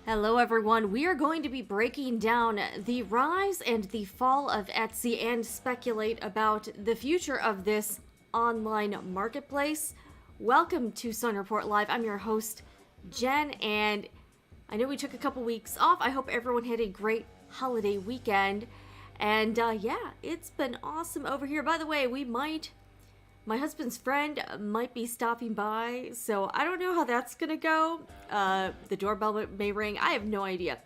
Hello everyone, we are going to be breaking down the rise and the fall of Etsy and speculate about the future of this online marketplace. Welcome to Sewing Report Live. I'm your host, Jen, and I know we took a couple weeks off. I hope everyone had a great holiday weekend. And yeah, it's been awesome over here. By the way, my husband's friend might be stopping by, so I don't know how that's gonna go. The doorbell may ring. I have no idea.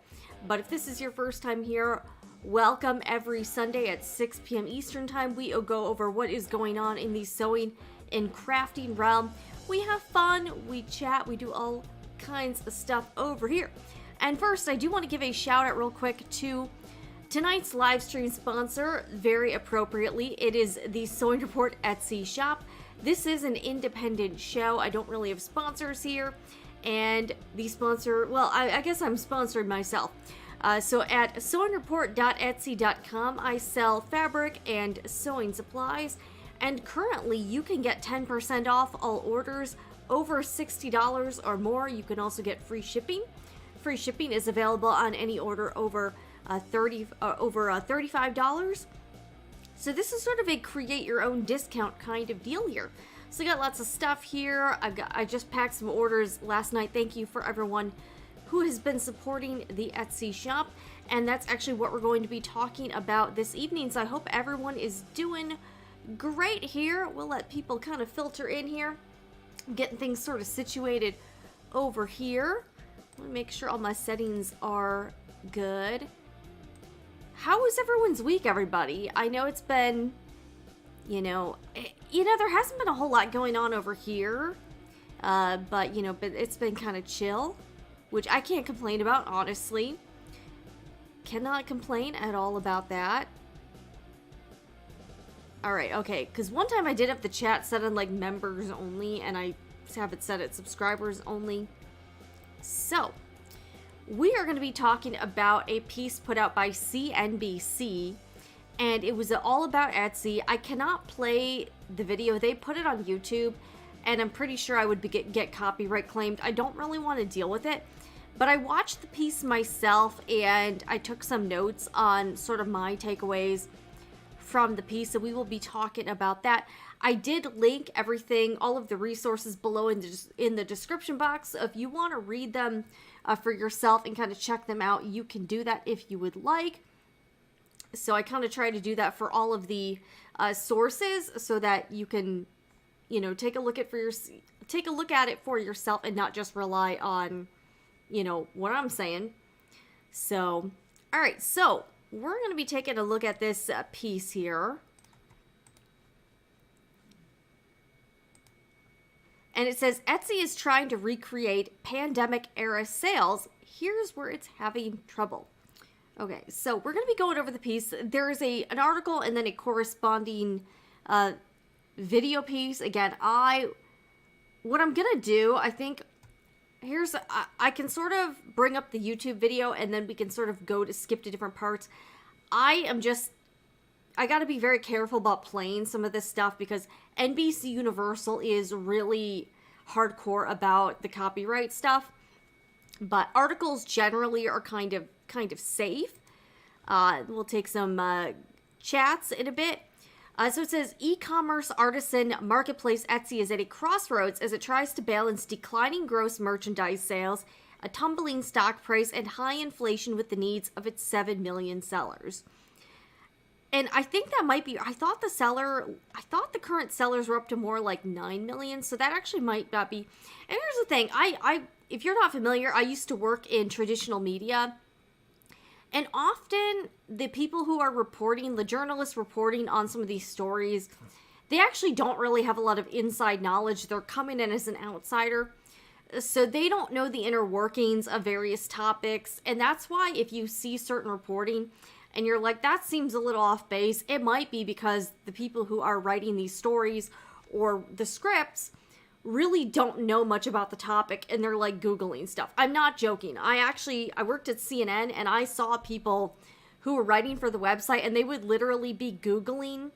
But if this is your first time here, welcome. Every Sunday at 6 p.m. Eastern Time, we go over what is going on in the sewing and crafting realm. We have fun, we chat, we do all kinds of stuff over here. And first, I do want to give a shout out real quick to tonight's live stream sponsor. Very appropriately, it is the Sewing Report Etsy shop. This is an independent show. I don't really have sponsors here. And the sponsor, well, I guess I'm sponsoring myself. So at sewingreport.etsy.com, I sell fabric and sewing supplies. And currently, you can get 10% off all orders over $60 or more. You can also get free shipping. Free shipping is available on any order over $35. So this is sort of a create your own discount kind of deal here. So I got lots of stuff here. I just packed some orders last night. Thank you for everyone who has been supporting the Etsy shop. And that's actually what we're going to be talking about this evening. So I hope everyone is doing great here. We'll let people kind of filter in here. I'm getting things sort of situated over here. Let me make sure all my settings are good. How was everyone's week, everybody? I know it's been, there hasn't been a whole lot going on over here. But it's been kind of chill, which I can't complain about, honestly. Cannot complain at all about that. Alright, okay, because one time I did have the chat set on, like, members only, and I have it set at subscribers only. So, we are going to be talking about a piece put out by CNBC, and it was all about Etsy. I cannot play the video. They put it on YouTube, and I'm pretty sure I would get copyright claimed. I don't really want to deal with it, but I watched the piece myself, and I took some notes on sort of my takeaways from the piece, so we will be talking about that. I did link everything, all of the resources below in the description box. So if you want to read them for yourself and kind of check them out, you can do that if you would like. So I kind of try to do that for all of the sources so that you can, take a look at it for yourself and not just rely on, what I'm saying. So, all right, so we're going to be taking a look at this piece here. And it says, Etsy is trying to recreate pandemic-era sales. Here's where it's having trouble. Okay, so we're going to be going over the piece. There is an article and then a corresponding video piece. Again, what I'm going to do, I think, I can sort of bring up the YouTube video and then we can sort of skip to different parts. I got to be very careful about playing some of this stuff because NBC Universal is really hardcore about the copyright stuff. But articles generally are kind of safe. We'll take some chats in a bit. So it says, e-commerce artisan marketplace Etsy is at a crossroads as it tries to balance declining gross merchandise sales, a tumbling stock price, and high inflation with the needs of its 7 million sellers. And I think that might be, I thought the current sellers were up to more like 9 million, so that actually might not be. And here's the thing, if you're not familiar, I used to work in traditional media, and often the people who are reporting, the journalists reporting on some of these stories, they actually don't really have a lot of inside knowledge. They're coming in as an outsider, so they don't know the inner workings of various topics, and that's why if you see certain reporting, and you're like, that seems a little off base, it might be because the people who are writing these stories or the scripts really don't know much about the topic and they're like Googling stuff. I'm not joking. I worked at CNN and I saw people who were writing for the website and they would literally be Googling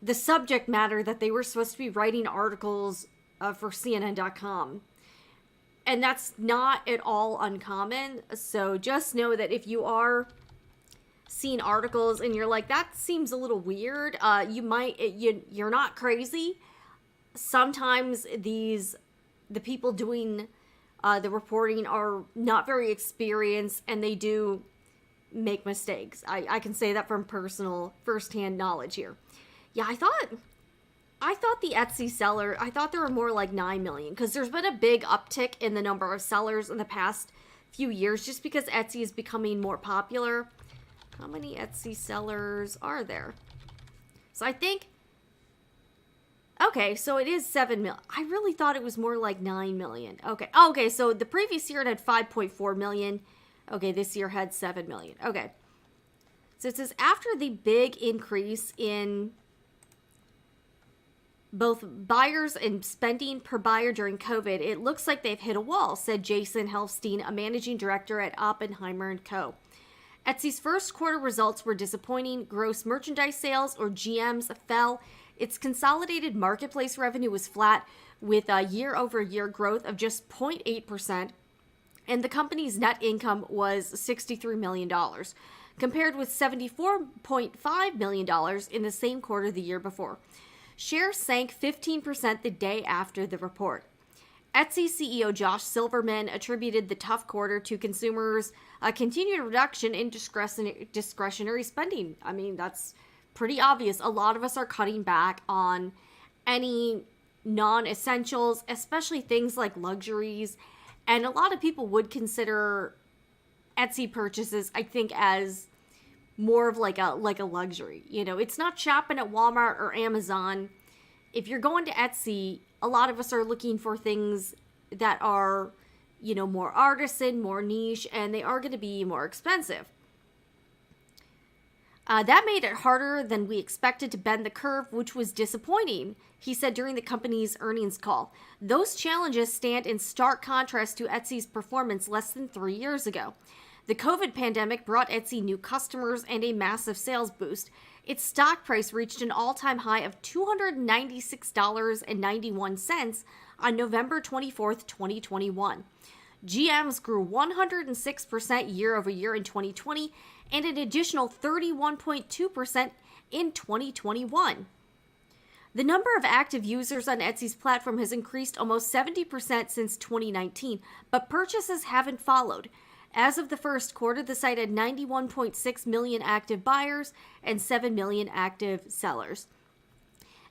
the subject matter that they were supposed to be writing articles for CNN.com. And that's not at all uncommon. So just know that if you are seeing articles and you're like, that seems a little weird, you're not crazy. Sometimes the people doing the reporting are not very experienced, and they do make mistakes. I can say that from firsthand knowledge here. Yeah, I thought the Etsy seller, I thought there were more like 9 million, because there's been a big uptick in the number of sellers in the past few years, just because Etsy is becoming more popular. How many Etsy sellers are there? So I think, okay, so it is 7 million. I really thought it was more like 9 million. Okay. Oh, okay, so the previous year it had 5.4 million. Okay, this year had 7 million. Okay. So it says, after the big increase in both buyers and spending per buyer during COVID, it looks like they've hit a wall, said Jason Helfstein, a managing director at Oppenheimer & Co. Etsy's first quarter results were disappointing. Gross merchandise sales, or GMs, fell. Its consolidated marketplace revenue was flat, with a year-over-year growth of just 0.8%, and the company's net income was $63 million, compared with $74.5 million in the same quarter the year before. Shares sank 15% the day after the report. Etsy CEO Josh Silverman attributed the tough quarter to consumers' continued reduction in discretionary spending. I mean, that's pretty obvious. A lot of us are cutting back on any non-essentials, especially things like luxuries. And a lot of people would consider Etsy purchases, I think, as more of like a luxury. You know, it's not shopping at Walmart or Amazon. If you're going to Etsy, a lot of us are looking for things that are, you know, more artisan, more niche, and they are going to be more expensive. That made it harder than we expected to bend the curve, which was disappointing, he said during the company's earnings call. Those challenges stand in stark contrast to Etsy's performance less than 3 years ago. The COVID pandemic brought Etsy new customers and a massive sales boost. Its stock price reached an all-time high of $296.91 on November 24th, 2021. GMs grew 106% year over year in 2020 and an additional 31.2% in 2021. The number of active users on Etsy's platform has increased almost 70% since 2019, but purchases haven't followed. As of the first quarter, the site had 91.6 million active buyers and 7 million active sellers.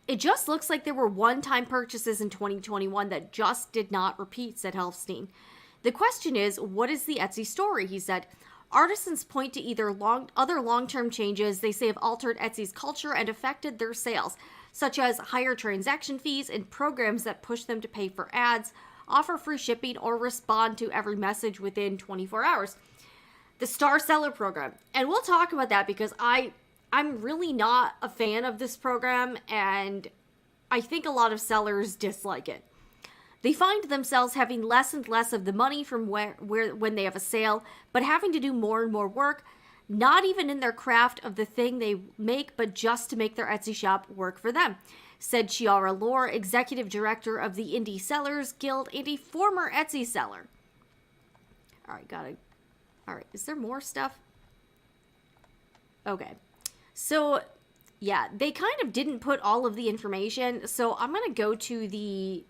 It just looks like there were one-time purchases in 2021 that just did not repeat, said Helfstein. The question is, what is the Etsy story? He said. Artisans point to either other long-term changes they say have altered Etsy's culture and affected their sales, such as higher transaction fees and programs that push them to pay for ads, offer free shipping, or respond to every message within 24 hours. The Star Seller Program. And we'll talk about that because I'm really not a fan of this program, and I think a lot of sellers dislike it. They find themselves having less and less of the money from when they have a sale, but having to do more and more work, not even in their craft of the thing they make, but just to make their Etsy shop work for them, said Chiara Lore, executive director of the Indie Sellers Guild and a former Etsy seller. All right, is there more stuff? Okay. So, yeah, they kind of didn't put all of the information, so I'm going to go to the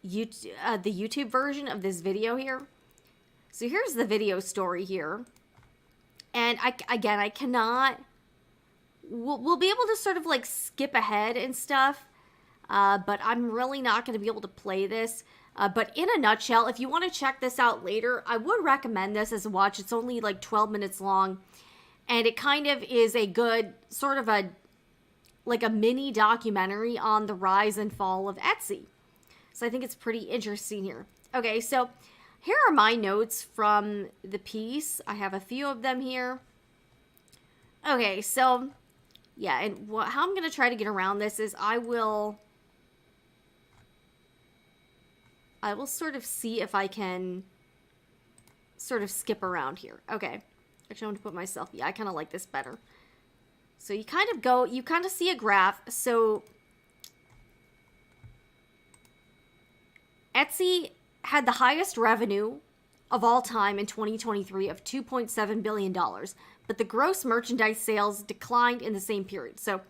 YouTube version of this video here. So here's the video story here. And I cannot... We'll be able to sort of like skip ahead and stuff, but I'm really not going to be able to play this. But in a nutshell, if you want to check this out later, I would recommend this as a watch. It's only like 12 minutes long, and it kind of is a good sort of a mini documentary on the rise and fall of Etsy. So I think it's pretty interesting here. Okay, so here are my notes from the piece. I have a few of them here. Okay, so... yeah, and how I'm going to try to get around this is I will sort of see if I can sort of skip around here. Okay. Actually, I'm going to put myself, I kind of like this better. So you kind of see a graph. So Etsy had the highest revenue of all time in 2023 of $2.7 billion, but the gross merchandise sales declined in the same period. So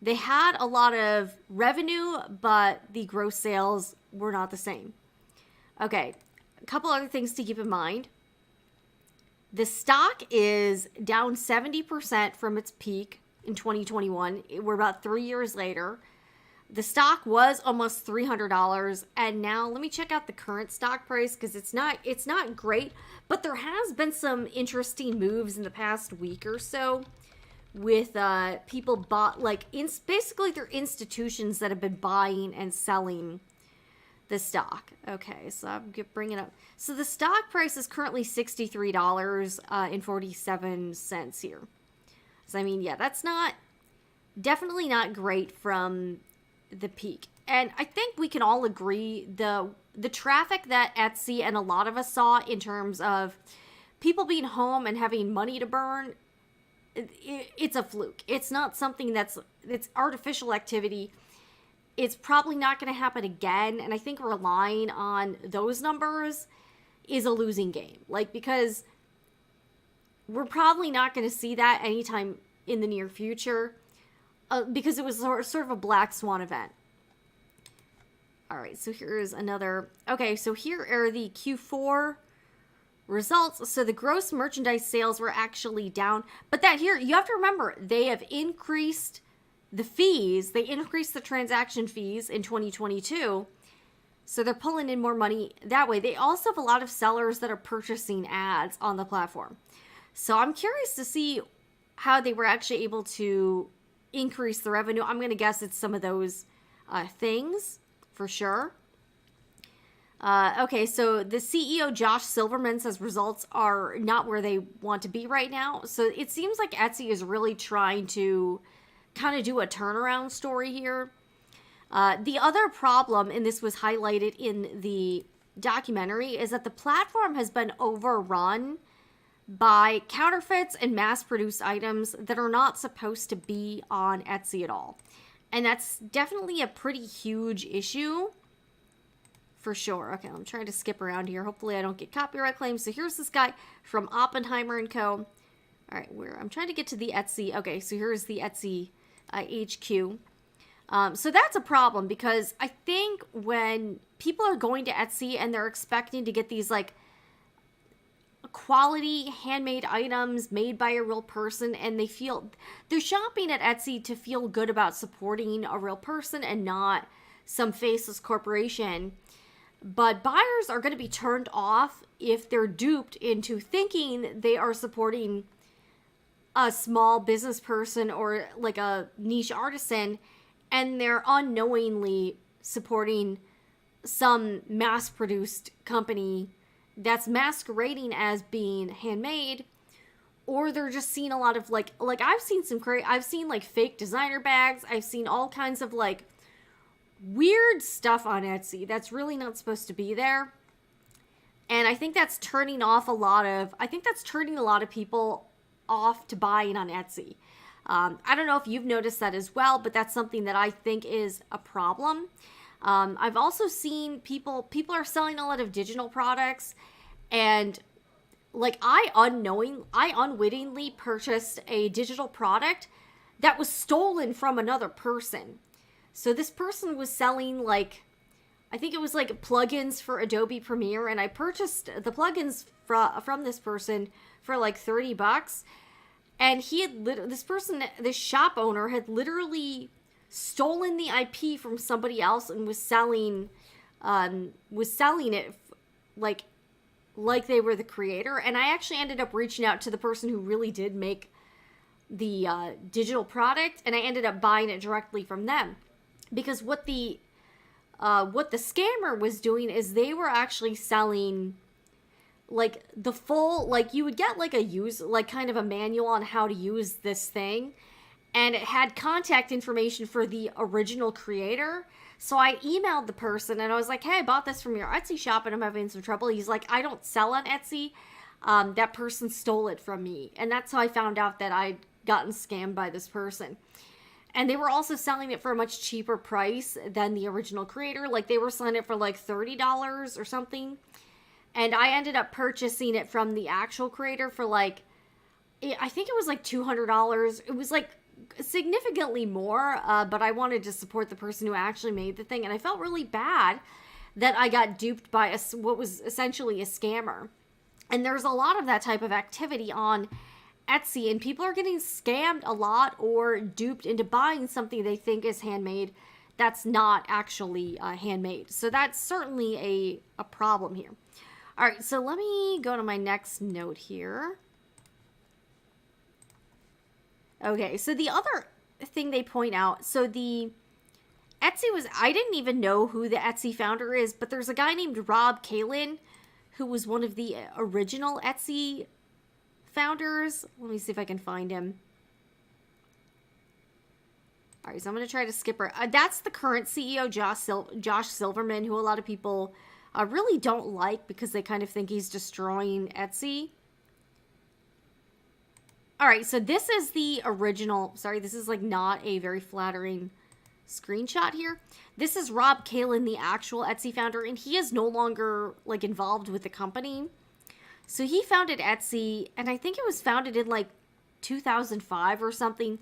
they had a lot of revenue, but the gross sales were not the same. Okay, a couple other things to keep in mind. The stock is down 70% from its peak in 2021. We're about 3 years later. The stock was almost $300, and now let me check out the current stock price because it's not great, but there has been some interesting moves in the past week or so with people bought, like, basically they're institutions that have been buying and selling the stock. Okay, so I'm bringing it up. So the stock price is currently $63.47 here. So I mean, yeah, that's definitely not great from the peak. And I think we can all agree the traffic that Etsy and a lot of us saw in terms of people being home and having money to burn, it's a fluke. It's not something it's artificial activity. It's probably not going to happen again. And I think relying on those numbers is a losing game. Like, because we're probably not going to see that anytime in the near future. Because it was sort of a black swan event. All right, so here's another. Okay, so here are the Q4 results. So the gross merchandise sales were actually down. But that here, you have to remember, they have increased the fees. They increased the transaction fees in 2022. So they're pulling in more money that way. They also have a lot of sellers that are purchasing ads on the platform. So I'm curious to see how they were actually able to increase the revenue. I'm going to guess it's some of those things for sure. Okay, so the CEO, Josh Silverman, says results are not where they want to be right now. So it seems like Etsy is really trying to kind of do a turnaround story here. The other problem, and this was highlighted in the documentary, is that the platform has been overrun by counterfeits and mass-produced items that are not supposed to be on Etsy at all. And that's definitely a pretty huge issue, for sure. Okay, I'm trying to skip around here. Hopefully I don't get copyright claims. So here's this guy from Oppenheimer & Co. All right, I'm trying to get to the Etsy. Okay, so here's the Etsy HQ. So that's a problem, because I think when people are going to Etsy and they're expecting to get these, like, quality handmade items made by a real person, and they're shopping at Etsy to feel good about supporting a real person and not some faceless corporation. But buyers are going to be turned off if they're duped into thinking they are supporting a small business person or like a niche artisan, and they're unknowingly supporting some mass-produced company that's masquerading as being handmade, or they're just seeing a lot of like I've seen like fake designer bags. I've seen all kinds of like weird stuff on Etsy that's really not supposed to be there. And I think that's turning a lot of people off to buying on Etsy. I don't know if you've noticed that as well, but that's something that I think is a problem. I've also seen people are selling a lot of digital products, and like I unwittingly purchased a digital product that was stolen from another person. So this person was selling, like, I think it was like plugins for Adobe Premiere, and I purchased the plugins from this person for like $30, and this shop owner had literally stolen the IP from somebody else and was selling it like they were the creator. And I actually ended up reaching out to the person who really did make the digital product, and I ended up buying it directly from them, because what the scammer was doing is they were actually selling like the full, like you would get like kind of a manual on how to use this thing. And it had contact information for the original creator. So I emailed the person and I was like, hey, I bought this from your Etsy shop and I'm having some trouble. He's like, I don't sell on Etsy. That person stole it from me. And that's how I found out that I'd gotten scammed by this person. And they were also selling it for a much cheaper price than the original creator. Like they were selling it for like $30 or something. And I ended up purchasing it from the actual creator for like, I think it was like $200. It was like significantly more, but I wanted to support the person who actually made the thing. And I felt really bad that I got duped by what was essentially a scammer. And there's a lot of that type of activity on Etsy, and people are getting scammed a lot or duped into buying something they think is handmade that's not actually handmade. So that's certainly a problem here. All right, so let me go to my next note here. Okay, so the other thing they point out, so the Etsy was, I didn't even know who the Etsy founder is, but there's a guy named Rob Kalin who was one of the original Etsy founders. Let me see if I can find him. All right, so I'm going to try to skip her. That's the current CEO, Josh Silverman, who a lot of people really don't like because they kind of think he's destroying Etsy. All right, so this is the original. Sorry, this is like not a very flattering screenshot here. This is Rob Kalin, the actual Etsy founder, and he is no longer like involved with the company. So he founded Etsy, and I think it was founded in like 2005 or something.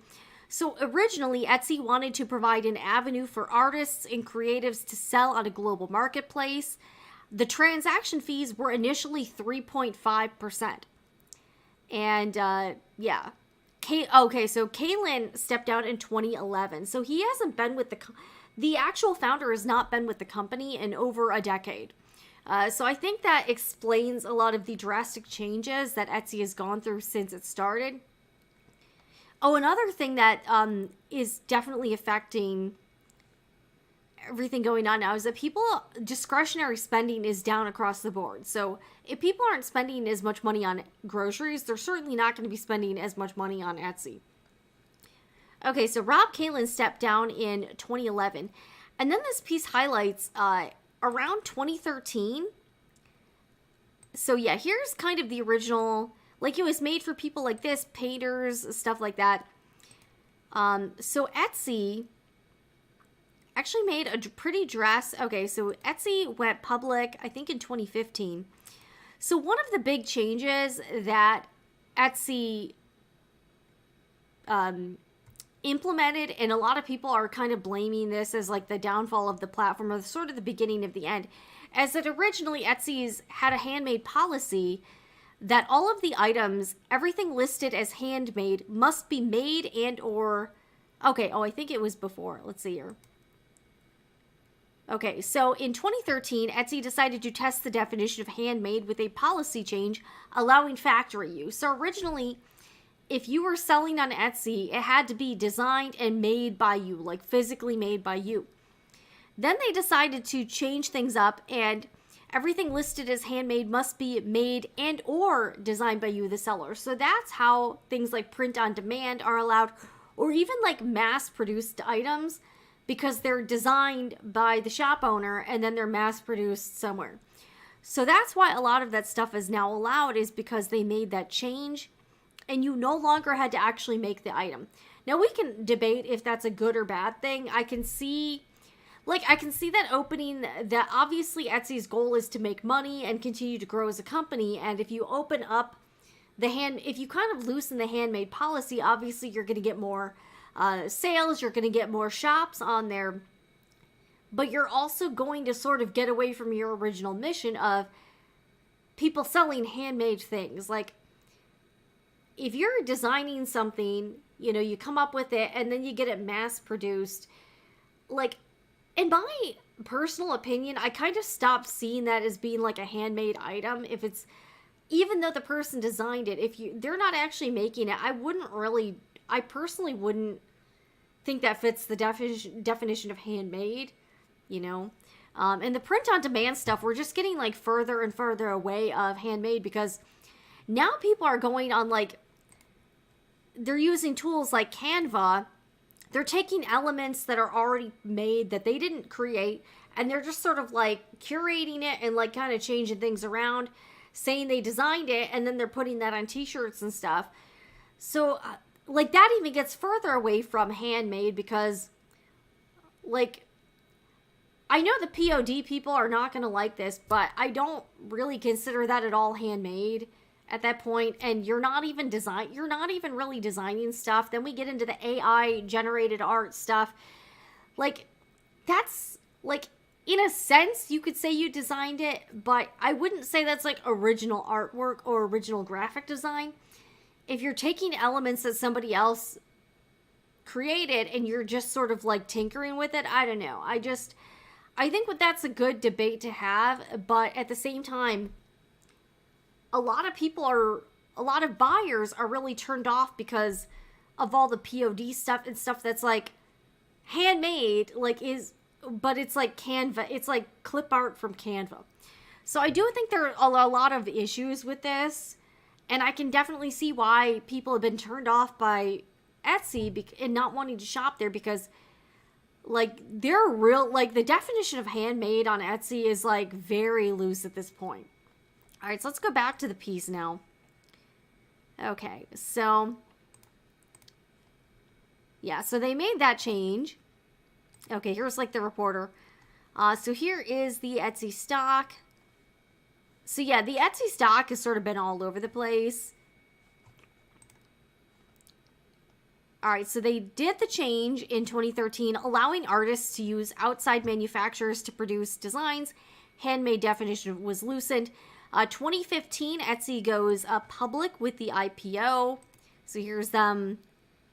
So originally, Etsy wanted to provide an avenue for artists and creatives to sell on a global marketplace. The transaction fees were initially 3.5%. And yeah. Okay, so Kalin stepped down in 2011. So he hasn't been with the actual founder has not been with the company in over a decade. So I think that explains a lot of the drastic changes that Etsy has gone through since it started. Oh, another thing that is definitely affecting everything going on now is that discretionary spending is down across the board. So if people aren't spending as much money on groceries, they're certainly not going to be spending as much money on Etsy. Okay, so Rob Kalin stepped down in 2011. And then this piece highlights around 2013. So yeah, here's kind of the original, like it was made for people like this, painters, stuff like that. So Etsy actually made a pretty drastic, okay, so Etsy went public, I think in 2015. So one of the big changes that Etsy implemented, and a lot of people are kind of blaming this as like the downfall of the platform or sort of the beginning of the end, as that originally Etsy's had a handmade policy that all of the items, everything listed as handmade, must be made and or, okay, oh, I think it was before, let's see here. Okay, so in 2013, Etsy decided to test the definition of handmade with a policy change allowing factory use. So originally, if you were selling on Etsy, it had to be designed and made by you, like physically made by you. Then they decided to change things up, and everything listed as handmade must be made and or designed by you, the seller. So that's how things like print on demand are allowed, or even like mass-produced items, because they're designed by the shop owner and then they're mass-produced somewhere. So that's why a lot of that stuff is now allowed, is because they made that change and you no longer had to actually make the item. Now we can debate if that's a good or bad thing. I can see that opening, that obviously Etsy's goal is to make money and continue to grow as a company. And if you open up if you kind of loosen the handmade policy, obviously you're going to get more sales, you're going to get more shops on there, but you're also going to sort of get away from your original mission of people selling handmade things. Like, if you're designing something, you know, you come up with it and then you get it mass produced, like, in my personal opinion, I kind of stopped seeing that as being like a handmade item. If it's, even though the person designed it, they're not actually making it, I personally wouldn't think that fits the definition of handmade, you know. And the print on demand stuff, we're just getting like further and further away of handmade, because now people are going on, like, they're using tools like Canva. They're taking elements that are already made that they didn't create, and they're just sort of like curating it and like kind of changing things around, saying they designed it, and then they're putting that on t-shirts and stuff. So like, that even gets further away from handmade because, like, I know the POD people are not going to like this, but I don't really consider that at all handmade at that point. And you're not even really designing stuff. Then we get into the AI generated art stuff. Like, that's, like, in a sense, you could say you designed it, but I wouldn't say that's, like, original artwork or original graphic design. If you're taking elements that somebody else created and you're just sort of, like, tinkering with it, I don't know. I think that's a good debate to have, but at the same time, a lot of buyers are really turned off because of all the POD stuff and stuff that's, like, handmade, like, but it's like Canva, it's like clip art from Canva. So I do think there are a lot of issues with this, and I can definitely see why people have been turned off by Etsy and not wanting to shop there because, like, they're real, like, the definition of handmade on Etsy is, like, very loose at this point. All right, so let's go back to the piece now. Okay, so, yeah, so they made that change. Okay, here's, like, the reporter. So here is the Etsy stock. So, yeah, the Etsy stock has sort of been all over the place. All right, so they did the change in 2013, allowing artists to use outside manufacturers to produce designs. Handmade definition was loosened. 2015, Etsy goes public with the IPO. So here's them,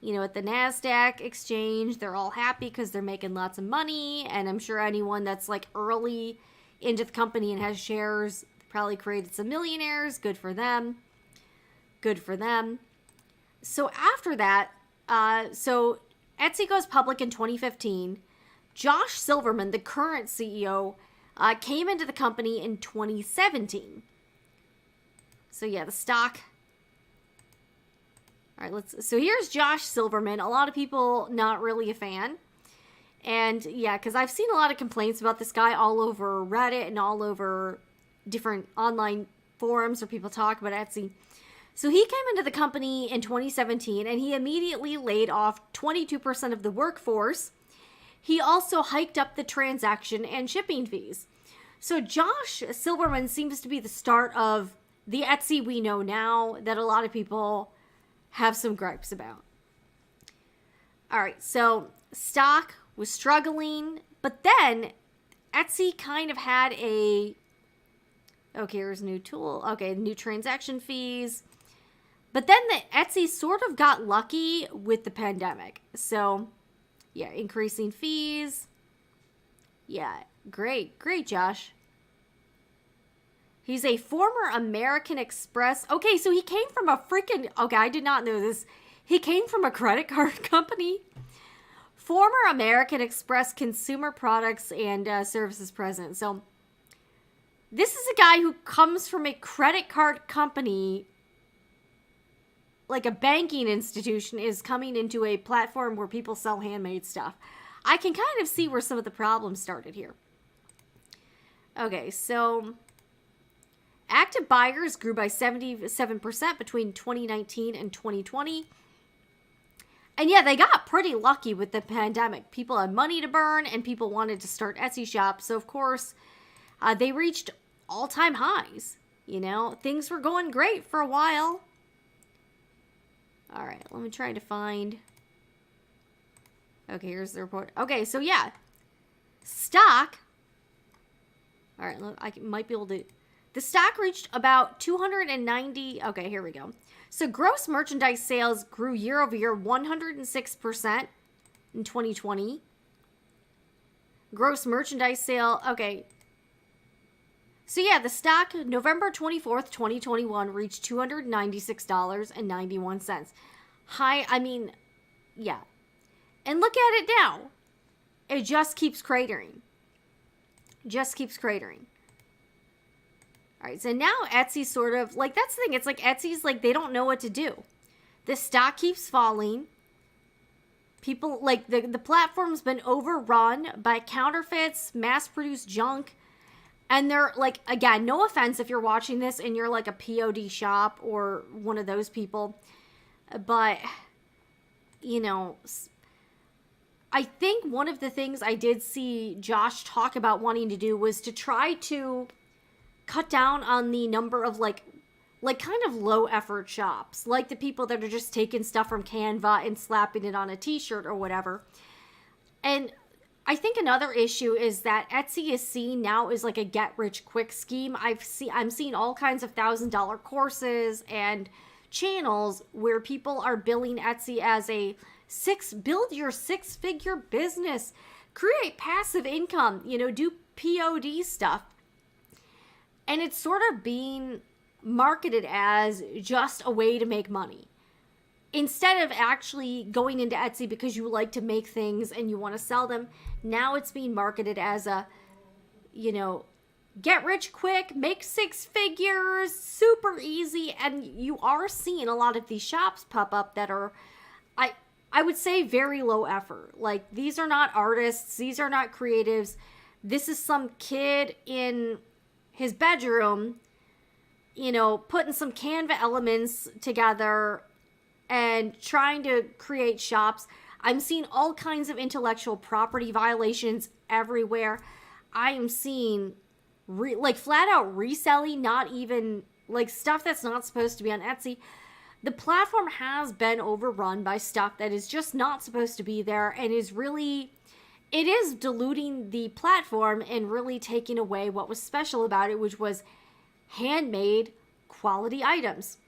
at the NASDAQ exchange. They're all happy because they're making lots of money. And I'm sure anyone that's, like, early into the company and has shares probably created some millionaires. Good for them. Good for them. So after that, so Etsy goes public in 2015. Josh Silverman, the current CEO, came into the company in 2017. So yeah, the stock. All right, so here's Josh Silverman. A lot of people not really a fan. And yeah, because I've seen a lot of complaints about this guy all over Reddit and all over different online forums where people talk about Etsy. So he came into the company in 2017 and he immediately laid off 22% of the workforce. He also hiked up the transaction and shipping fees. So Josh Silverman seems to be the start of the Etsy we know now that a lot of people have some gripes about. All right, so stock was struggling, but then Etsy kind of had okay, here's a new tool. Okay, new transaction fees. But then the Etsy sort of got lucky with the pandemic. So, yeah, increasing fees. Yeah, great, Josh. He's a former American Express. Okay, so he came from okay, I did not know this. He came from a credit card company. Former American Express consumer products and services president. So, this is a guy who comes from a credit card company, like a banking institution, is coming into a platform where people sell handmade stuff. I can kind of see where some of the problems started here. Okay, so active buyers grew by 77% between 2019 and 2020. And yeah, they got pretty lucky with the pandemic. People had money to burn and people wanted to start Etsy shops. So, of course, they reached all-time highs. Things were going great for a while. All right, let me try to find. Okay, here's the report. Okay, so yeah, stock. All right, look, I might be able to. The stock reached about 290. Okay, here we go. So gross merchandise sales grew year over year 106% in 2020. Gross merchandise sale. Okay. So yeah, the stock November 24th, 2021 reached $296.91. Yeah. And look at it now. It just keeps cratering. All right, so now Etsy's sort of, like, that's the thing. It's like Etsy's, like, they don't know what to do. The stock keeps falling. People, like, the platform's been overrun by counterfeits, mass-produced junk. And they're, like, again, no offense if you're watching this and you're, like, a POD shop or one of those people. But you know, I think one of the things I did see Josh talk about wanting to do was to try to cut down on the number of like kind of low effort shops, like the people that are just taking stuff from Canva and slapping it on a t-shirt or whatever. And I think another issue is that Etsy is seen now as like a get rich quick scheme. I'm seeing all kinds of $1,000 courses and channels where people are billing Etsy as build your 6-figure business, create passive income, do POD stuff. And it's sort of being marketed as just a way to make money, instead of actually going into Etsy because you like to make things and you want to sell them. Now it's being marketed as a, get rich quick, make 6 figures, super easy. And you are seeing a lot of these shops pop up that are, I would say, very low effort. Like, these are not artists. These are not creatives. This is some kid in his bedroom, putting some Canva elements together and trying to create shops. I'm seeing all kinds of intellectual property violations everywhere. I am seeing flat out reselling, not even like stuff that's not supposed to be on Etsy. The platform has been overrun by stuff that is just not supposed to be there, and it is diluting the platform and really taking away what was special about it, which was handmade quality items.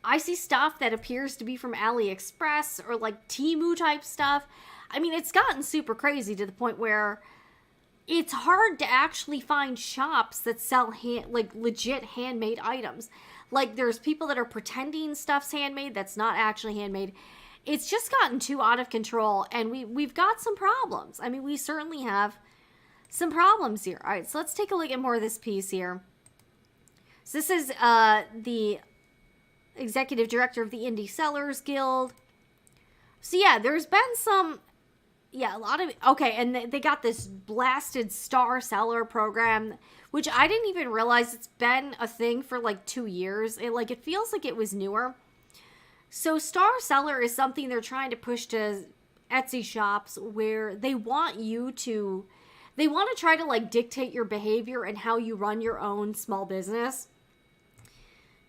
I see stuff that appears to be from AliExpress or like Temu type stuff. I mean, it's gotten super crazy to the point where it's hard to actually find shops that sell legit handmade items. Like, there's people that are pretending stuff's handmade that's not actually handmade. It's just gotten too out of control, and we've got some problems. I mean, we certainly have some problems here. All right, so let's take a look at more of this piece here. So this is the executive director of the Indie Sellers Guild. So yeah, there's been some, a lot of, okay, and they got this blasted star seller program, which I didn't even realize it's been a thing for like 2 years. It feels like it was newer. So star seller is something they're trying to push to Etsy shops where they want to try to like dictate your behavior and how you run your own small business.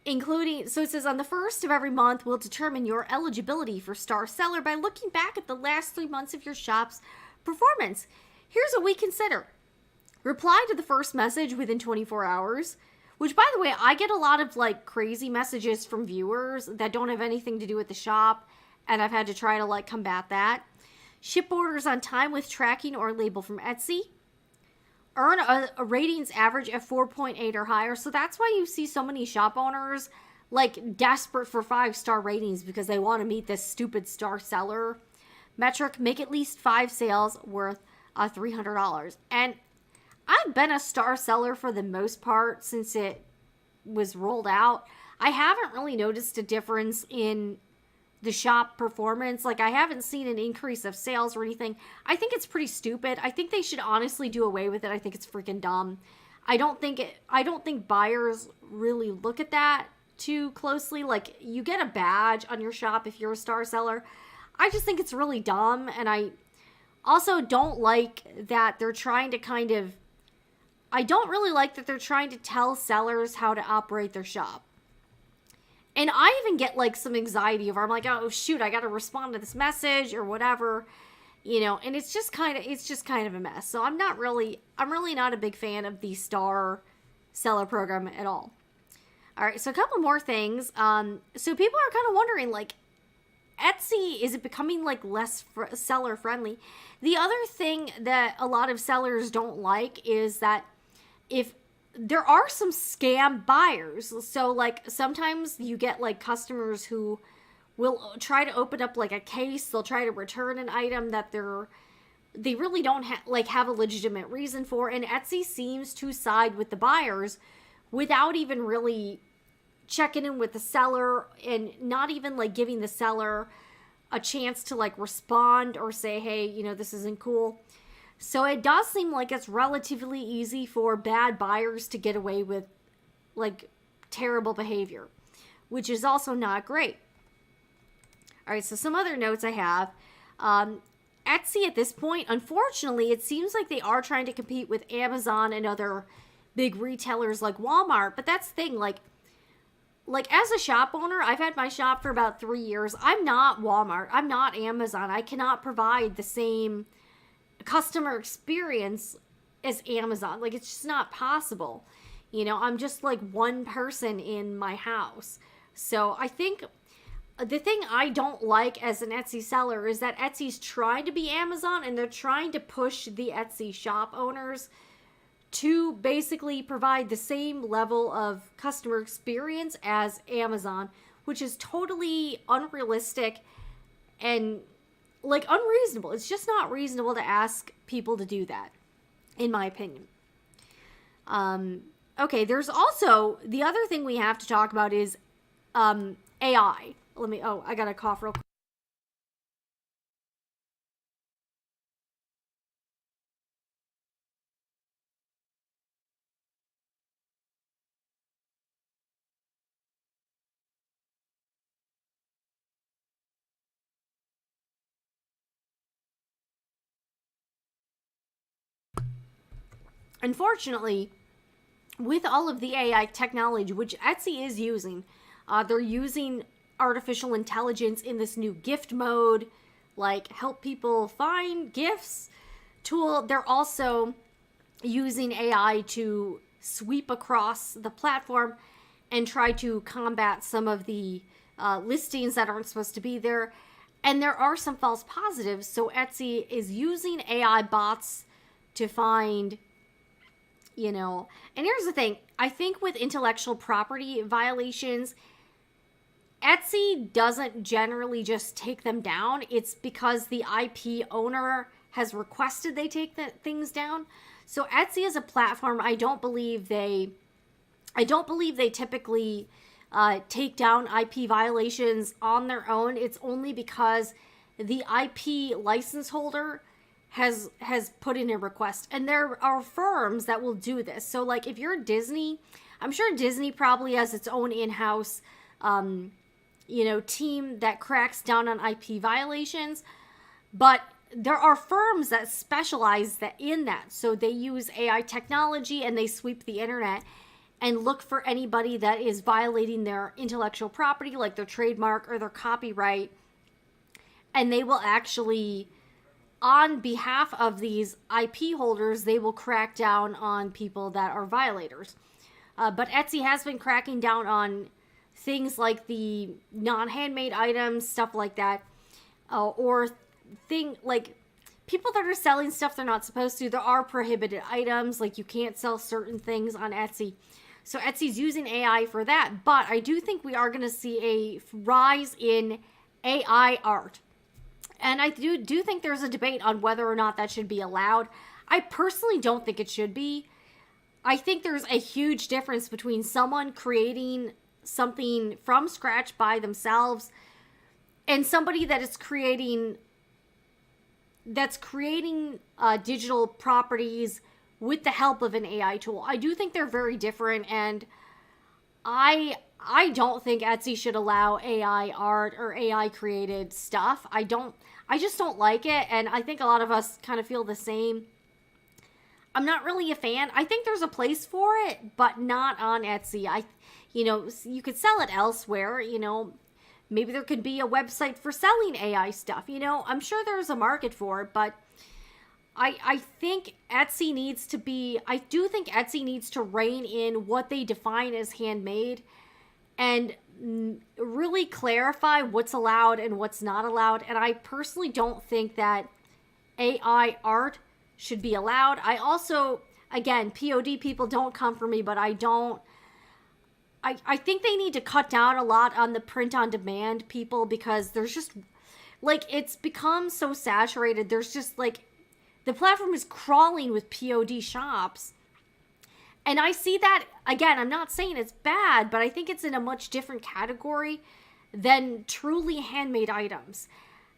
Including, so it says, on the 1st of every month, we'll determine your eligibility for star seller by looking back at the last 3 months of your shop's performance. Here's what we consider. Reply to the first message within 24 hours, which, by the way, I get a lot of like crazy messages from viewers that don't have anything to do with the shop, and I've had to try to like combat that. Ship orders on time with tracking or label from Etsy. Earn a ratings average of 4.8 or higher. So that's why you see so many shop owners like desperate for 5-star ratings because they want to meet this stupid star seller metric. Make at least 5 sales worth $300. And I've been a star seller for the most part since it was rolled out. I haven't really noticed a difference in the shop performance. Like, I haven't seen an increase of sales or anything. I think it's pretty stupid. I think they should honestly do away with it. I think it's freaking dumb. I don't think buyers really look at that too closely. Like, you get a badge on your shop if you're a star seller. I just think it's really dumb, and I also don't like that they're trying to I don't really like that they're trying to tell sellers how to operate their shop. And I even get like some anxiety over, I'm like, oh shoot, I got to respond to this message or whatever, and it's just kind of a mess. So I'm really not a big fan of the star seller program at all. All right. So a couple more things. So people are kind of wondering, like, Etsy, is it becoming like less seller friendly? The other thing that a lot of sellers don't like is that if there are some scam buyers. So like sometimes you get like customers who will try to open up like a case. They'll try to return an item that they really don't have a legitimate reason for. And Etsy seems to side with the buyers without even really checking in with the seller and not even like giving the seller a chance to like respond or say, hey, this isn't cool. So it does seem like it's relatively easy for bad buyers to get away with like terrible behavior, which is also not great. All right, so some other notes I have. Etsy at this point, unfortunately, it seems like they are trying to compete with Amazon and other big retailers like Walmart. But that's the thing, like as a shop owner, I've had my shop for about 3 years. I'm not Walmart. I'm not Amazon. I cannot provide the same customer experience as Amazon. Like, it's just not possible. You know, I'm just like one person in my house. So I think the thing I don't like as an Etsy seller is that Etsy's trying to be Amazon, and they're trying to push the Etsy shop owners to basically provide the same level of customer experience as Amazon, which is totally unrealistic and like unreasonable. It's just not reasonable to ask people to do that, in my opinion. Okay, there's also the other thing we have to talk about is AI. I gotta cough real quick. Unfortunately, with all of the AI technology, which Etsy is using, they're using artificial intelligence in this new gift mode, like help people find gifts tool. They're also using AI to sweep across the platform and try to combat some of the listings that aren't supposed to be there. And there are some false positives. So Etsy is using AI bots to find, you know, and here's the thing. I think with intellectual property violations, Etsy doesn't generally just take them down. It's because the IP owner has requested they take the things down. So Etsy as a platform, I don't believe they typically take down IP violations on their own. It's only because the IP license holder has put in a request, and there are firms that will do this. So like if you're Disney, I'm sure Disney probably has its own in-house team that cracks down on IP violations, but there are firms that specialize in that. So they use AI technology and they sweep the internet and look for anybody that is violating their intellectual property, like their trademark or their copyright, and they will actually, on behalf of these IP holders, they will crack down on people that are violators. But Etsy has been cracking down on things like the non-handmade items, stuff like that, or like people that are selling stuff they're not supposed to. There are prohibited items, like you can't sell certain things on Etsy. So Etsy's using AI for that, but I do think we are going to see a rise in AI art. And I do think there's a debate on whether or not that should be allowed. I personally don't think it should be. I think there's a huge difference between someone creating something from scratch by themselves and somebody that is creating digital properties with the help of an AI tool. I do think they're very different, and I don't think Etsy should allow AI art or AI created stuff. I just don't like it, and I think a lot of us kind of feel the same. I'm not really a fan. I think there's a place for it, but not on Etsy. You could sell it elsewhere, maybe there could be a website for selling AI stuff, I'm sure there's a market for it, but I think Etsy needs to rein in what they define as handmade and really clarify what's allowed and what's not allowed. And I personally don't think that AI art should be allowed. I also, again, POD people, don't come for me, but I think they need to cut down a lot on the print on demand people, because there's just like, it's become so saturated. There's just like, the platform is crawling with POD shops. And I see that, again, I'm not saying it's bad, but I think it's in a much different category than truly handmade items.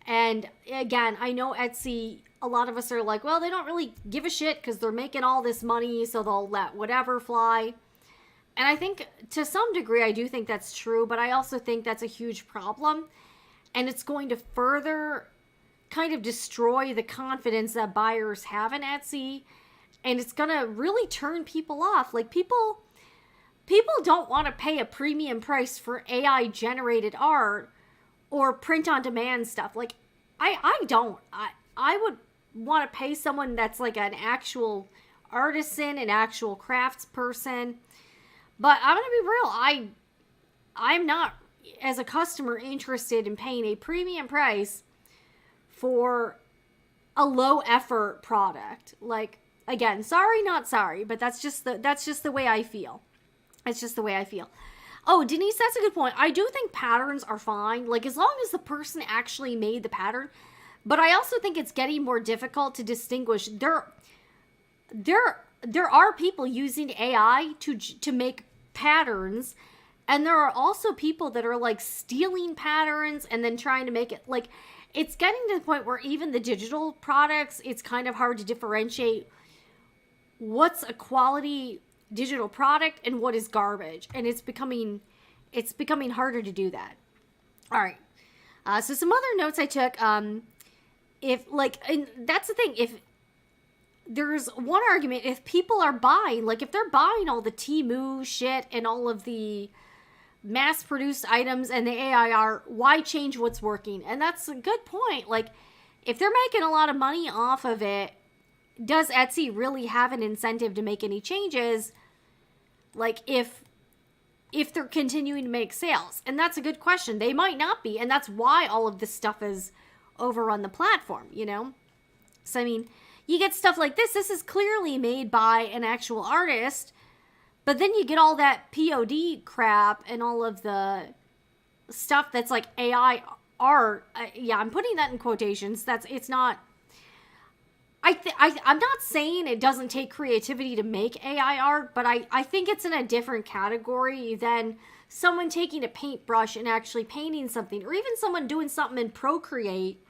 And again, I know Etsy, a lot of us are like, well, they don't really give a shit because they're making all this money, so they'll let whatever fly. And I think to some degree, I do think that's true, but I also think that's a huge problem. and it's going to further kind of destroy the confidence that buyers have in Etsy, and it's going to really turn people off. Like, people don't want to pay a premium price for AI generated art or print on demand stuff. Like, I don't. I would want to pay someone that's like an actual artisan, an actual crafts person. But I'm going to be real. I'm not, as a customer, interested in paying a premium price for a low effort product. Like, again, sorry, not sorry, but that's just the way I feel. It's just the way I feel. Oh, Denise, that's a good point. I do think patterns are fine, like as long as the person actually made the pattern. But I also think it's getting more difficult to distinguish. There are people using AI to make patterns, and there are also people that are like stealing patterns and then trying to make it like, it's getting to the point where even the digital products, it's kind of hard to differentiate what's a quality digital product and what is garbage, and it's becoming harder to do that. All right, so some other notes I took. If like, and that's the thing, if there's one argument, if people are buying, like if they're buying all the Temu shit and all of the mass-produced items and the AI art, why change what's working? And that's a good point. Like, if they're making a lot of money off of it, does Etsy really have an incentive to make any changes? Like, if they're continuing to make sales? And that's a good question. They might not be, and that's why all of this stuff is over on the platform, you know? So, I mean, you get stuff like this. This is clearly made by an actual artist, but then you get all that POD crap and all of the stuff that's like AI art. Yeah, I'm putting that in quotations. It's not... I'm not saying it doesn't take creativity to make AI art, but I think it's in a different category than someone taking a paintbrush and actually painting something, or even someone doing something in Procreate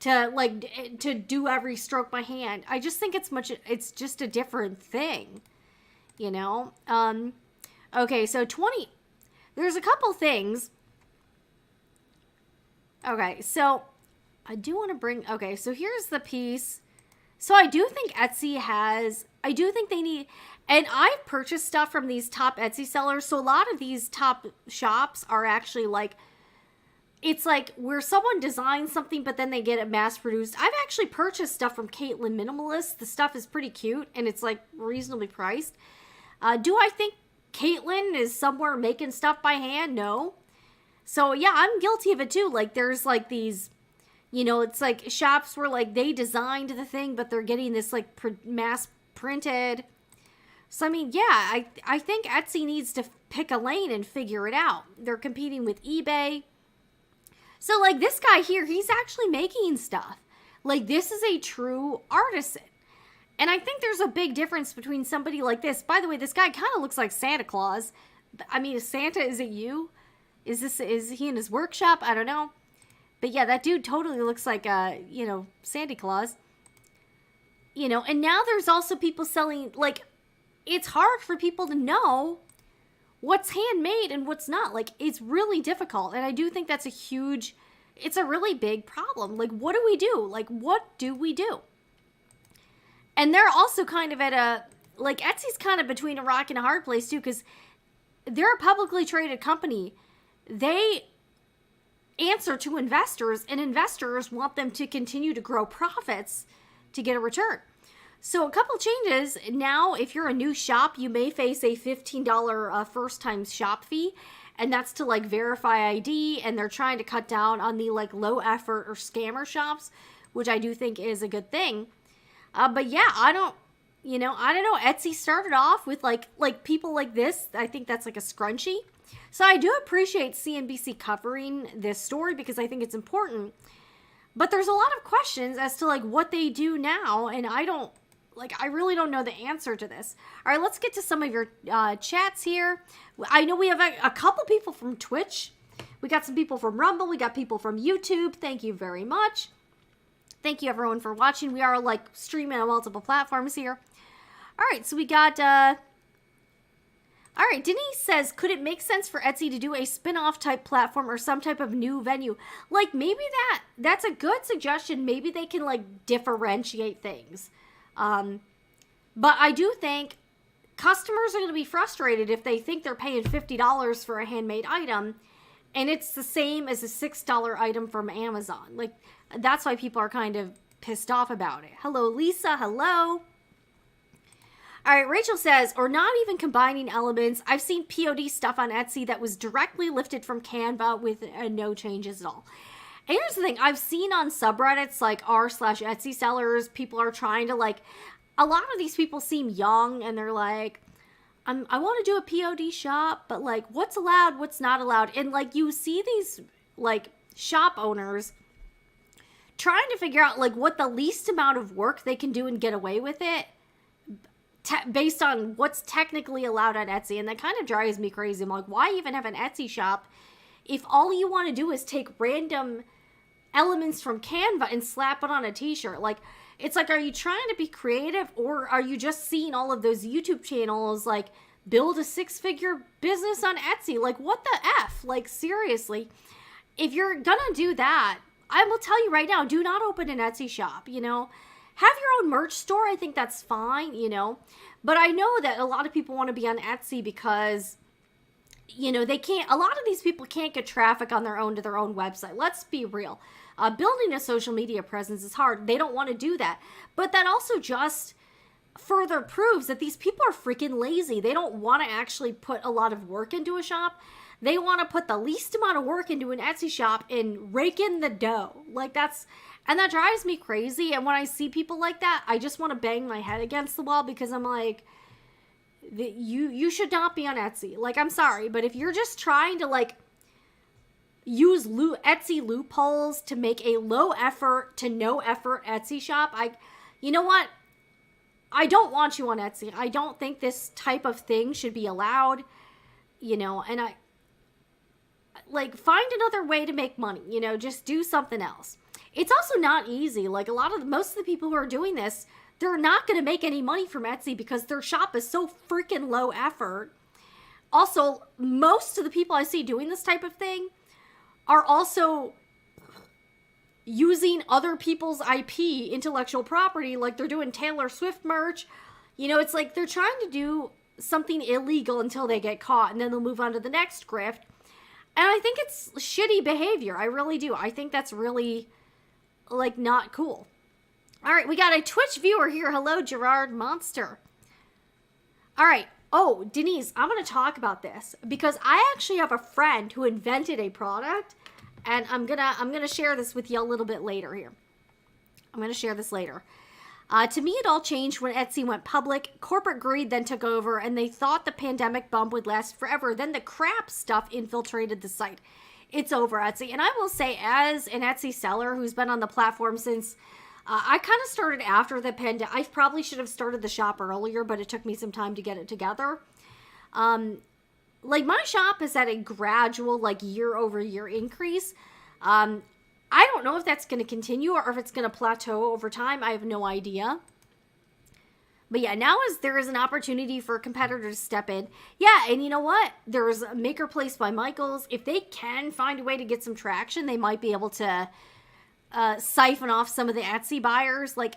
to do every stroke by hand. I just think it's just a different thing, you know? Okay, so there's a couple things. Okay, so I do want to okay, so here's the piece. So I do think I do think they need, and I've purchased stuff from these top Etsy sellers. So a lot of these top shops are actually like, it's like where someone designs something, but then they get it mass produced. I've actually purchased stuff from Caitlin Minimalist. The stuff is pretty cute and it's like reasonably priced. Do I think Caitlin is somewhere making stuff by hand? No. So yeah, I'm guilty of it too. Like there's like these, you know, it's like shops where like they designed the thing, but they're getting this like mass printed. So I mean, yeah, I think Etsy needs to pick a lane and figure it out. They're competing with eBay. So like this guy here, he's actually making stuff. Like this is a true artisan. And I think there's a big difference between somebody like this. By the way, this guy kind of looks like Santa Claus. I mean, Santa, is it you? Is he in his workshop? I don't know. But yeah, that dude totally looks like, you know, Santa Claus. You know, and now there's also people selling, like, it's hard for people to know what's handmade and what's not. Like, it's really difficult. And I do think that's it's a really big problem. Like, what do we do? Like, what do we do? And they're also kind of at like, Etsy's kind of between a rock and a hard place, too, because they're a publicly traded company. They answer to investors, and investors want them to continue to grow profits to get a return. So a couple changes. Now, if you're a new shop, you may face a $15 first-time shop fee, and that's to like verify ID, and they're trying to cut down on the like low effort or scammer shops, which I do think is a good thing. But yeah, I don't know. Etsy started off with like people like this. I think that's like a scrunchie. So I do appreciate CNBC covering this story because I think it's important. But there's a lot of questions as to like what they do now, and I really don't know the answer to this. All right, let's get to some of your chats here. I know we have a couple people from Twitch. We got some people from Rumble. We got people from YouTube. Thank you very much. Thank you everyone for watching. We are like streaming on multiple platforms here. All right, so we got All right, Denise says, could it make sense for Etsy to do a spin-off type platform or some type of new venue? Like, maybe that's a good suggestion. Maybe they can, like, differentiate things. But I do think customers are going to be frustrated if they think they're paying $50 for a handmade item and it's the same as a $6 item from Amazon. Like, that's why people are kind of pissed off about it. Hello, Lisa. Hello. All right, Rachel says, or not even combining elements. I've seen POD stuff on Etsy that was directly lifted from Canva with no changes at all. And here's the thing. I've seen on subreddits like r/Etsy sellers, people are trying to, like, a lot of these people seem young and they're like, I want to do a POD shop, but, like, what's allowed, what's not allowed? And, like, you see these, like, shop owners trying to figure out, like, what the least amount of work they can do and get away with it. Based on what's technically allowed on Etsy. And that kind of drives me crazy. I'm like, why even have an Etsy shop if all you want to do is take random elements from Canva and slap it on a t-shirt? Like, it's like, are you trying to be creative, or are you just seeing all of those YouTube channels like build a 6-figure business on Etsy? Like, what the F? Like, seriously, if you're gonna do that, I will tell you right now, do not open an Etsy shop, you know. Have your own merch store. I think that's fine, you know. But I know that a lot of people want to be on Etsy because, you know, they can't, a lot of these people can't get traffic on their own to their own website. Let's be real. Building a social media presence is hard. They don't want to do that. But that also just further proves that these people are freaking lazy. They don't want to actually put a lot of work into a shop. They want to put the least amount of work into an Etsy shop and rake in the dough. Like, and that drives me crazy. And when I see people like that, I just want to bang my head against the wall because I'm like, you should not be on Etsy. Like, I'm sorry, but if you're just trying to, like, use Etsy loopholes to make a low effort to no effort Etsy shop, you know what? I don't want you on Etsy. I don't think this type of thing should be allowed, you know, and like, find another way to make money, you know, just do something else. It's also not easy. Like, most of the people who are doing this, they're not going to make any money from Etsy because their shop is so freaking low effort. Also, most of the people I see doing this type of thing are also using other people's IP, intellectual property, like they're doing Taylor Swift merch. You know, it's like they're trying to do something illegal until they get caught, and then they'll move on to the next grift. And I think it's shitty behavior. I really do. I think that's really, like, not cool. All right, we got a Twitch viewer here. Hello, Gerard Monster. All right. Oh, Denise, I'm going to talk about this because I actually have a friend who invented a product, and I'm gonna share this with you a little bit later here. I'm going to share this later. To me, it all changed when Etsy went public. Corporate greed then took over, and they thought the pandemic bump would last forever. Then the crap stuff infiltrated the site. It's over, Etsy. And I will say, as an Etsy seller who's been on the platform since I kind of started after the pandemic. I probably should have started the shop earlier, but it took me some time to get it together. Like, my shop is at a gradual, like, year-over-year increase. I don't know if that's going to continue or if it's going to plateau over time. I have no idea. But yeah, now there is an opportunity for a competitor to step in. Yeah, and you know what? There's Maker Place by Michaels. If they can find a way to get some traction, they might be able to siphon off some of the Etsy buyers. Like,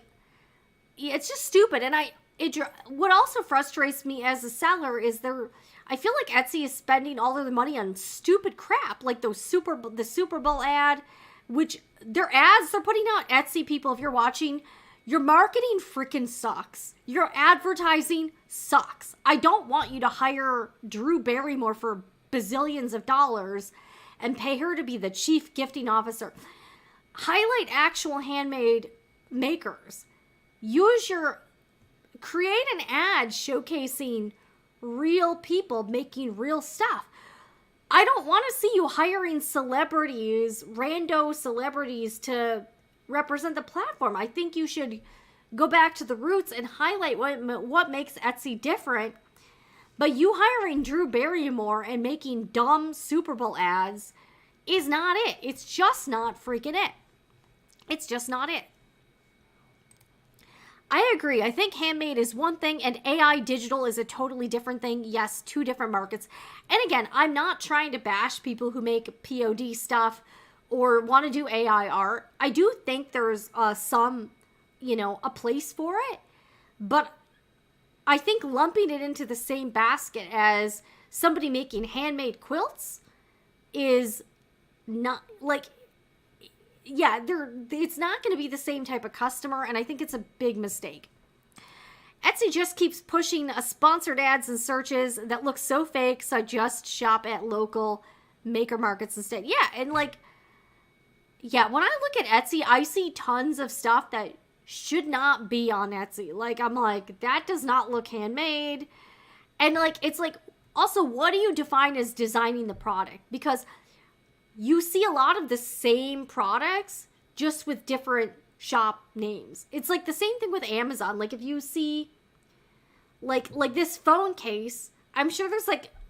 it's just stupid. And what also frustrates me as a seller is I feel like Etsy is spending all of the money on stupid crap, like the Super Bowl ad, which their ads they're putting out. Etsy people, if you're watching, your marketing freaking sucks. Your advertising sucks. I don't want you to hire Drew Barrymore for bazillions of dollars and pay her to be the chief gifting officer. Highlight actual handmade makers. Create an ad showcasing real people making real stuff. I don't want to see you hiring rando celebrities to represent the platform. I think you should go back to the roots and highlight what makes Etsy different. But you hiring Drew Barrymore and making dumb Super Bowl ads is not it. It's just not freaking it. It's just not it. I agree. I think handmade is one thing and AI digital is a totally different thing. Yes, two different markets. And again, I'm not trying to bash people who make POD stuff or want to do AI art. I do think there's some, a place for it. But I think lumping it into the same basket as somebody making handmade quilts is not like, yeah, it's not going to be the same type of customer, and I think it's a big mistake. Etsy just keeps pushing sponsored ads and searches that look so fake, so I just shop at local maker markets instead. Yeah, and when I look at Etsy, I see tons of stuff that should not be on Etsy. I'm like, that does not look handmade. And it's also, what do you define as designing the product? Because you see a lot of the same products just with different shop names. It's the same thing with Amazon. If you see like this phone case, I'm sure there's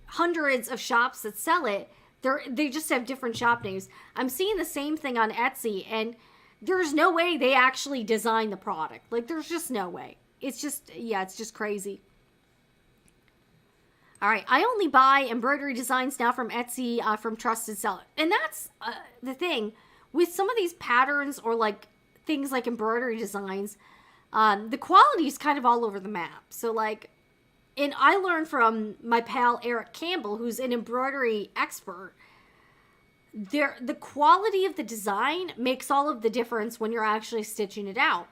hundreds of shops that sell it. They just have different shop names. I'm seeing the same thing on Etsy, and there's no way they actually design the product. There's just no way. It's just crazy. All right, I only buy embroidery designs now from Etsy from trusted sellers. And that's the thing. With some of these patterns or things like embroidery designs, the quality is kind of all over the map. So and I learned from my pal Eric Campbell, who's an embroidery expert, the quality of the design makes all of the difference when you're actually stitching it out.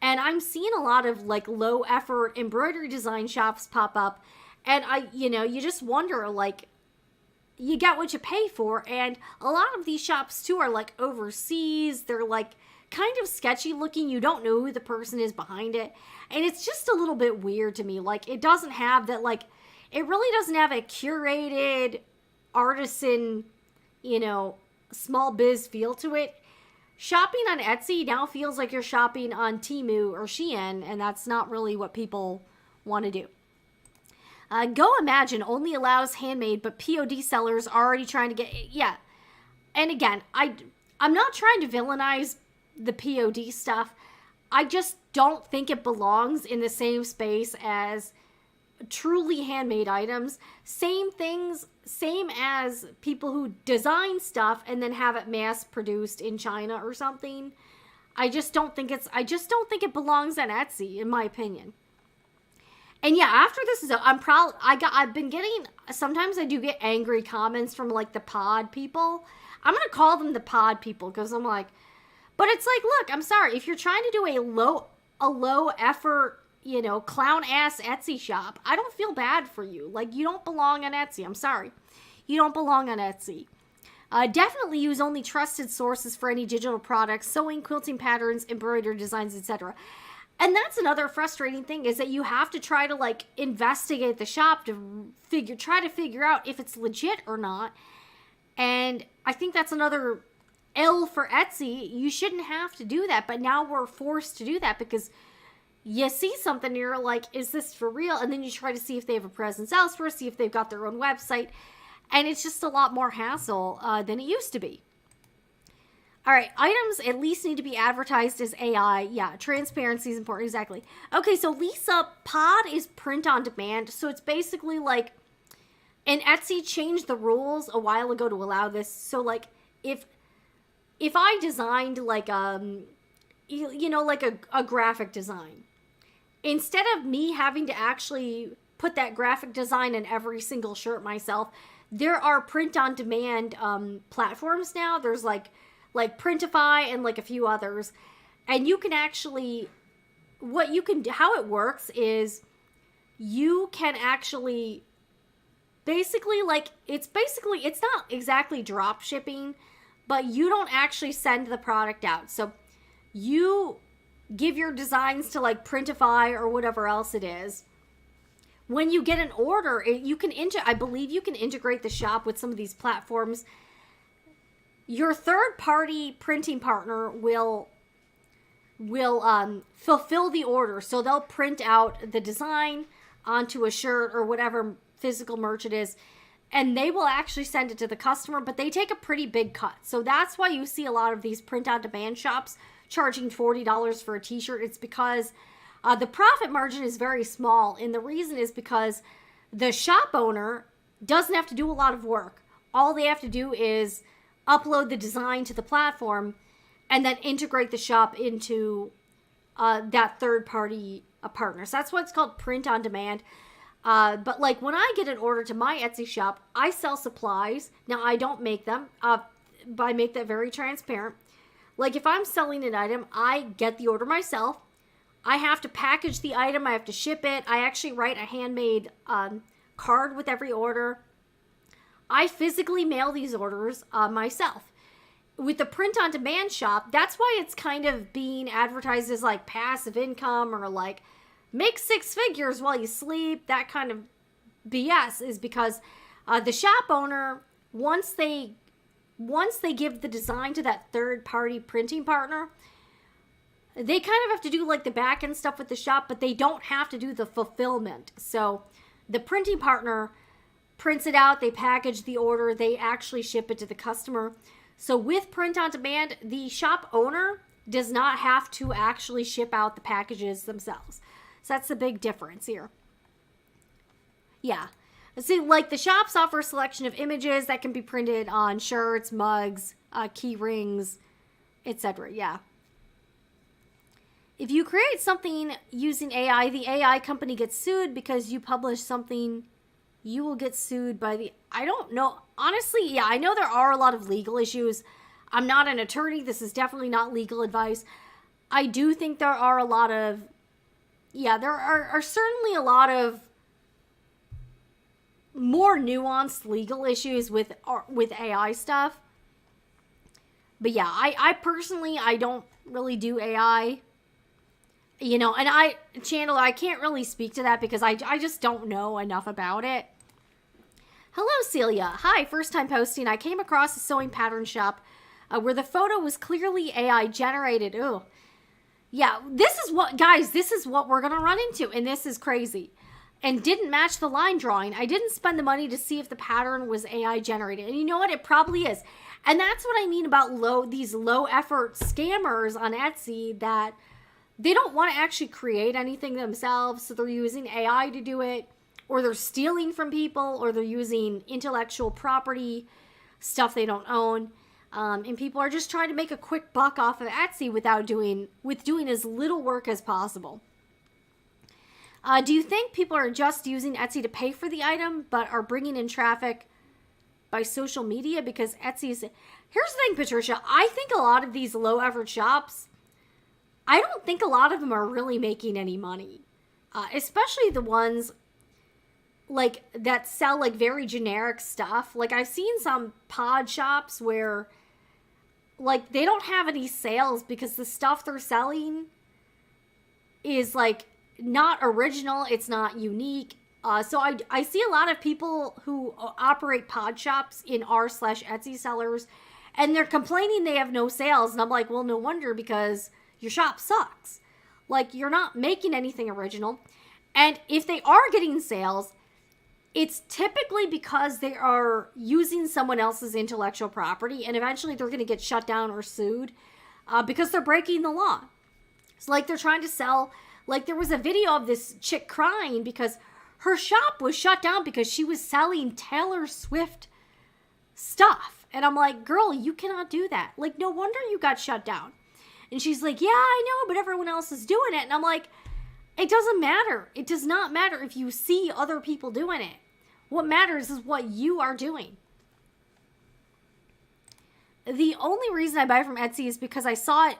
And I'm seeing a lot of low effort embroidery design shops pop up. And you just wonder, you get what you pay for. And a lot of these shops, too, are, overseas. They're, kind of sketchy looking. You don't know who the person is behind it. And it's just a little bit weird to me. It doesn't have that, it really doesn't have a curated artisan, small biz feel to it. Shopping on Etsy now feels like you're shopping on Temu or Shein, and that's not really what people want to do. Go Imagine only allows handmade, but POD sellers are already trying to get... Yeah. And again, I'm not trying to villainize the POD stuff. I just don't think it belongs in the same space as truly handmade items. Same as people who design stuff and then have it mass produced in China or something. I just don't think it belongs on Etsy, in my opinion. And yeah, after this is, I've been getting, sometimes I do get angry comments from the pod people. I'm going to call them the pod people because I'm but it's look, I'm sorry. If you're trying to do a low effort, clown ass Etsy shop, I don't feel bad for you. You don't belong on Etsy. I'm sorry. You don't belong on Etsy. Definitely use only trusted sources for any digital products, sewing, quilting patterns, embroidery designs, etc. And that's another frustrating thing, is that you have to try to investigate the shop to try to figure out if it's legit or not. And I think that's another L for Etsy. You shouldn't have to do that, but now we're forced to do that because you see something and you're like, is this for real? And then you try to see if they have a presence elsewhere, see if they've got their own website. And it's just a lot more hassle than it used to be. All right, items at least need to be advertised as AI. Yeah, transparency is important, exactly. Okay, so Lisa, Pod is print on demand. So it's basically and Etsy changed the rules a while ago to allow this. So if I designed a graphic design, instead of me having to actually put that graphic design in every single shirt myself, there are print on demand platforms now. There's Printify and a few others, and you can actually, how it works is you can actually it's not exactly drop shipping, but you don't actually send the product out. So you give your designs to Printify or whatever else it is. When you get an order, I believe you can integrate the shop with some of these platforms. Your third-party printing partner will fulfill the order. So they'll print out the design onto a shirt or whatever physical merch it is, and they will actually send it to the customer, but they take a pretty big cut. So that's why you see a lot of these print-on-demand shops charging $40 for a t-shirt. It's because The profit margin is very small, and the reason is because the shop owner doesn't have to do a lot of work. All they have to do is upload the design to the platform and then integrate the shop into that third-party partner. So that's what's called print on demand. But like when I get an order to my Etsy shop, I sell supplies. Now I don't make them, but I make that very transparent. Like if I'm selling an item, I get the order myself. I have to package the item. I have to ship it. I actually write a handmade card with every order. I physically mail these orders myself. With the print-on-demand shop, that's why it's kind of being advertised as like passive income or like make 6 figures while you sleep. That kind of BS is because the shop owner, once they give the design to that third-party printing partner, they kind of have to do like the back end stuff with the shop, but they don't have to do the fulfillment. So the printing partner prints it out, they package the order, they actually ship it to the customer. So with print on demand, the shop owner does not have to actually ship out the packages themselves. So that's the big difference here. Yeah. See, like the shops offer a selection of images that can be printed on shirts, mugs, key rings, etc. Yeah. If you create something using AI, the AI company gets sued because you publish something, you will get sued by the... I don't know. Honestly, yeah, I know there are a lot of legal issues. I'm not an attorney. This is definitely not legal advice. I do think there are a lot of... Yeah, there are certainly a lot of more nuanced legal issues with AI stuff. But yeah, I personally, I don't really do AI. You know, and I can't really speak to that because I just don't know enough about it. Hello, Celia. Hi, first time posting. I came across a sewing pattern shop where the photo was clearly AI generated. Ugh. Yeah, this is what we're going to run into, and this is crazy. And didn't match the line drawing. I didn't spend the money to see if the pattern was AI generated. And you know what? It probably is. And that's what I mean about these low effort scammers on Etsy that they don't want to actually create anything themselves, so they're using AI to do it, or they're stealing from people, or they're using intellectual property, stuff they don't own, and people are just trying to make a quick buck off of Etsy with doing as little work as possible. Do you think people are just using Etsy to pay for the item, but are bringing in traffic by social media because Etsy's... Here's the thing, Patricia. I think a lot of these low effort shops, I don't think a lot of them are really making any money. Especially the ones like that sell like very generic stuff. Like I've seen some pod shops where like they don't have any sales because the stuff they're selling is like not original. It's not unique. So I see a lot of people who operate pod shops in r/Etsy sellers, and they're complaining they have no sales. And I'm like, well, no wonder, because your shop sucks. Like, you're not making anything original. And if they are getting sales, it's typically because they are using someone else's intellectual property, and eventually they're going to get shut down or sued because they're breaking the law. It's like they're trying to sell... Like, there was a video of this chick crying because her shop was shut down because she was selling Taylor Swift stuff. And I'm like, girl, you cannot do that. Like, no wonder you got shut down. And she's like, yeah, I know, but everyone else is doing it. And I'm like, it doesn't matter. It does not matter if you see other people doing it. What matters is what you are doing. The only reason I buy from Etsy is because I saw it,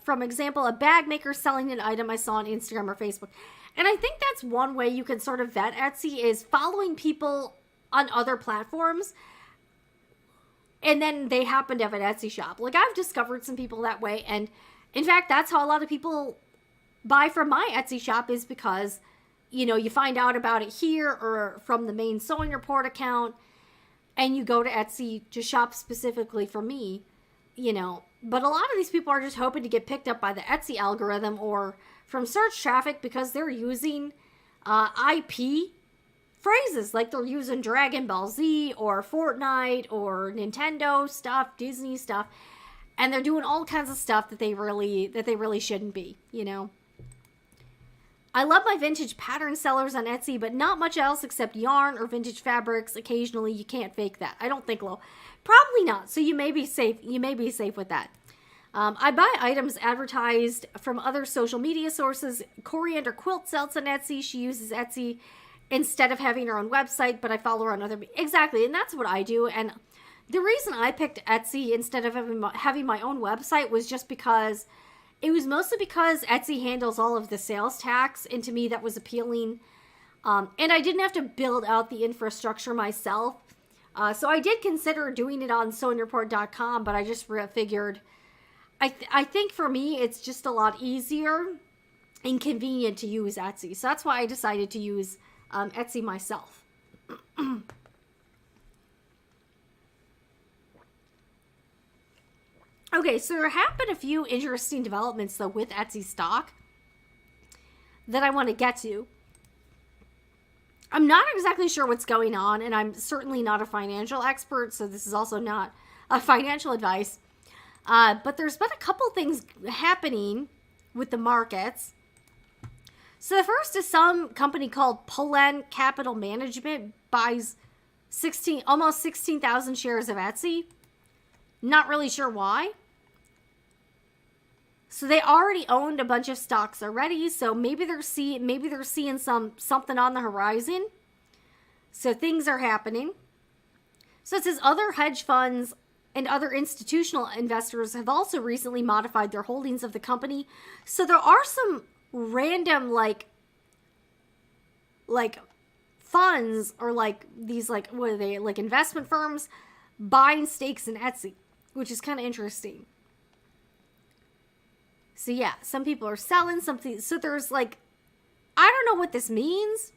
from example, a bag maker selling an item I saw on Instagram or Facebook. And I think that's one way you can sort of vet Etsy, is following people on other platforms, and then they happen to have an Etsy shop. Like, I've discovered some people that way, and in fact, that's how a lot of people buy from my Etsy shop, is because, you know, you find out about it here or from the main Sewing Report account, and you go to Etsy to shop specifically for me, you know. But a lot of these people are just hoping to get picked up by the Etsy algorithm or from search traffic because they're using IP phrases. Like, they're using Dragon Ball Z or Fortnite or Nintendo stuff, Disney stuff, and they're doing all kinds of stuff that they really shouldn't be, you know. I love my vintage pattern sellers on Etsy, but not much else except yarn or vintage fabrics. Occasionally, you can't fake that. I don't think, Lo. Probably not. So you may be safe. You may be safe with that. I buy items advertised from other social media sources. Coriander Quilt sells on Etsy. She uses Etsy instead of having her own website, but I follow her on other... Exactly, and that's what I do. And the reason I picked Etsy instead of having my own website was just because... It was mostly because Etsy handles all of the sales tax, and to me that was appealing. And I didn't have to build out the infrastructure myself. So I did consider doing it on sewingreport.com, but I just figured... I think for me, it's just a lot easier and convenient to use Etsy. So that's why I decided to use Etsy myself. Okay, so there have been a few interesting developments, though, with Etsy stock that I want to get to. I'm not exactly sure what's going on, and I'm certainly not a financial expert, so this is also not a financial advice. But there's been a couple things happening with the markets. So the first is some company called Polen Capital Management buys almost 16,000 shares of Etsy. Not really sure why. So they already owned a bunch of stocks already, so maybe they're seeing something on the horizon. So things are happening. So it says other hedge funds and other institutional investors have also recently modified their holdings of the company. So there are some random like funds or like these what are they, like investment firms buying stakes in Etsy, which is kind of interesting. So yeah, some people are selling something. So there's I don't know what this means,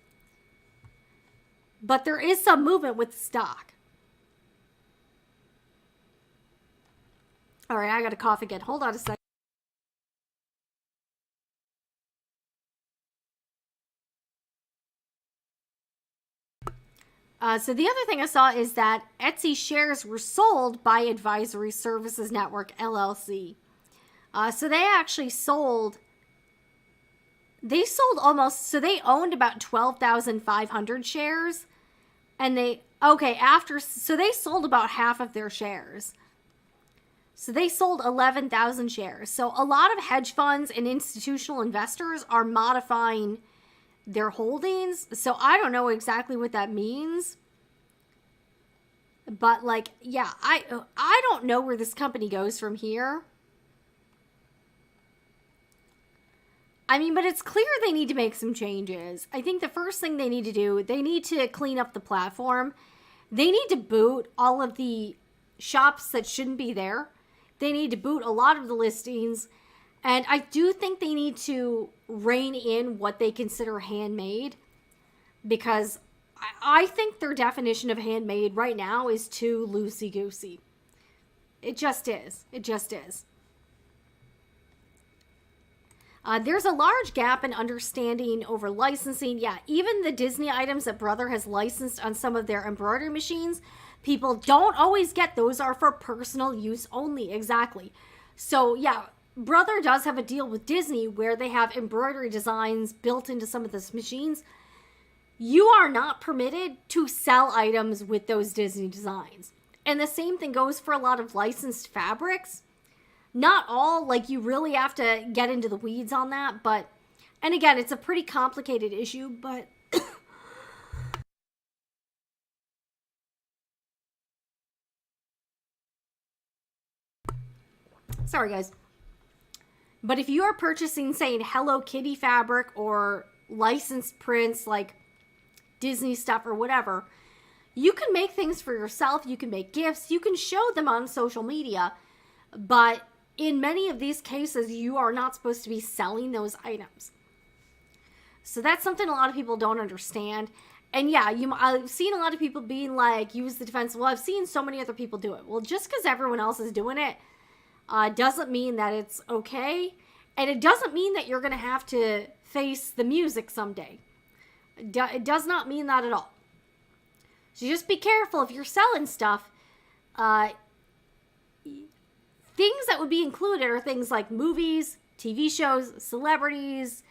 but there is some movement with the stock. All right, I got to cough again. Hold on a second. So the other thing I saw is that Etsy shares were sold by Advisory Services Network, LLC. So they actually sold so they owned about 12,500 shares. And they sold about half of their shares. So they sold 11,000 shares. So a lot of hedge funds and institutional investors are modifying their holdings. So I don't know exactly what that means. But I don't know where this company goes from here. I mean, but it's clear they need to make some changes. I think the first thing they need to do, they need to clean up the platform. They need to boot all of the shops that shouldn't be there. They need to boot a lot of the listings. And I do think they need to rein in what they consider handmade. Because I think their definition of handmade right now is too loosey-goosey. It just is. It just is. There's a large gap in understanding over licensing. Yeah, even the Disney items that Brother has licensed on some of their embroidery machines, people don't always get. Those are for personal use only. Exactly. So yeah, Brother does have a deal with Disney where they have embroidery designs built into some of those machines. You are not permitted to sell items with those Disney designs. And the same thing goes for a lot of licensed fabrics. Not all, you really have to get into the weeds on that, but, and again, it's a pretty complicated issue, but, sorry guys, but if you are purchasing, say, Hello Kitty fabric or licensed prints like Disney stuff or whatever, you can make things for yourself, you can make gifts, you can show them on social media, but in many of these cases, you are not supposed to be selling those items. So that's something a lot of people don't understand. And yeah, I've seen a lot of people being use the defense. Well, I've seen so many other people do it. Well, just because everyone else is doing it doesn't mean that it's okay. And it doesn't mean that you're going to have to face the music someday. It does not mean that at all. So just be careful if you're selling stuff. Things that would be included are things like movies, TV shows, celebrities,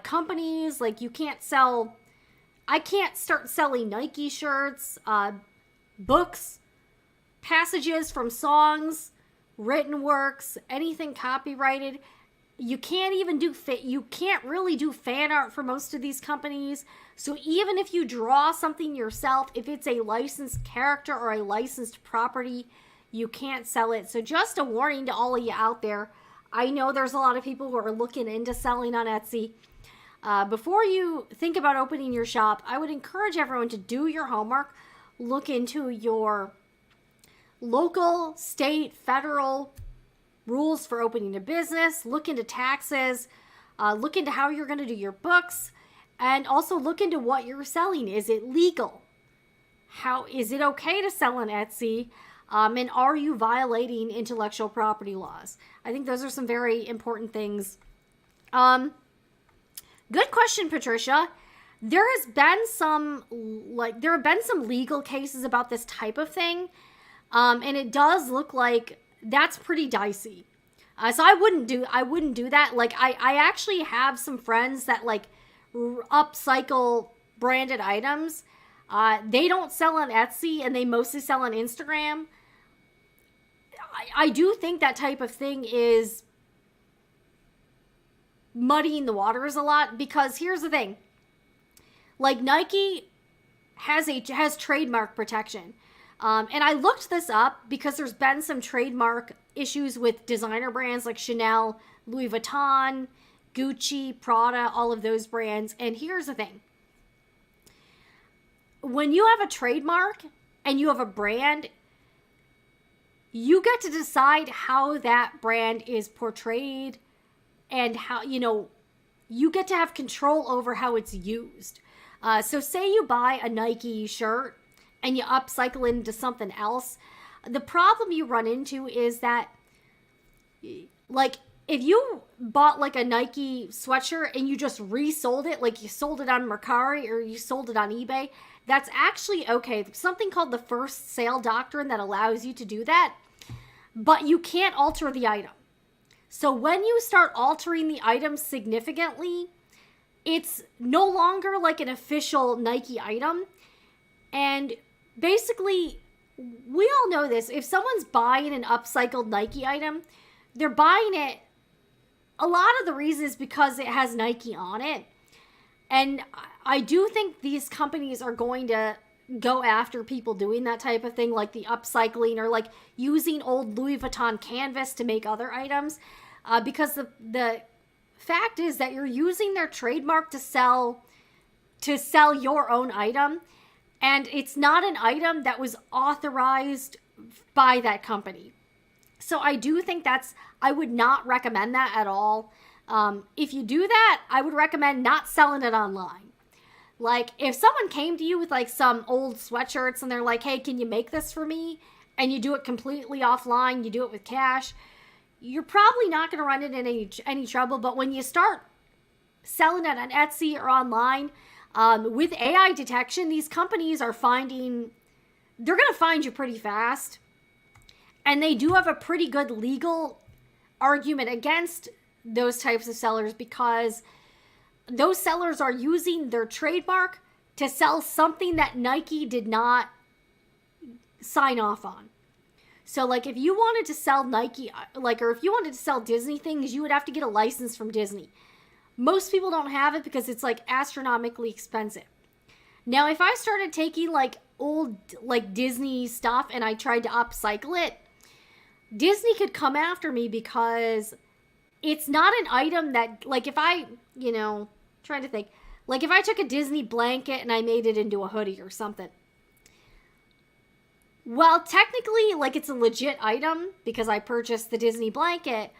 companies. Like, I can't start selling Nike shirts, books, passages from songs, written works, anything copyrighted. You can't even you can't really do fan art for most of these companies. So even if you draw something yourself, if it's a licensed character or a licensed property, you can't sell it. So just a warning to all of you out there. I know there's a lot of people who are looking into selling on Etsy. Before you think about opening your shop, I would encourage everyone to do your homework. Look into your local, state, federal rules for opening a business. Look into taxes. Look into how you're going to do your books. And also look into what you're selling. Is it legal? How is it okay to sell on Etsy? And are you violating intellectual property laws? I think those are some very important things. Good question, Patricia. There have been some legal cases about this type of thing. And it does look like that's pretty dicey. So I wouldn't do that. Like, I actually have some friends that like upcycle branded items. They don't sell on Etsy and they mostly sell on Instagram. I do think that type of thing is muddying the waters a lot, because here's the thing. Like, Nike has trademark protection. And I looked this up because there's been some trademark issues with designer brands like Chanel, Louis Vuitton, Gucci, Prada, all of those brands. And here's the thing. When you have a trademark and you have a brand, you get to decide how that brand is portrayed and how, you get to have control over how it's used. So say you buy a Nike shirt and you upcycle it into something else. The problem you run into is that, like, if you bought like a Nike sweatshirt and you just resold it, like you sold it on Mercari or you sold it on eBay, that's actually okay. There's something called the first sale doctrine that allows you to do that, but you can't alter the item. So when you start altering the item significantly, it's no longer like an official Nike item. And basically, we all know this. If someone's buying an upcycled Nike item, they're buying it. A lot of the reason is because it has Nike on it. And I do think these companies are going to go after people doing that type of thing, like the upcycling or like using old Louis Vuitton canvas to make other items. Because the fact is that you're using their trademark to sell your own item. And it's not an item that was authorized by that company. So I do think I would not recommend that at all. If you do that, I would recommend not selling it online. Like, if someone came to you with like some old sweatshirts and they're like, hey, can you make this for me? And you do it completely offline, you do it with cash, you're probably not going to run into any trouble. But when you start selling it on Etsy or online, with AI detection, these companies they're going to find you pretty fast. And they do have a pretty good legal argument against those types of sellers, because those sellers are using their trademark to sell something that Nike did not sign off on. So like, if you wanted to sell Nike, or if you wanted to sell Disney things, you would have to get a license from Disney. Most people don't have it because it's like astronomically expensive. Now, if I started taking like old like Disney stuff and I tried to upcycle it, Disney could come after me because it's not an item that, like, if I, trying to think, like if I took a Disney blanket and I made it into a hoodie or something. Well, technically, like, it's a legit item because I purchased the Disney blanket.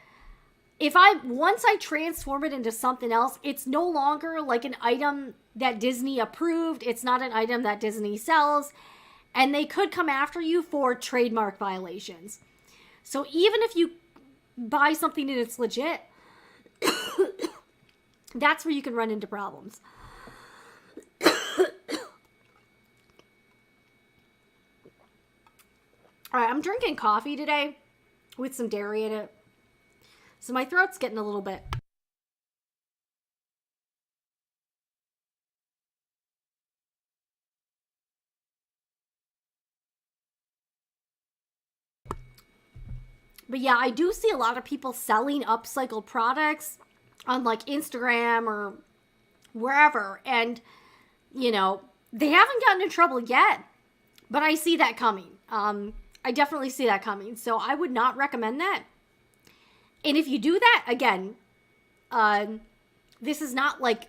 Once I transform it into something else, it's no longer like an item that Disney approved. It's not an item that Disney sells. And they could come after you for trademark violations. So even if you buy something and it's legit, that's where you can run into problems. All right, I'm drinking coffee today with some dairy in it. So my throat's getting a little bit But yeah, I do see a lot of people selling upcycled products on like Instagram or wherever. And, you know, they haven't gotten in trouble yet, but I see that coming. I definitely see that coming. So I would not recommend that. And if you do that, again, this is not like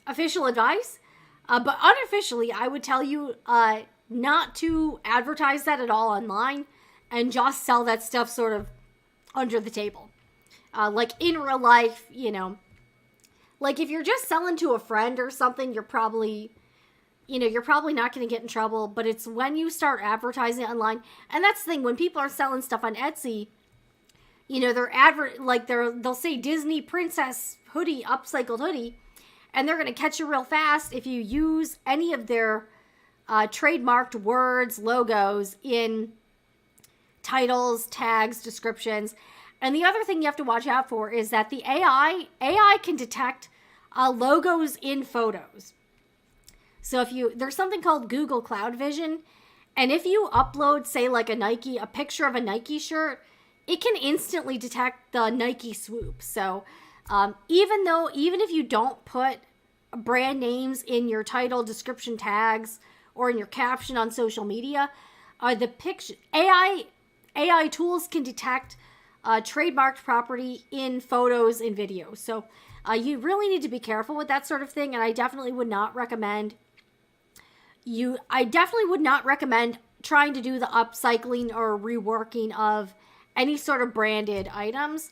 official advice, but unofficially, I would tell you not to advertise that at all online and just sell that stuff sort of under the table. Like in real life, you know, like if you're just selling to a friend or something, you're probably not going to get in trouble. But it's when you start advertising online, and that's the thing, when people are selling stuff on Etsy, you know, they'll say Disney princess hoodie, upcycled hoodie, and they're going to catch you real fast if you use any of their trademarked words, logos in titles, tags, descriptions. And the other thing you have to watch out for is that the AI can detect logos in photos. So there's something called Google Cloud Vision, and if you upload, say, like a picture of a Nike shirt, it can instantly detect the Nike swoop. So even if you don't put brand names in your title, description, tags, or in your caption on social media, the picture AI tools can detect trademarked property in photos and videos. So you really need to be careful with that sort of thing, and I definitely would not recommend trying to do the upcycling or reworking of any sort of branded items.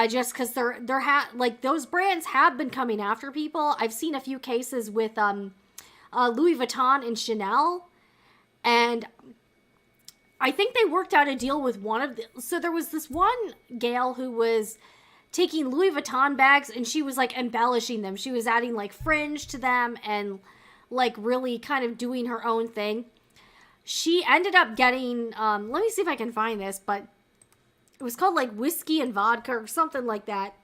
Just because those brands have been coming after people. I've seen a few cases with Louis Vuitton and Chanel, and I think they worked out a deal with so there was this one gal who was taking Louis Vuitton bags and she was like embellishing them. She was adding like fringe to them and like really kind of doing her own thing. She ended up getting, let me see if I can find this, but it was called like whiskey and vodka or something like that.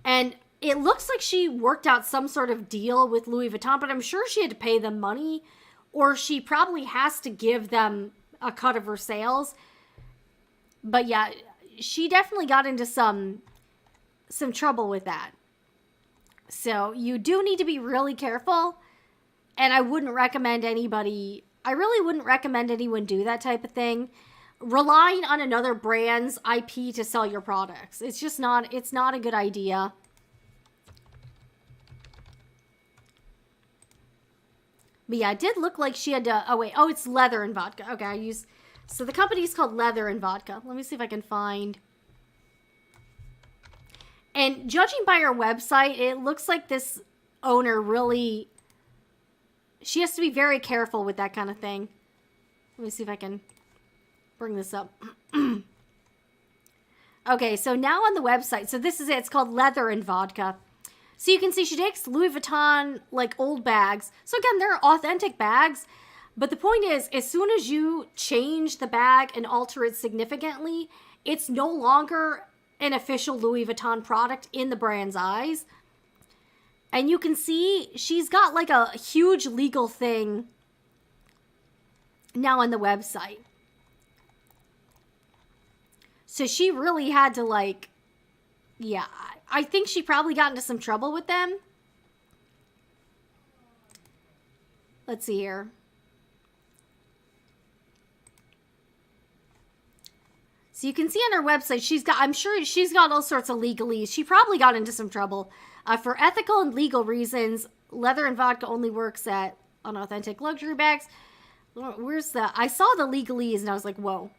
And it looks like she worked out some sort of deal with Louis Vuitton, but I'm sure she had to pay them money, or she probably has to give them a cut of her sales. But yeah, she definitely got into some trouble with that. So you do need to be really careful, and I really wouldn't recommend anyone do that type of thing, relying on another brand's IP to sell your products. It's not a good idea. But yeah, it did look like she had to, it's Leather and Vodka. Okay, so the company's called Leather and Vodka. Let me see if I can find. And judging by her website, it looks like this owner really, she has to be very careful with that kind of thing. Let me see if I can bring this up. Okay, so now on the website, so this is it. It's called Leather and Vodka. So you can see she takes Louis Vuitton, like, old bags. So again, they're authentic bags. But the point is, as soon as you change the bag and alter it significantly, it's no longer an official Louis Vuitton product in the brand's eyes. And you can see she's got like a huge legal thing now on the website. So she really had to I think she probably got into some trouble with them. Let's see here. So you can see on her website, I'm sure she's got all sorts of legalese. She probably got into some trouble. For ethical and legal reasons, Leather and Vodka only works at unauthentic luxury bags. I saw the legalese and I was like, whoa.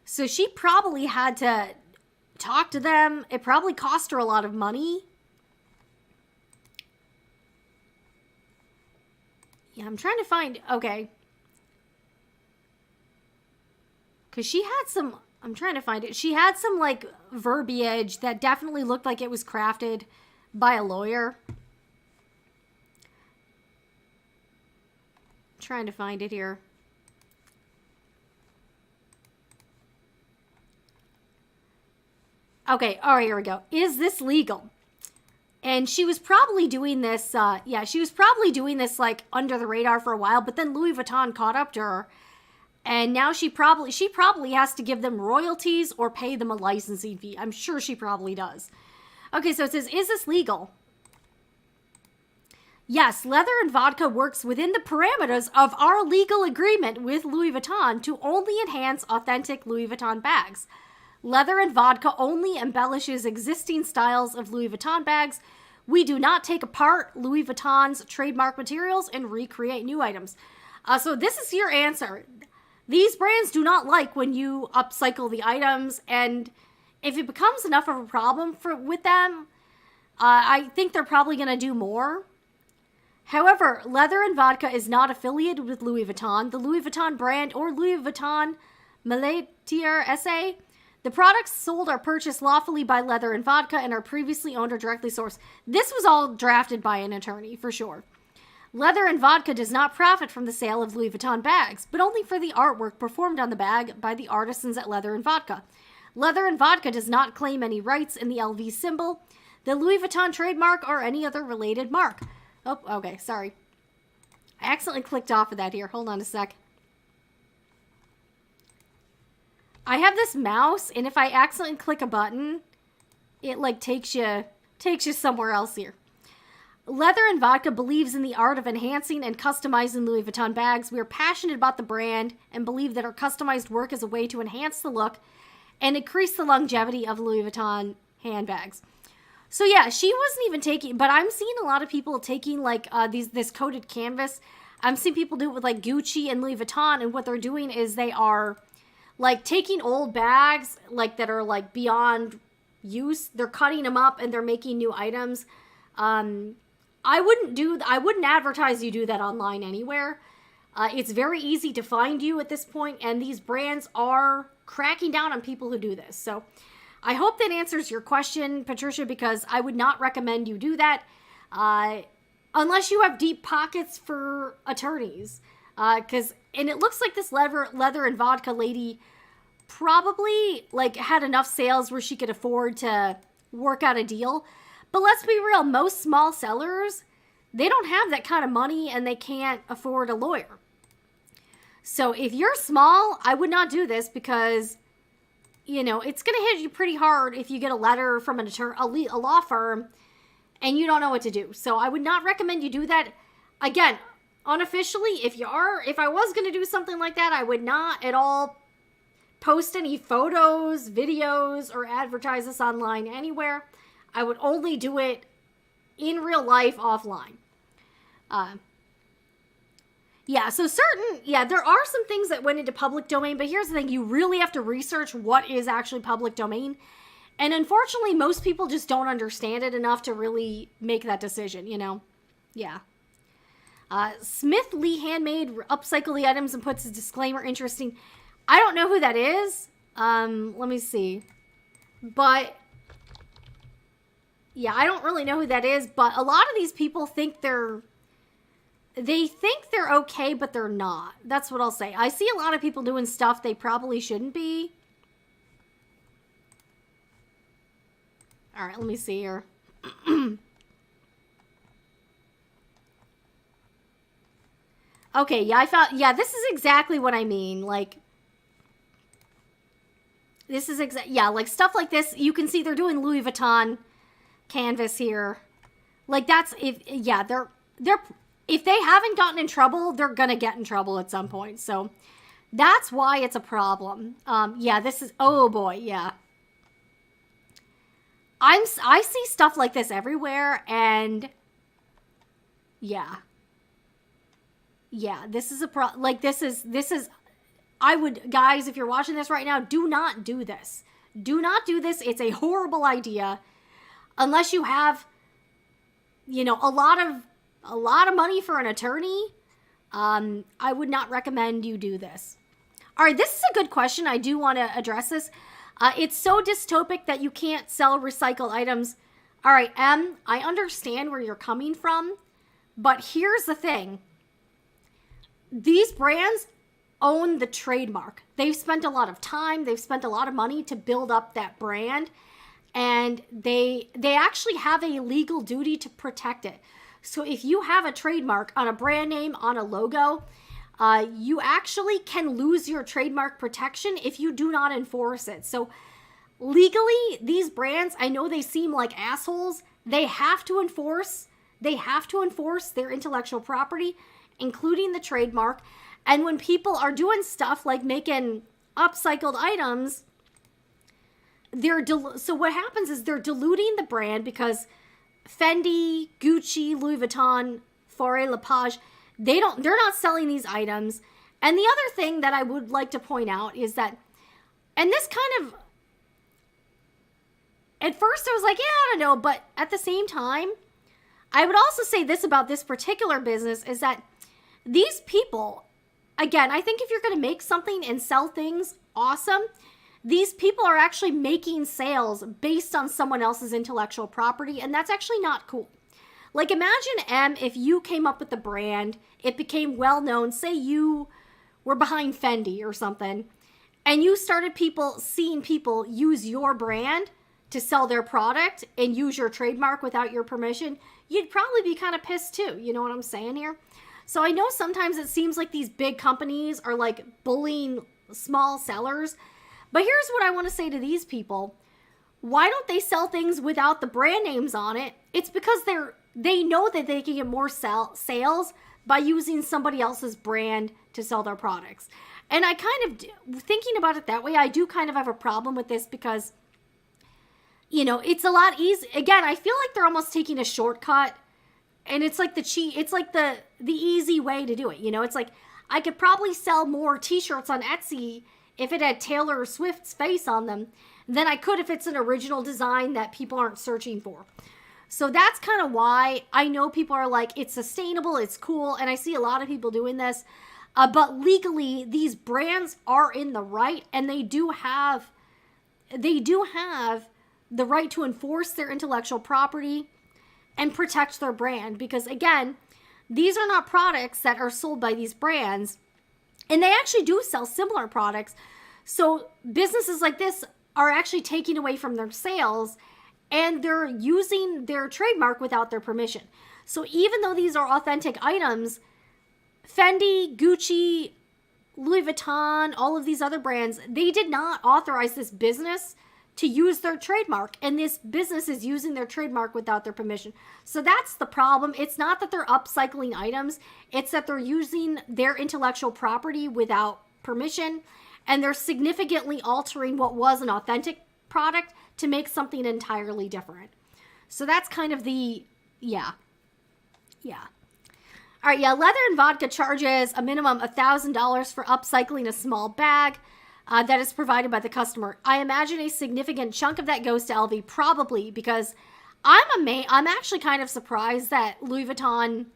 So she probably had to talk to them. It probably cost her a lot of money. Yeah, I'm trying to find, okay. Because she had some, I'm trying to find it. She had some, like, verbiage that definitely looked like it was crafted by a lawyer. I'm trying to find it here. Okay, all right, here we go. Is this legal? And she was probably doing this, she was probably doing this like under the radar for a while, but then Louis Vuitton caught up to her. And now she probably has to give them royalties or pay them a licensing fee. I'm sure she probably does. Okay, so it says, is this legal? Yes, Leather and Vodka works within the parameters of our legal agreement with Louis Vuitton to only enhance authentic Louis Vuitton bags. Leather and Vodka only embellishes existing styles of Louis Vuitton bags. We do not take apart Louis Vuitton's trademark materials and recreate new items. So this is your answer. These brands do not like when you upcycle the items, and if it becomes enough of a problem with them, I think they're probably going to do more. However, Leather and Vodka is not affiliated with Louis Vuitton, the Louis Vuitton brand, or Louis Vuitton Militaire SA. The products sold are purchased lawfully by Leather and Vodka and are previously owned or directly sourced. This was all drafted by an attorney, for sure. Leather and Vodka does not profit from the sale of Louis Vuitton bags, but only for the artwork performed on the bag by the artisans at Leather and Vodka. Leather and Vodka does not claim any rights in the LV symbol, the Louis Vuitton trademark, or any other related mark. Oh, okay, sorry. I accidentally clicked off of that here. Hold on a sec. I have this mouse, and if I accidentally click a button, it like takes you somewhere else here. Leather and Vodka believes in the art of enhancing and customizing Louis Vuitton bags. We are passionate about the brand and believe that our customized work is a way to enhance the look and increase the longevity of Louis Vuitton handbags. So yeah, she wasn't even taking, but I'm seeing a lot of people taking like this coated canvas. I'm seeing people do it with like Gucci and Louis Vuitton, and what they're doing is they are like taking old bags like that are like beyond use. They're cutting them up and they're making new items. I wouldn't advertise you do that online anywhere. It's very easy to find you at this point, and these brands are cracking down on people who do this. So I hope that answers your question, Patricia, because I would not recommend you do that unless you have deep pockets for attorneys. And it looks like this leather and Vodka lady probably like had enough sales where she could afford to work out a deal. But let's be real, most small sellers, they don't have that kind of money and they can't afford a lawyer. So if you're small, I would not do this because, you know, it's going to hit you pretty hard if you get a letter from an attorney, a law firm, and you don't know what to do. So I would not recommend you do that. Again, unofficially, if I was going to do something like that, I would not at all post any photos, videos, or advertise this online anywhere. I would only do it in real life offline. There are some things that went into public domain, but here's the thing, you really have to research what is actually public domain. And unfortunately, most people just don't understand it enough to really make that decision, you know? Yeah. Smith Lee Handmade upcycle the items and puts a disclaimer. Interesting. I don't know who that is. Let me see. But yeah, I don't really know who that is, but a lot of these people think they're okay, but they're not. That's what I'll say. I see a lot of people doing stuff they probably shouldn't be. All right, let me see here. Okay, yeah, this is exactly what I mean. Like, this is like stuff like this. You can see they're doing Louis Vuitton canvas here. Like that's, if they haven't gotten in trouble, they're gonna get in trouble at some point. So that's why it's a problem. Yeah, this is, oh boy, yeah. I see stuff like this everywhere, and yeah, this is this is, I would, guys, if you're watching this right now, do not do this. Do not do this. It's a horrible idea. Unless you have, you know, a lot of money for an attorney, I would not recommend you do this. All right, this is a good question. I do want to address this. It's so dystopic that you can't sell recycled items. All right, I understand where you're coming from, but here's the thing. These brands own the trademark. They've spent a lot of time, they've spent a lot of money to build up that brand. and they actually have a legal duty to protect it. So if you have a trademark on a brand name, on a logo, you actually can lose your trademark protection if you do not enforce it. So legally, these brands, I know they seem like assholes. They have to enforce their intellectual property, including the trademark. And when people are doing stuff like making upcycled items, so what happens is they're diluting the brand, because Fendi, Gucci, Louis Vuitton, Forêt Lepage, they're not selling these items. And the other thing that I would like to point out is that, and this kind of, at first I was like, yeah, I don't know, but at the same time, I would also say this about this particular business is that these people, again, I think if you're going to make something and sell things, awesome. These people are actually making sales based on someone else's intellectual property, and that's actually not cool. Like, imagine, if you came up with the brand, it became well known, say you were behind Fendi or something, and you started seeing people use your brand to sell their product and use your trademark without your permission, you'd probably be kind of pissed too. You know what I'm saying here? So I know sometimes it seems like these big companies are like bullying small sellers, but here's what I want to say to these people. Why don't they sell things without the brand names on it? It's because they know that they can get more sales by using somebody else's brand to sell their products. And I kind of, thinking about it that way, I do kind of have a problem with this, because it's a lot easy. Again, I feel like they're almost taking a shortcut, and it's like the easy way to do it. It's like, I could probably sell more t-shirts on Etsy if it had Taylor Swift's face on them than I could if it's an original design that people aren't searching for. So that's kind of why I know people are like, it's sustainable, it's cool, and I see a lot of people doing this. But legally, these brands are in the right, and they do have the right to enforce their intellectual property and protect their brand. Because again, these are not products that are sold by these brands, and they actually do sell similar products. So businesses like this are actually taking away from their sales, and they're using their trademark without their permission. So even though these are authentic items, Fendi, Gucci, Louis Vuitton, all of these other brands, they did not authorize this business to use their trademark, and this business is using their trademark without their permission. So that's the problem. It's not that they're upcycling items, it's that they're using their intellectual property without permission, and they're significantly altering what was an authentic product to make something entirely different. So that's kind of the, yeah. All right, yeah, Leather and Vodka charges a minimum of $1,000 for upcycling a small bag that is provided by the customer. I imagine a significant chunk of that goes to LV, probably, because I'm actually kind of surprised that Louis Vuitton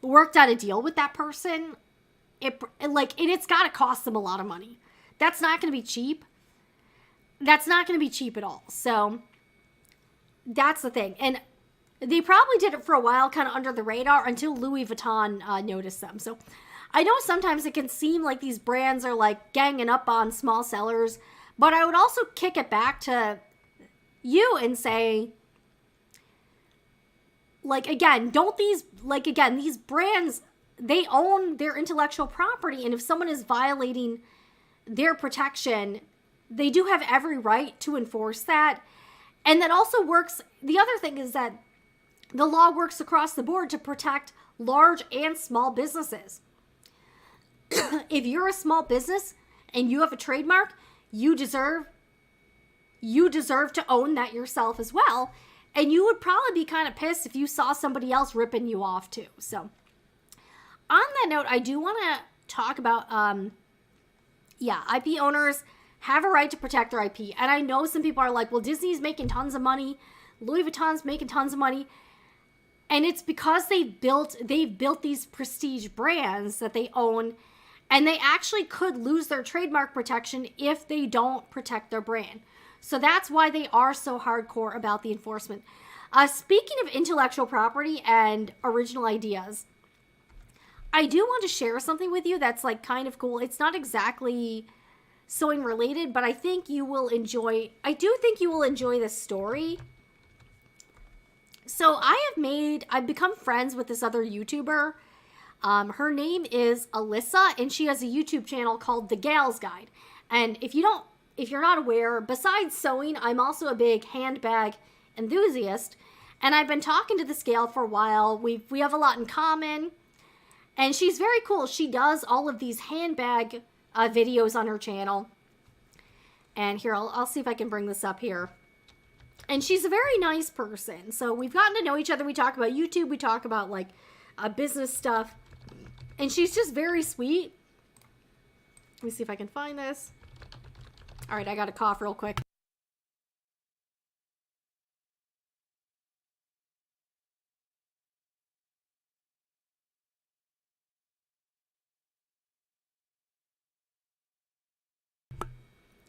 worked out a deal with that person. It's got to cost them a lot of money. That's not going to be cheap. That's not going to be cheap at all. So that's the thing. And they probably did it for a while, kind of under the radar, until Louis Vuitton noticed them. So I know sometimes it can seem like these brands are like ganging up on small sellers, but I would also kick it back to you and say, these brands, they own their intellectual property, and if someone is violating their protection, they do have every right to enforce that. And that also works, the other thing is that the law works across the board to protect large and small businesses. If you're a small business and you have a trademark, you deserve to own that yourself as well. And you would probably be kind of pissed if you saw somebody else ripping you off too. So on that note, I do want to talk about, IP owners have a right to protect their IP. And I know some people are like, well, Disney's making tons of money, Louis Vuitton's making tons of money. And it's because they've built these prestige brands that they own, and they actually could lose their trademark protection if they don't protect their brand. So that's why they are so hardcore about the enforcement. Speaking of intellectual property and original ideas, I do want to share something with you that's like kind of cool. It's not exactly sewing related, but I think you will enjoy, I do think you will enjoy this story. So I've become friends with this other YouTuber. Her name is Alyssa, and she has a YouTube channel called The Gal's Guide. And if you're not aware, besides sewing, I'm also a big handbag enthusiast. And I've been talking to this gal for a while. We have a lot in common. And she's very cool. She does all of these handbag videos on her channel. And here, I'll see if I can bring this up here. And she's a very nice person. So we've gotten to know each other. We talk about YouTube. We talk about like business stuff. And she's just very sweet. Let me see if I can find this. All right, I got to cough real quick.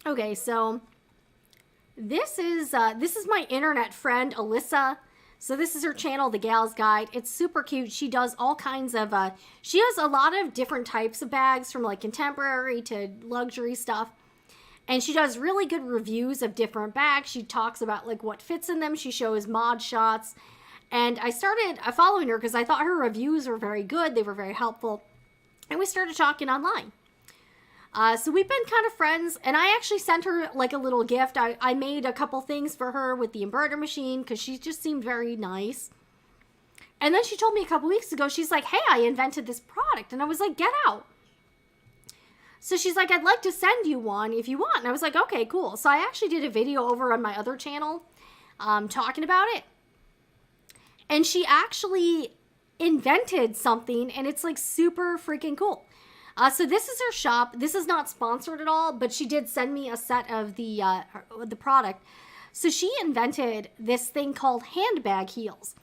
Okay, so this is my internet friend, Alyssa. So this is her channel, The Gal's Guide. It's super cute. She does all kinds of, she has a lot of different types of bags, from like contemporary to luxury stuff. And she does really good reviews of different bags. She talks about like what fits in them. She shows mod shots. And I started following her because I thought her reviews were very good. They were very helpful. And we started talking online. So we've been kind of friends, and I actually sent her like a little gift. I made a couple things for her with the embroidery machine because she just seemed very nice. And then she told me a couple weeks ago, she's like, hey, I invented this product. And I was like, get out. So she's like, I'd like to send you one if you want. And I was like, okay, cool. So I actually did a video over on my other channel talking about it. And she actually invented something, and it's like super freaking cool. So this is her shop. This is not sponsored at all, but she did send me a set of the product. So she invented this thing called handbag heels.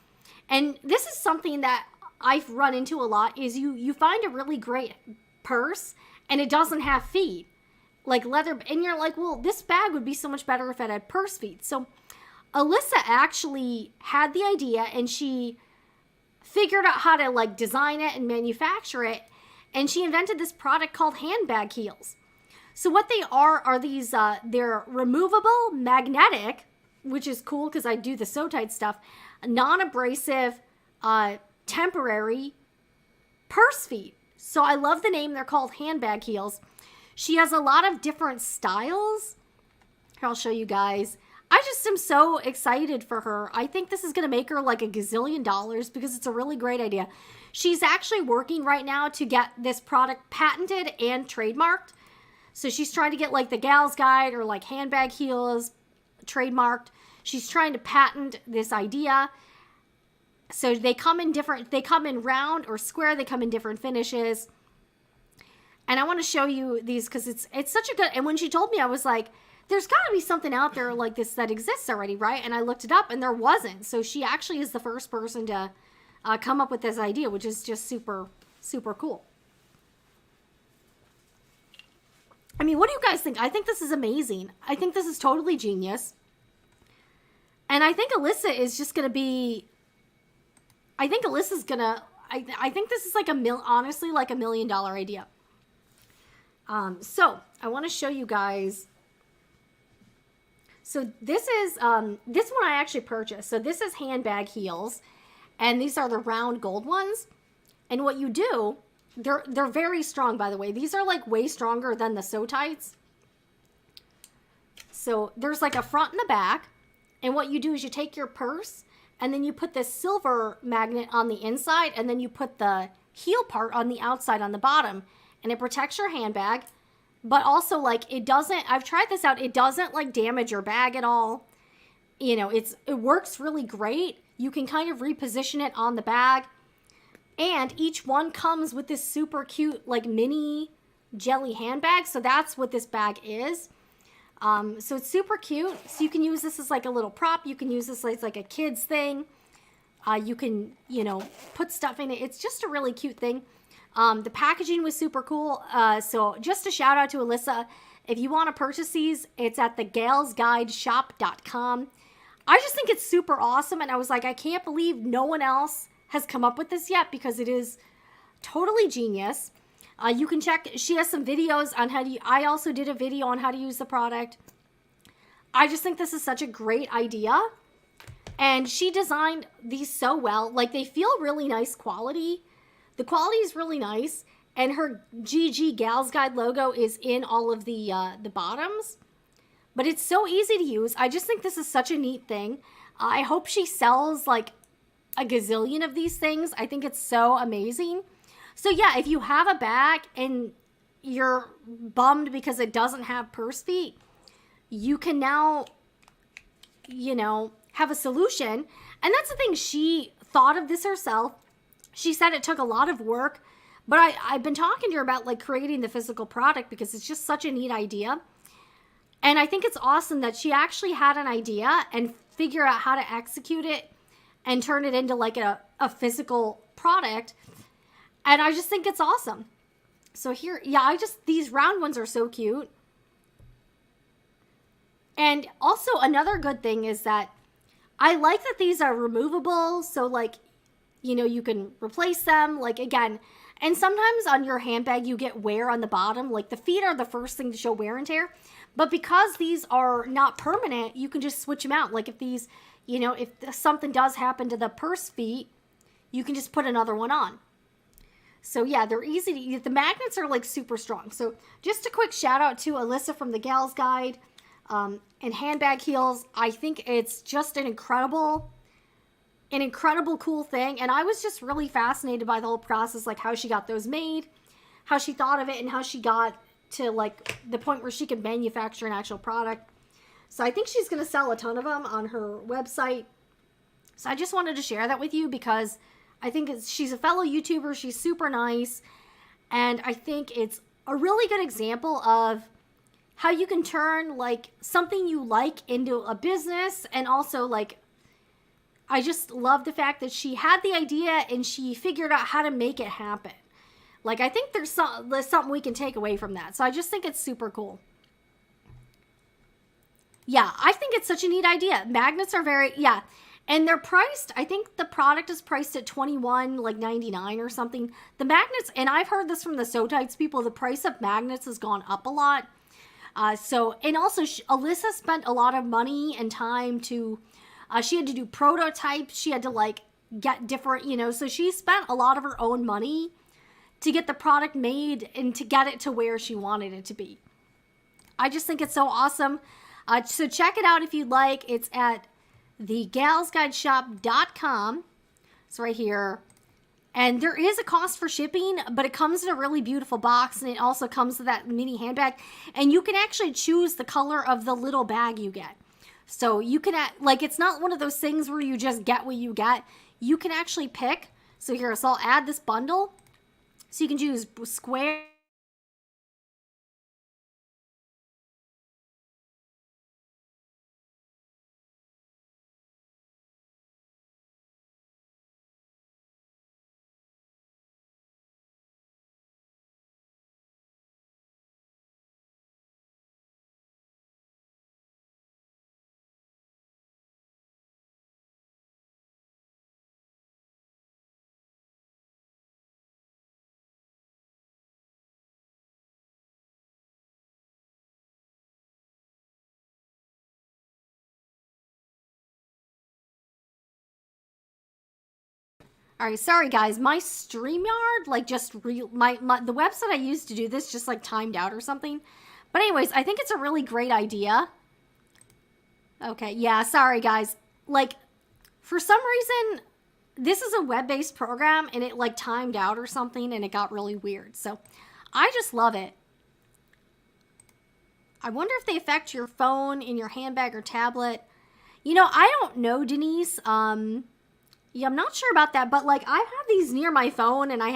And this is something that I've run into a lot, is you find a really great purse and it doesn't have feet, like leather, and you're like, well, this bag would be so much better if it had purse feet. So Alyssa actually had the idea, and she figured out how to like design it and manufacture it. And she invented this product called handbag heels. So what they are these, they're removable, magnetic, which is cool because I do the sew tight stuff, non-abrasive, temporary purse feet. So I love the name. They're called handbag heels. She has a lot of different styles. Here, I'll show you guys. I just am so excited for her. I think this is going to make her like $1 gazillion because it's a really great idea. She's actually working right now to get this product patented and trademarked. So she's trying to get like the Gal's Guide or like handbag heels trademarked. She's trying to patent this idea. So they come in round or square. They come in different finishes. And I want to show you these because it's such a good, and when she told me, I was like, there's got to be something out there like this that exists already, right? And I looked it up, and there wasn't. So she actually is the first person to come up with this idea, which is just super, super cool. I mean, what do you guys think? I think this is amazing. I think this is totally genius. And I think Alyssa is just going to be, I think Alyssa's going to, I think this is like honestly, like $1 million idea. So I want to show you guys. So this is, this one I actually purchased. So this is handbag heels, and these are the round gold ones. And what you do, they're very strong, by the way. These are like way stronger than the sew tights. So there's like a front and a back. And what you do is you take your purse, and then you put this silver magnet on the inside, and then you put the heel part on the outside on the bottom, and it protects your handbag. But also, like, it doesn't, I've tried this out, it doesn't, like, damage your bag at all. You know, it works really great. You can kind of reposition it on the bag. And each one comes with this super cute, like, mini jelly handbag. So that's what this bag is. So it's super cute. So you can use this as, like, a little prop. You can use this as, like, a kid's thing. You can, you know, put stuff in it. It's just a really cute thing. The packaging was super cool. So just a shout out to Alyssa. If you want to purchase these, it's at thegalsguideshop.com. I just think it's super awesome. And I was like, I can't believe no one else has come up with this yet because it is totally genius. You can check, she has some videos on how to, I also did a video on how to use the product. I just think this is such a great idea. And she designed these so well. Like, they feel really nice quality. The quality is really nice. And her GG Gals Guide logo is in all of the bottoms. But it's so easy to use. I just think this is such a neat thing. I hope she sells like a gazillion of these things. I think it's so amazing. So yeah, if you have a bag and you're bummed because it doesn't have purse feet, you can now, you know, have a solution. And that's the thing, she thought of this herself. She said it took a lot of work, but I've been talking to her about like creating the physical product because it's just such a neat idea. And I think it's awesome that she actually had an idea and figured out how to execute it and turn it into like a physical product. And I just think it's awesome. So here, yeah, these round ones are so cute. And also another good thing is that I like that these are removable. So like, you know, you can replace them. Like again, and sometimes on your handbag, you get wear on the bottom. Like the feet are the first thing to show wear and tear. But because these are not permanent, you can just switch them out. Like if these, you know, if something does happen to the purse feet, you can just put another one on. So yeah, they're easy to use. The magnets are like super strong. So just a quick shout out to Alyssa from the Gals Guide and Handbag Heels. I think it's just an incredible cool thing. And I was just really fascinated by the whole process, like how she got those made, how she thought of it, and how she got to like the point where she could manufacture an actual product. So I think she's going to sell a ton of them on her website. So I just wanted to share that with you because I think she's a fellow YouTuber. She's super nice. And I think it's a really good example of how you can turn like something you like into a business. And also like, I just love the fact that she had the idea and she figured out how to make it happen. Like, I think there's something we can take away from that. So I just think it's super cool. Yeah, I think it's such a neat idea. Magnets are very, yeah. And they're priced, I think the product is priced at $21.99 or something. The magnets, and I've heard this from the So Tights people, the price of magnets has gone up a lot. And also Alyssa spent a lot of money and time to, she had to do prototypes. She had to like get different, you know, so she spent a lot of her own money to get the product made and to get it to where she wanted it to be. I just think it's so awesome. So check it out if you'd like. It's at thegalsguideshop.com. It's right here. And there is a cost for shipping, but it comes in a really beautiful box, and it also comes with that mini handbag. And you can actually choose the color of the little bag you get. So you can, like, it's not one of those things where you just get what you get. You can actually pick. So here, so I'll add this bundle. So you can choose square. All right, sorry guys, my StreamYard, like just the website I used to do this just like timed out or something. But anyways, I think it's a really great idea. Okay, yeah, sorry guys. Like, for some reason, this is a web-based program and it like timed out or something and it got really weird. So I just love it. I wonder if they affect your phone in your handbag or tablet. You know, I don't know, Denise. Yeah, I'm not sure about that, but like I have these near my phone and I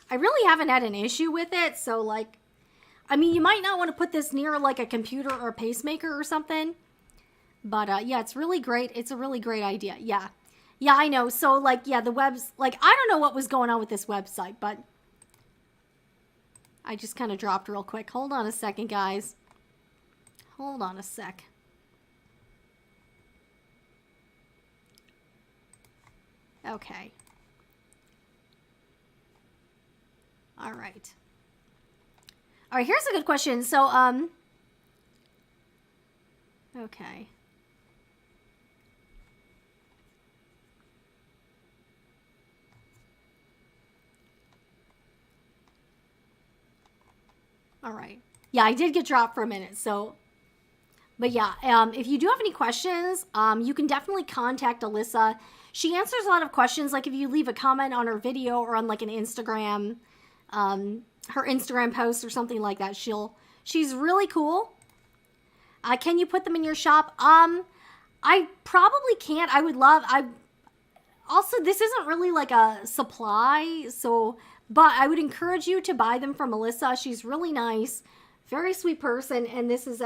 really haven't had an issue with it. So like, I mean, you might not want to put this near like a computer or a pacemaker or something. But yeah, it's really great. It's a really great idea. Yeah. Yeah, I know. So like, yeah, the web's like, I don't know what was going on with this website, but I just kind of dropped real quick. Hold on a second, guys. Hold on a sec. Okay. All right. All right, here's a good question. So, okay. All right. Yeah, I did get dropped for a minute. So, but yeah, if you do have any questions, you can definitely contact Alyssa. She answers a lot of questions. Like if you leave a comment on her video or on like an Instagram, her Instagram post or something like that, she's really cool. Can you put them in your shop? I probably can't. Also, this isn't really like a supply, so, but I would encourage you to buy them from Melissa. She's really nice, very sweet person, and this is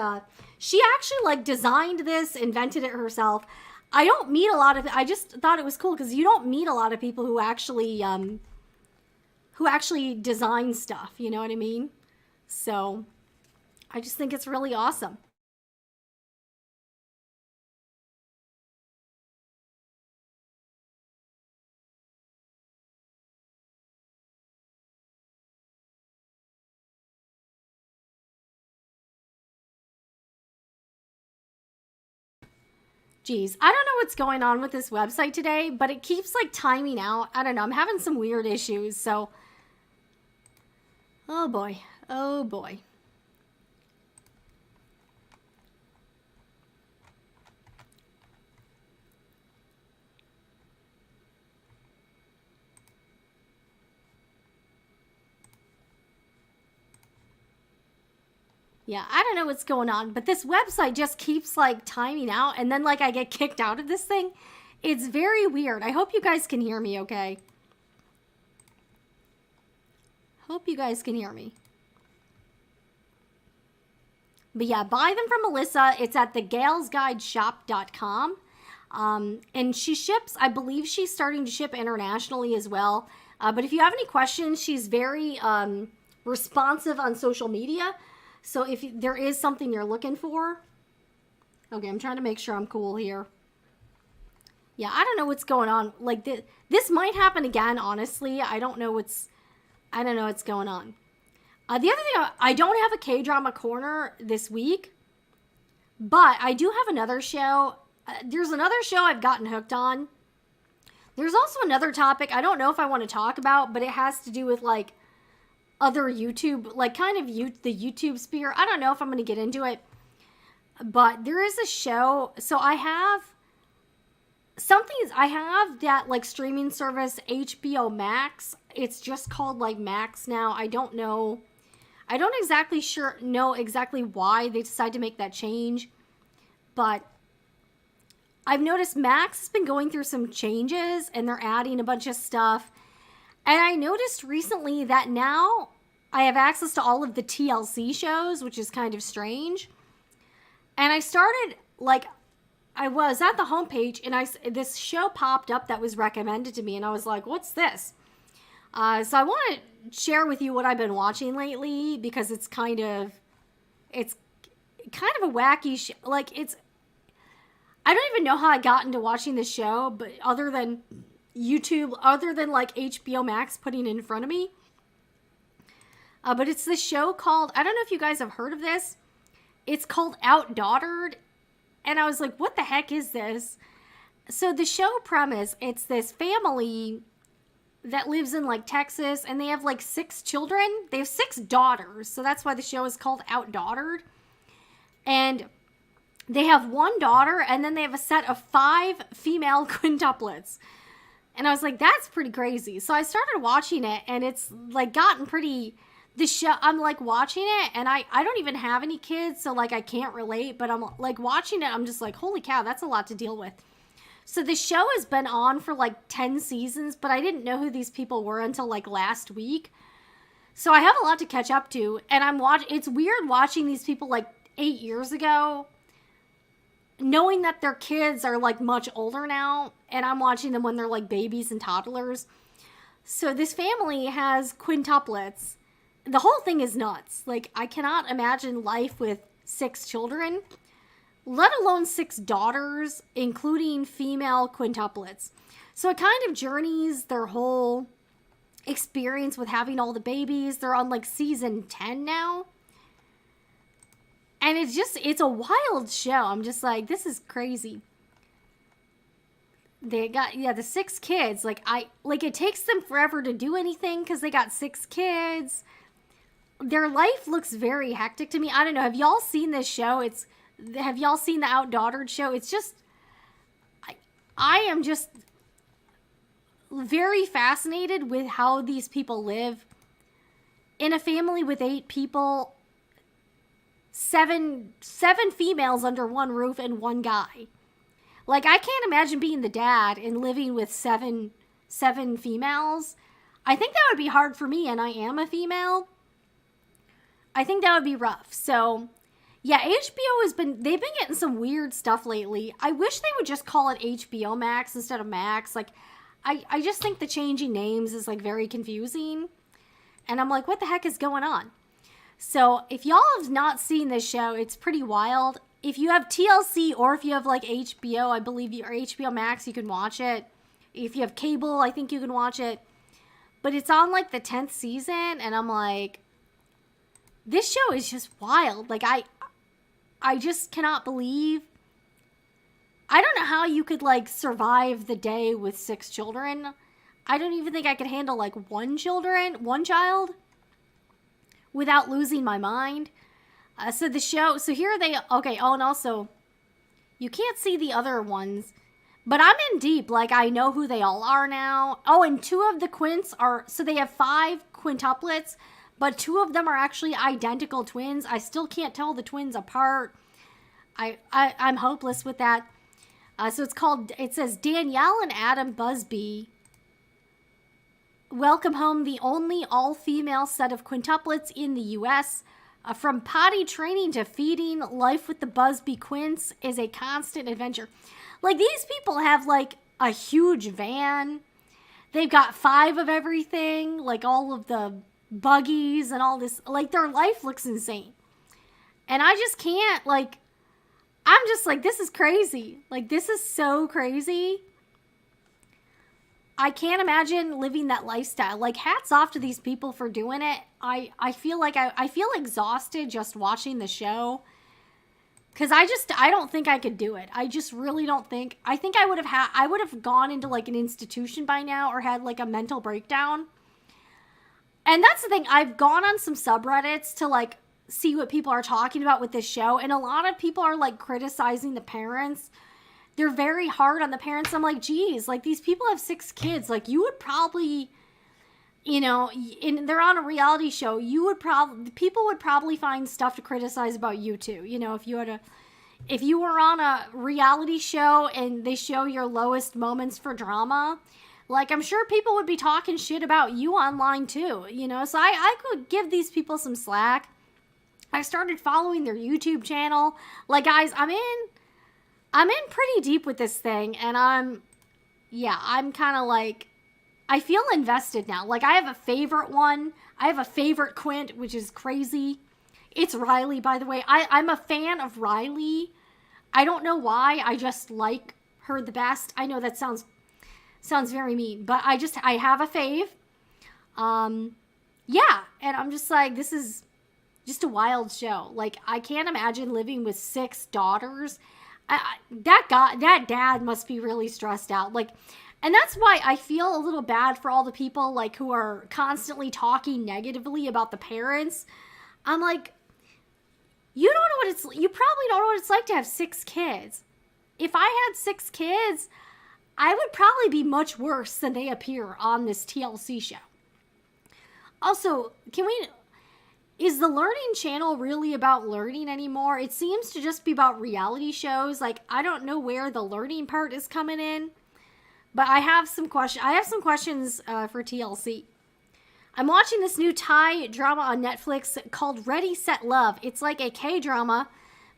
she actually like designed this, invented it herself. I don't meet a lot of, I just thought it was cool because you don't meet a lot of people who actually design stuff, you know what I mean? So, I just think it's really awesome. Geez, I don't know what's going on with this website today, but it keeps like timing out. I don't know. I'm having some weird issues. So, oh boy. Oh boy. Yeah, I don't know what's going on, but this website just keeps like timing out and then like I get kicked out of this thing. It's very weird. I hope you guys can hear me okay. Hope you guys can hear me. But yeah, buy them from Melissa. It's at thegalesguideshop.com. And she ships, I believe she's starting to ship internationally as well. But if you have any questions, she's very responsive on social media. So if there is something you're looking for, okay, I'm trying to make sure I'm cool here. Yeah, I don't know what's going on. Like this might happen again, honestly. I don't know what's going on. The other thing, I don't have a K-drama corner this week, but I do have another show. There's another show I've gotten hooked on. There's also another topic I don't know if I want to talk about, but it has to do with like other YouTube, like kind of the YouTube sphere. I don't know if I'm going to get into it, but there is a show. So I have that like streaming service, HBO Max. It's just called like Max now. I don't know exactly why they decided to make that change, but I've noticed Max has been going through some changes and they're adding a bunch of stuff. And I noticed recently that now I have access to all of the TLC shows, which is kind of strange. And I started, like, I was at the homepage and this show popped up that was recommended to me. And I was like, what's this? So I want to share with you what I've been watching lately because it's kind of a wacky show. Like, I don't even know how I got into watching this show, but other than like HBO Max putting it in front of me. But it's this show called, I don't know if you guys have heard of this. It's called Outdaughtered. And I was like, what the heck is this? So the show premise, it's this family that lives in like Texas and they have like 6 children. They have 6 daughters. So that's why the show is called Outdaughtered. And they have 1 daughter and then they have a set of 5 female quintuplets. And I was like, that's pretty crazy. So I started watching it and it's like gotten pretty, the show, I'm like watching it and I don't even have any kids. So like I can't relate, but I'm like watching it. I'm just like, holy cow, that's a lot to deal with. So the show has been on for like 10 seasons, but I didn't know who these people were until like last week. So I have a lot to catch up to and it's weird watching these people like 8 years ago, knowing that their kids are like much older now and I'm watching them when they're like babies and toddlers. So this family has quintuplets. The whole thing is nuts. Like I cannot imagine life with 6 children, let alone 6 daughters, including female quintuplets. So it kind of journeys their whole experience with having all the babies. They're on like season 10 now. And it's a wild show. I'm just like, this is crazy. They got, the 6 kids. Like, it takes them forever to do anything because they got 6 kids. Their life looks very hectic to me. I don't know. Have y'all seen this show? Have y'all seen the Outdaughtered show? It's just, I am just very fascinated with how these people live. In a family with 8 people, 7 females under one roof and 1 guy. Like, I can't imagine being the dad and living with seven females. I think that would be hard for me, and I am a female. I think that would be rough. So, yeah, HBO they've been getting some weird stuff lately. I wish they would just call it HBO Max instead of Max. Like, I just think the changing names is, like, very confusing. And I'm like, what the heck is going on? So, if y'all have not seen this show, it's pretty wild. If you have TLC or if you have, like, HBO, I believe or HBO Max, you can watch it. If you have cable, I think you can watch it. But it's on, like, the 10th season, and I'm like, this show is just wild. Like, I just cannot believe. I don't know how you could, like, survive the day with 6 children. I don't even think I could handle, like, one child without losing my mind. So here they, okay, oh, and also, you can't see the other ones, but I'm in deep, like, I know who they all are now. Oh, and 2 of the quints so they have 5 quintuplets, but 2 of them are actually identical twins. I still can't tell the twins apart. I'm hopeless with that. So it says, Danielle and Adam Busby welcome home the only all-female set of quintuplets in the U.S., from potty training to feeding, life with the Busby Quints is a constant adventure. Like, these people have, like, a huge van. They've got 5 of everything, like, all of the buggies and all this. Like, their life looks insane. And I just can't, like, I'm just like, this is crazy. Like, this is so crazy. I can't imagine living that lifestyle. Like, hats off to these people for doing it. I feel like I feel exhausted just watching the show. Because I don't think I could do it. I just really don't think. I think I would have gone into, like, an institution by now or had, like, a mental breakdown. And that's the thing. I've gone on some subreddits to, like, see what people are talking about with this show. And a lot of people are, like, criticizing the parents. They're very hard on the parents. I'm like, geez, like, these people have 6 kids. Like, you would probably, they're on a reality show. People would probably find stuff to criticize about you too. If you were on a reality show and they show your lowest moments for drama, like, I'm sure people would be talking shit about you online too, So I could give these people some slack. I started following their YouTube channel. Like, guys, I'm in pretty deep with this thing, and I'm kind of like, I feel invested now. Like, I have a favorite one. I have a favorite quint, which is crazy. It's Riley, by the way. I'm a fan of Riley. I don't know why. I just like her the best. I know that sounds very mean, but I have a fave. Yeah, and I'm just like, this is just a wild show. Like, I can't imagine living with 6 daughters. That dad must be really stressed out. Like, and that's why I feel a little bad for all the people, like, who are constantly talking negatively about the parents. I'm like, you probably don't know what it's like to have 6 kids. If I had 6 kids, I would probably be much worse than they appear on this TLC show. Also, is the Learning Channel really about learning anymore? It seems to just be about reality shows. Like, I don't know where the learning part is coming in. But I have some questions for TLC. I'm watching this new Thai drama on Netflix called Ready, Set, Love. It's like a K-drama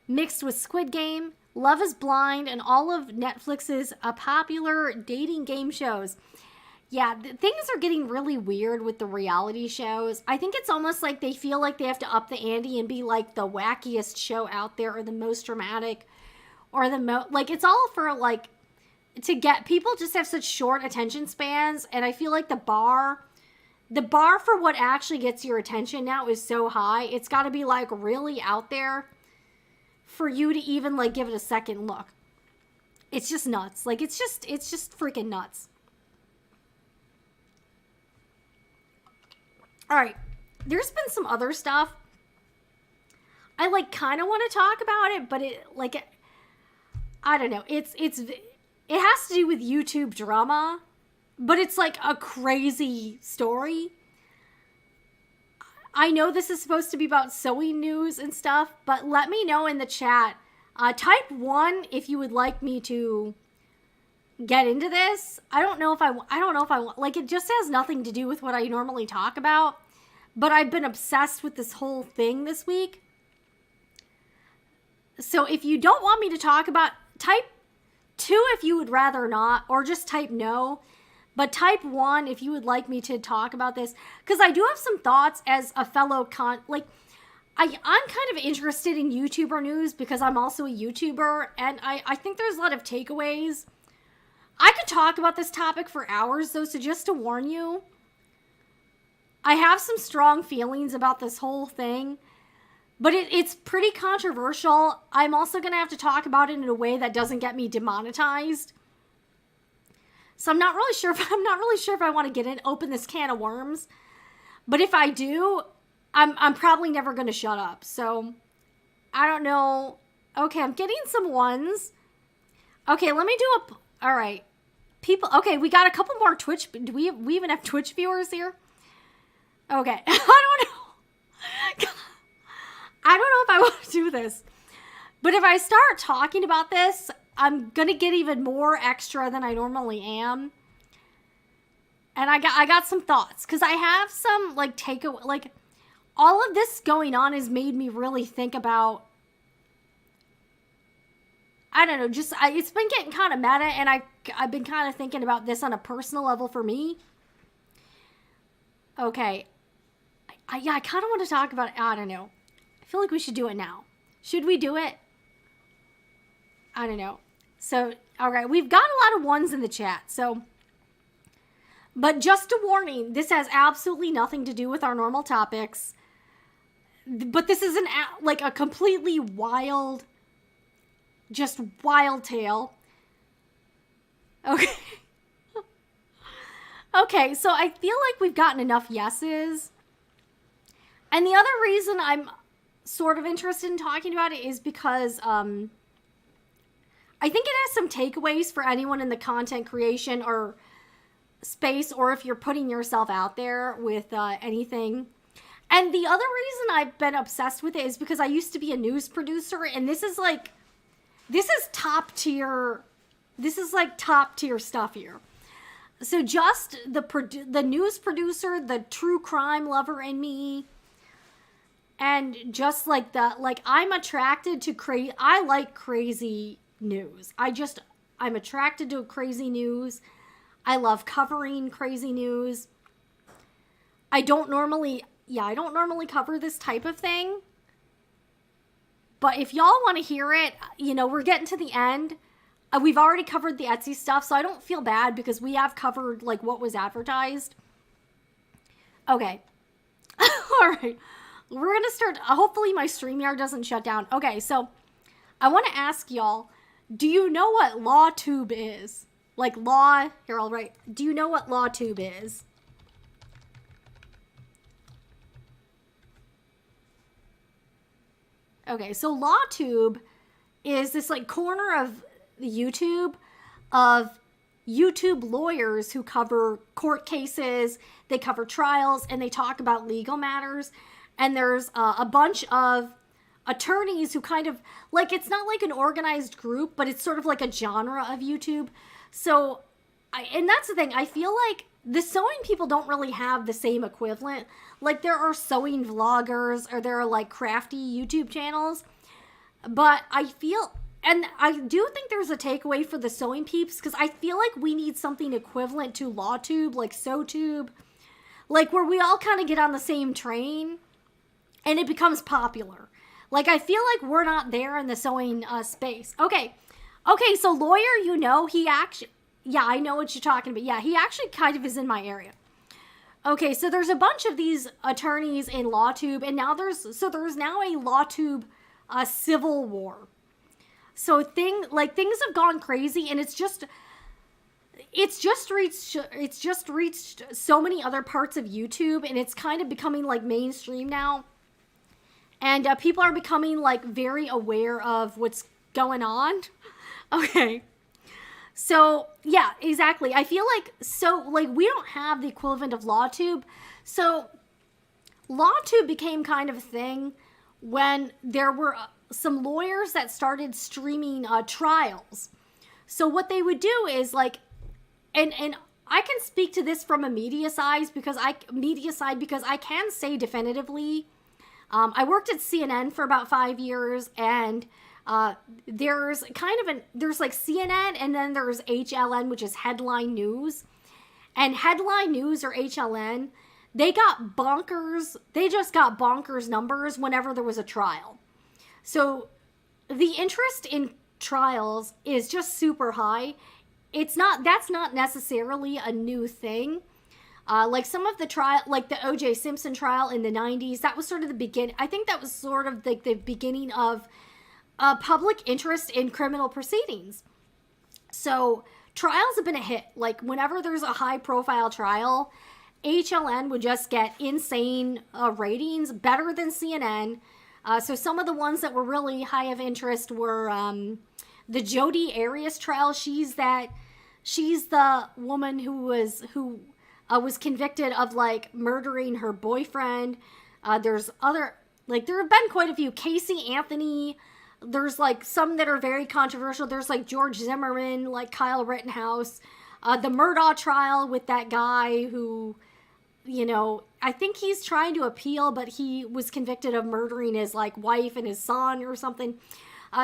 mixed with Squid Game, Love is Blind, and all of Netflix's popular dating game shows. Yeah, things are getting really weird with the reality shows. I think it's almost like they feel like they have to up the ante and be like the wackiest show out there, or the most dramatic, or like, it's all for, like, to get people just have such short attention spans, and I feel like the bar the bar for what actually gets your attention now is so high. It's got to be like really out there for you to even like give it a second look. It's just nuts. Like it's just freaking nuts. All right. There's been some other stuff. I like kind of want to talk about it, but I don't know. It has to do with YouTube drama, but it's like a crazy story. I know this is supposed to be about sewing news and stuff, but let me know in the chat. Type 1 if you would like me to get into this. I don't know if I want, like, it just has nothing to do with what I normally talk about, but I've been obsessed with this whole thing this week. So if you don't want me to talk about, type 2 if you would rather not, or just type no. But type 1 if you would like me to talk about this. Because I do have some thoughts as a fellow I'm kind of interested in YouTuber news because I'm also a YouTuber. And I think there's a lot of takeaways. I could talk about this topic for hours though. So just to warn you, I have some strong feelings about this whole thing. But it's pretty controversial. I'm also going to have to talk about it in a way that doesn't get me demonetized. So I'm not really sure if I want to open this can of worms. But if I do, I'm probably never going to shut up. So I don't know. Okay, I'm getting some ones. Okay, let me do all right. People, okay, we got a couple more Twitch. Do we even have Twitch viewers here? Okay, I don't know. I don't know if I want to do this. But if I start talking about this, I'm going to get even more extra than I normally am. And I got some thoughts. Because I have some, like, takeaway. Like, all of this going on has made me really think about, I don't know, just, it's been getting kind of meta. And I've been kind of thinking about this on a personal level for me. Okay. I kind of want to talk about, I don't know. I feel like we should do it now. Should we do it? I don't know. So, all right, we've got a lot of ones in the chat. So, but just a warning, this has absolutely nothing to do with our normal topics. But this is like a completely wild, just wild tale. Okay. Okay, so I feel like we've gotten enough yeses. And the other reason I'm sort of interested in talking about it is because I think it has some takeaways for anyone in the content creation or space, or if you're putting yourself out there with anything. And the other reason I've been obsessed with it is because I used to be a news producer, and this is top tier. This is like top tier stuff here. So just the news producer, the true crime lover in me, and just like I'm attracted to I like crazy news. I'm attracted to crazy news. I love covering crazy news. I don't normally cover this type of thing. But if y'all want to hear it, we're getting to the end. We've already covered the Etsy stuff, so I don't feel bad because we have covered like what was advertised. Okay. All right. We're going to start. Hopefully my StreamYard doesn't shut down. Okay, so I want to ask y'all, do you know what LawTube is? Like law, here I'll write. Do you know what LawTube is? Okay, so LawTube is this like corner of YouTube of YouTube lawyers who cover court cases, they cover trials, and they talk about legal matters. And there's a bunch of attorneys who kind of, like, it's not like an organized group, but it's sort of like a genre of YouTube. So, and that's the thing, I feel like the sewing people don't really have the same equivalent. Like, there are sewing vloggers, or there are, like, crafty YouTube channels. But I feel, and I do think there's a takeaway for the sewing peeps, because I feel like we need something equivalent to LawTube, like SewTube, like, where we all kind of get on the same train. And it becomes popular. Like, I feel like we're not there in the sewing space. Okay, so lawyer, he actually, yeah, I know what you're talking about. Yeah, he actually kind of is in my area. Okay, so there's a bunch of these attorneys in LawTube, and now there's now a LawTube civil war. So things have gone crazy, and it's just reached so many other parts of YouTube, and it's kind of becoming like mainstream now. And people are becoming like very aware of what's going on. Okay. So, yeah, exactly. I feel like, we don't have the equivalent of LawTube. So, LawTube became kind of a thing when there were some lawyers that started streaming trials. So, what they would do is, like, and I can speak to this from a media side because I can say definitively, I worked at CNN for about 5 years, and there's like CNN, and then there's HLN, which is headline news. And headline news, or HLN, they just got bonkers numbers whenever there was a trial. So the interest in trials is just super high. That's not necessarily a new thing. Like some of the trial, like the O.J. Simpson trial in the 90s, that was sort of the beginning. I think that was sort of like the beginning of public interest in criminal proceedings. So trials have been a hit. Like whenever there's a high profile trial, HLN would just get insane ratings, better than CNN. So some of the ones that were really high of interest were the Jodi Arias trial. She's the woman who was convicted of like murdering her boyfriend. There's other, like there have been quite a few. Casey Anthony. There's like some that are very controversial. There's like George Zimmerman, like Kyle Rittenhouse, the Murdaugh trial with that guy who, I think he's trying to appeal, but he was convicted of murdering his like wife and his son or something.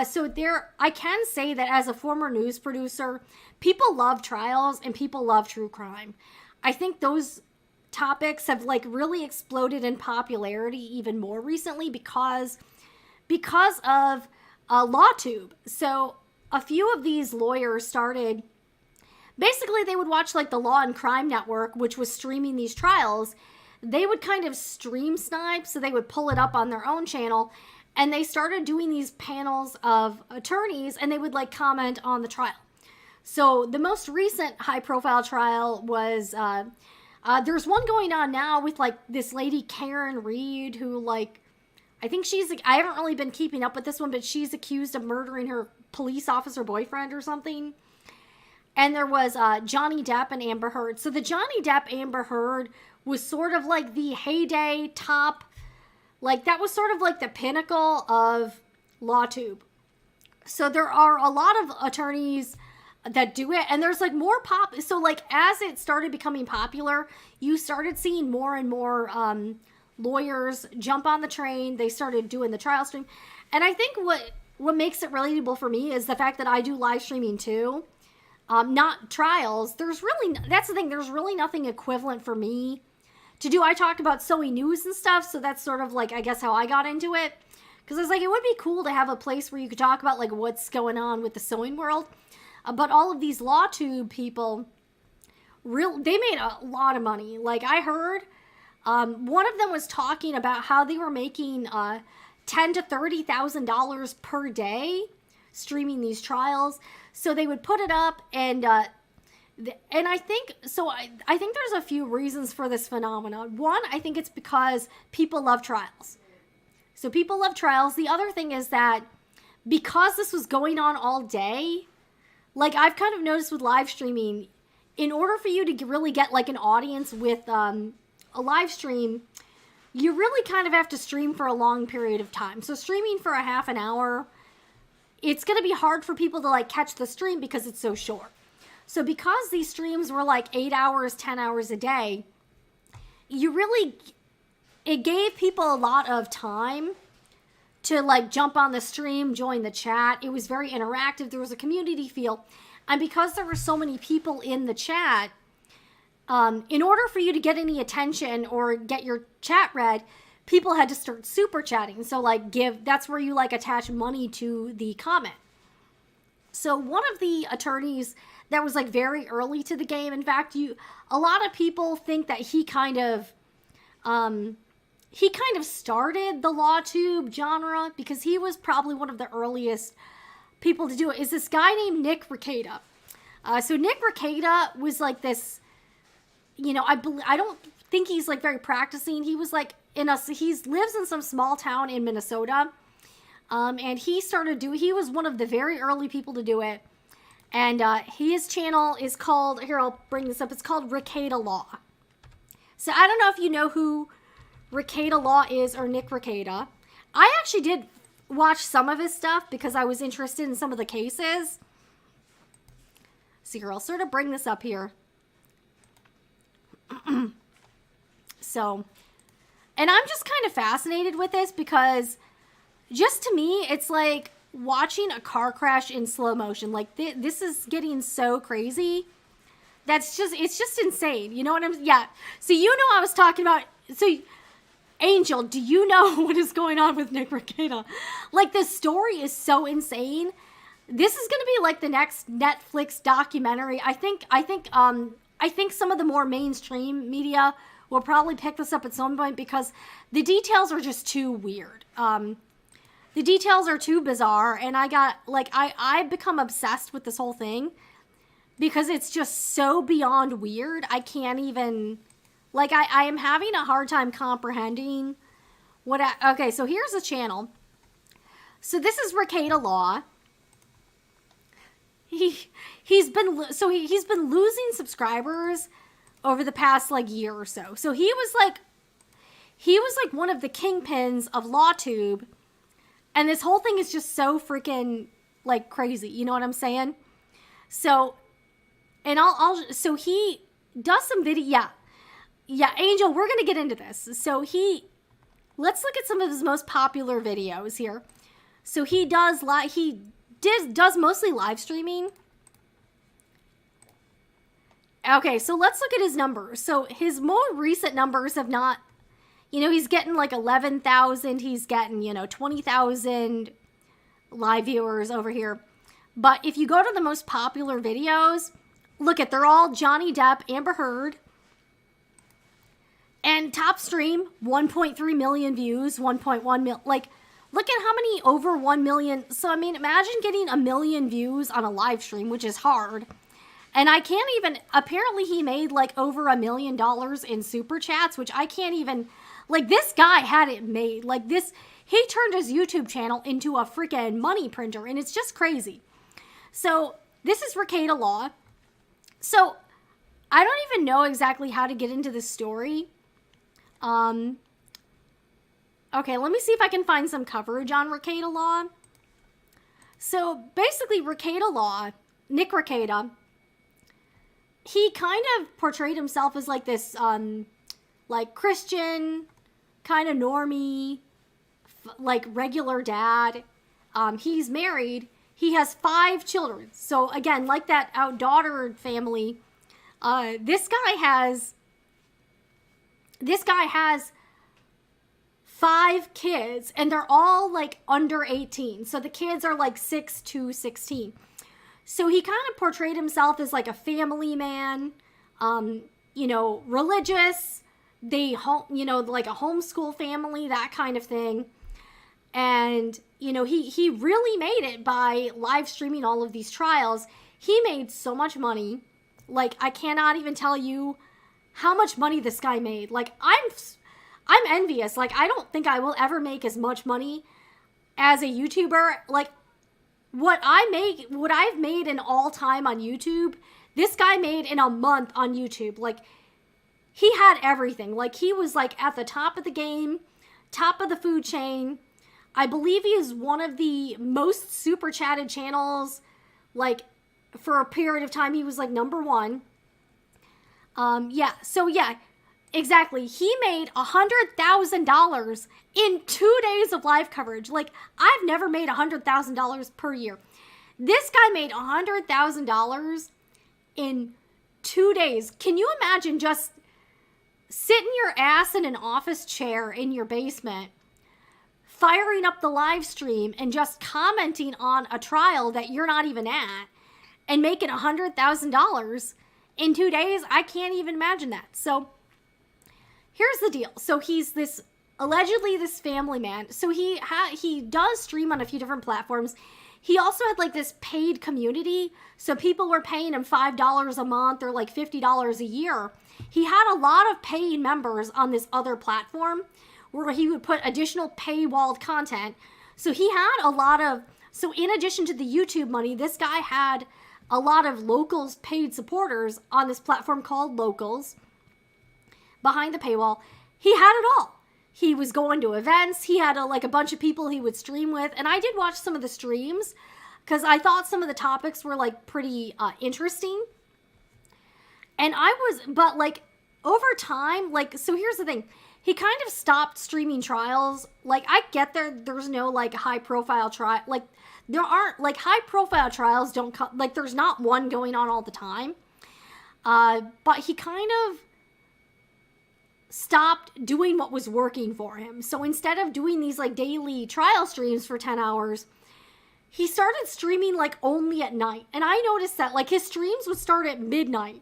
So I can say that as a former news producer, people love trials and people love true crime. I think those topics have like really exploded in popularity even more recently because of LawTube. So a few of these lawyers started, basically they would watch like the Law and Crime Network, which was streaming these trials. They would kind of stream snipe, so they would pull it up on their own channel, and they started doing these panels of attorneys, and they would like comment on the trial. So the most recent high profile trial was, there's one going on now with like this lady, Karen Reed, who like, I think I haven't really been keeping up with this one, but she's accused of murdering her police officer boyfriend or something. And there was Johnny Depp and Amber Heard. So the Johnny Depp Amber Heard was sort of like the heyday top, like that was sort of like the pinnacle of LawTube. So there are a lot of attorneys that do it, and there's like more so like as it started becoming popular, you started seeing more and more lawyers jump on the train. They started doing the trial stream. And I think what makes it relatable for me is the fact that I do live streaming too. Not trials. That's the thing. There's really nothing equivalent for me to do. I talk about sewing news and stuff. So that's sort of like, I guess, how I got into it. Because I was like, it would be cool to have a place where you could talk about like what's going on with the sewing world. But all of these LawTube people, they made a lot of money. Like I heard, one of them was talking about how they were making $10,000 to $30,000 per day streaming these trials. So they would put it up, and I think so. I think there's a few reasons for this phenomenon. One, I think it's because people love trials. So people love trials. The other thing is that because this was going on all day, like I've kind of noticed with live streaming, in order for you to really get like an audience with a live stream, you really kind of have to stream for a long period of time. So streaming for a half an hour, it's going to be hard for people to like catch the stream because it's so short. So because these streams were like 8 hours, 10 hours a day, it gave people a lot of time to like jump on the stream, join the chat. It was very interactive. There was a community feel. And because there were so many people in the chat, in order for you to get any attention or get your chat read, people had to start super chatting. So like that's where you like attach money to the comment. So one of the attorneys that was like very early to the game. In fact, a lot of people think that he kind of started the LawTube genre, because he was probably one of the earliest people to do it. Is this guy named Nick Rekieta. So Nick Rekieta was like this, you know, I don't think he's like very practicing. He was like he lives in some small town in Minnesota. And he was one of the very early people to do it. And his channel is called, here, I'll bring this up. It's called Rekieta Law. So I don't know if you know who Rekieta Law is, or Nick Rekieta. I actually did watch some of his stuff because I was interested in some of the cases. So here, I'll sort of bring this up here. So, and I'm just kind of fascinated with this because just to me, it's like watching a car crash in slow motion. Like this is getting so crazy. It's just insane. You know what yeah. So you know I was talking about, so Angel, do you know what is going on with Nick Rekieta? Like, this story is so insane. This is going to be like the next Netflix documentary. I think some of the more mainstream media will probably pick this up at some point because the details are just too weird. The details are too bizarre, and I've become obsessed with this whole thing because it's just so beyond weird. I can't even, like, I am having a hard time comprehending okay, so here's the channel. So this is Rekieta Law. He's been losing subscribers over the past like year or so. So he was like one of the kingpins of LawTube, and this whole thing is just so freaking like crazy. You know what I'm saying? So, and so he does some video. Yeah, Angel, we're gonna get into this. So let's look at some of his most popular videos here. So he does mostly live streaming. Okay, so let's look at his numbers. So his more recent numbers have not, you know, he's getting like 11,000. He's getting, 20,000 live viewers over here. But if you go to the most popular videos, they're all Johnny Depp, Amber Heard. And top stream, 1.3 million views, 1.1 million. Like, look at how many over 1 million. So, I mean, imagine getting 1 million views on a live stream, which is hard. And I can't even, apparently he made like over $1 million in super chats, which I can't even, like, this guy had it made. Like, he turned his YouTube channel into a freaking money printer, and it's just crazy. So, this is Rekieta Law. So, I don't even know exactly how to get into this story. Okay, let me see if I can find some coverage on Rekieta Law. So, basically, Rekieta Law, Nick Rekieta, he kind of portrayed himself as like this, like Christian, kind of normie, like regular dad. He's married. He has 5 children. So again, like that daughter family, this guy has 5 kids, and they're all like under 18. So the kids are like 6 to 16. So he kind of portrayed himself as like a family man, religious, like a homeschool family, that kind of thing. And, he really made it by live streaming all of these trials. He made so much money. Like, I cannot even tell you how much money this guy made. Like, I'm envious. Like, I don't think I will ever make as much money as a YouTuber. Like, what I've made in all time on YouTube, this guy made in a month on YouTube. Like, he had everything. Like, he was like at the top of the game, top of the food chain. I believe he is one of the most super chatted channels. Like, for a period of time, he was like number 1. Exactly. He made $100,000 in 2 days of live coverage. Like, I've never made $100,000 per year. This guy made $100,000 in 2 days. Can you imagine just sitting your ass in an office chair in your basement, firing up the live stream and just commenting on a trial that you're not even at, and making $100,000 in 2 days. I can't even imagine that. So here's the deal. So he's allegedly this family man. So he does stream on a few different platforms. He also had like this paid community. So people were paying him $5 a month or like $50 a year. He had a lot of paid members on this other platform where he would put additional paywalled content. So he had so in addition to the YouTube money, this guy had a lot of locals paid supporters on this platform called Locals behind the paywall. He had it all. He was going to events. He had a bunch of people he would stream with. And I did watch some of the streams because I thought some of the topics were like pretty interesting. And but like over time, so here's the thing. He kind of stopped streaming trials. Like I get there's no like high profile trial. Like there aren't like high profile trials there's not one going on all the time. But he kind of stopped doing what was working for him. So instead of doing these like daily trial streams for 10 hours, he started streaming like only at night. And I noticed that like his streams would start at midnight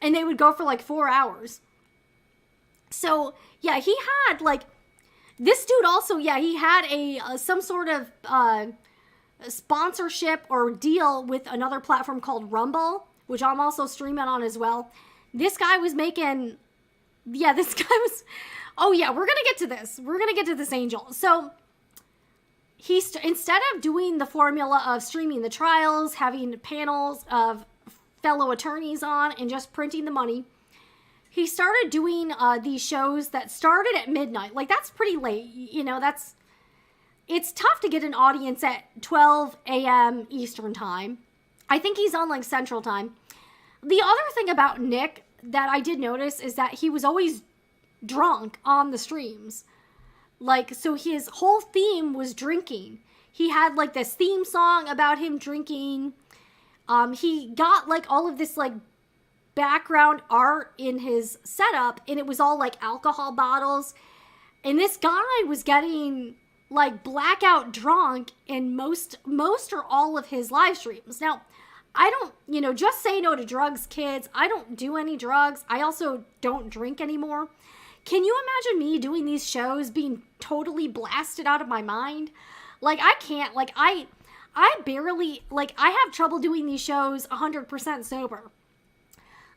and they would go for like 4 hours. So yeah, he had like, this dude also, yeah, he had some sort of sponsorship or deal with another platform called Rumble, which I'm also streaming on as well. This guy was making, oh yeah, we're going to get to this. We're going to get to this angel. So instead of doing the formula of streaming the trials, having panels of fellow attorneys on and just printing the money, he started doing these shows that started at midnight. Like that's pretty late. It's tough to get an audience at 12 a.m. Eastern time. I think he's on like Central time. The other thing about Nick that I did notice is that he was always drunk on the streams. Like, so his whole theme was drinking. He had like this theme song about him drinking. He got like all of this like background art in his setup, and it was all like alcohol bottles. And this guy was getting like blackout drunk in most or all of his live streams. Now, I don't, just say no to drugs, kids. I don't do any drugs. I also don't drink anymore. Can you imagine me doing these shows being totally blasted out of my mind? Like, I can't. Like, I barely, like, I have trouble doing these shows 100% sober.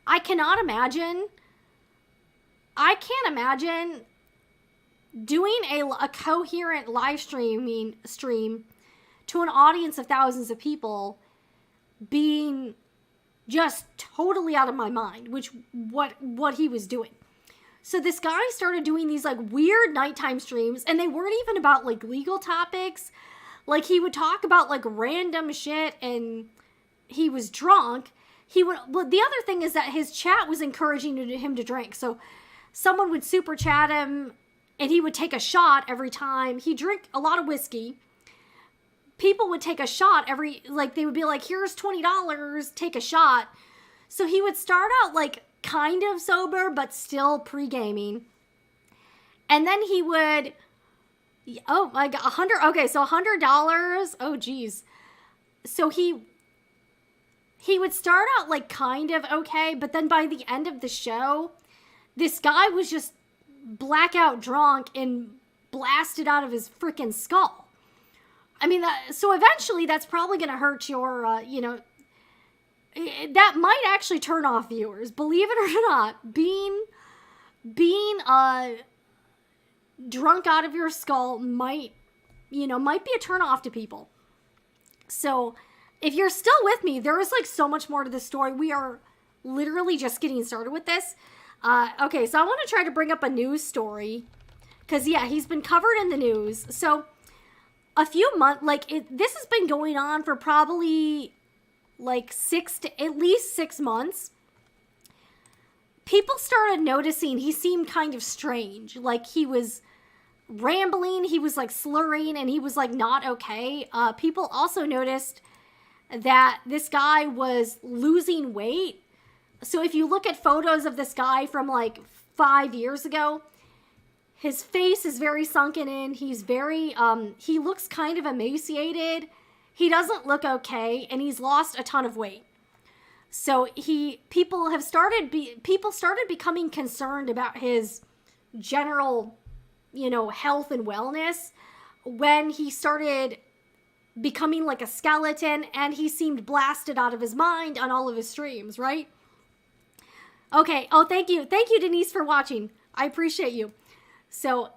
I can't imagine doing a coherent live stream to an audience of thousands of people being just totally out of my mind, which what he was doing. So this guy started doing these like weird nighttime streams, and they weren't even about like legal topics. Like he would talk about like random shit, and he was drunk. But the other thing is that his chat was encouraging him to drink. So someone would super chat him, and he would take a shot every time. He drank a lot of whiskey. People would take a shot they would be like, here's $20, take a shot. So he would start out like kind of sober, but still pre-gaming. And then he would, oh my God, so $100. Oh geez. So he would start out like kind of okay, but then by the end of the show, this guy was just blackout drunk and blasted out of his freaking skull. I mean, so eventually that's probably going to hurt your, that might actually turn off viewers. Believe it or not, being drunk out of your skull might be a turn off to people. So if you're still with me, there is like so much more to this story. We are literally just getting started with this. Okay, so I want to try to bring up a news story because, yeah, he's been covered in the news. So a few months, this has been going on for probably like at least 6 months. People started noticing he seemed kind of strange. Like he was rambling, he was like slurring, and he was like not okay. People also noticed that this guy was losing weight. So if you look at photos of this guy from like 5 years ago, his face is very sunken in. He's very, he looks kind of emaciated. he doesn't look okay, and he's lost a ton of weight. So people started becoming concerned about his general, health and wellness when he started becoming like a skeleton, and he seemed blasted out of his mind on all of his streams, right? Okay. Oh, thank you, Denise, for watching. I appreciate you. So,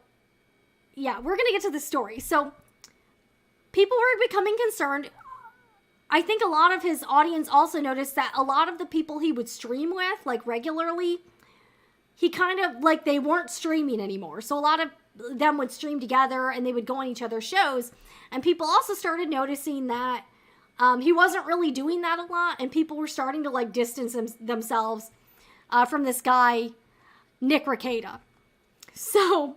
yeah, we're gonna get to the story. So, people were becoming concerned. I think a lot of his audience also noticed that a lot of the people he would stream with, like regularly, he kind of, like, they weren't streaming anymore. So a lot of them would stream together and they would go on each other's shows. And people also started noticing that he wasn't really doing that a lot. And people were starting to, like, distance themselves from this guy, Nick Rekieta. So...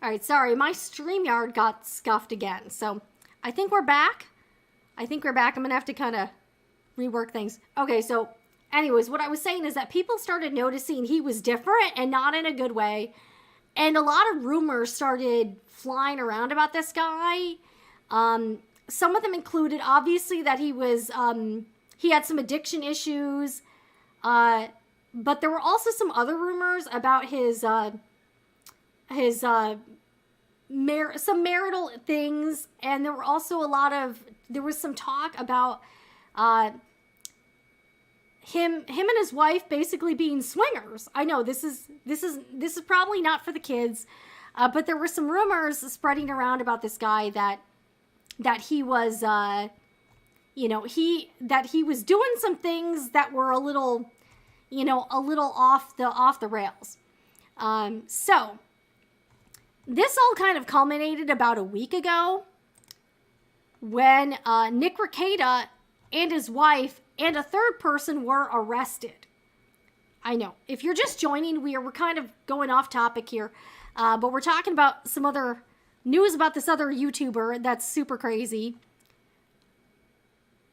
All right, sorry, my StreamYard got scuffed again. So I think we're back. I'm going to have to kind of rework things. Okay, so anyways, what I was saying is that people started noticing he was different and not in a good way. And a lot of rumors started flying around about this guy. Some of them included, obviously, that he had some addiction issues. But there were also some other rumors about some marital things, and there were also there was some talk about him and his wife basically being swingers. I know this is probably not for the kids, but there were some rumors spreading around about this guy that he was he was doing some things that were a little off the rails. So this all kind of culminated about a week ago when Nick Rekieta and his wife and a third person were arrested. I know, if you're just joining, we're kind of going off topic here, but we're talking about some other news about this other YouTuber that's super crazy.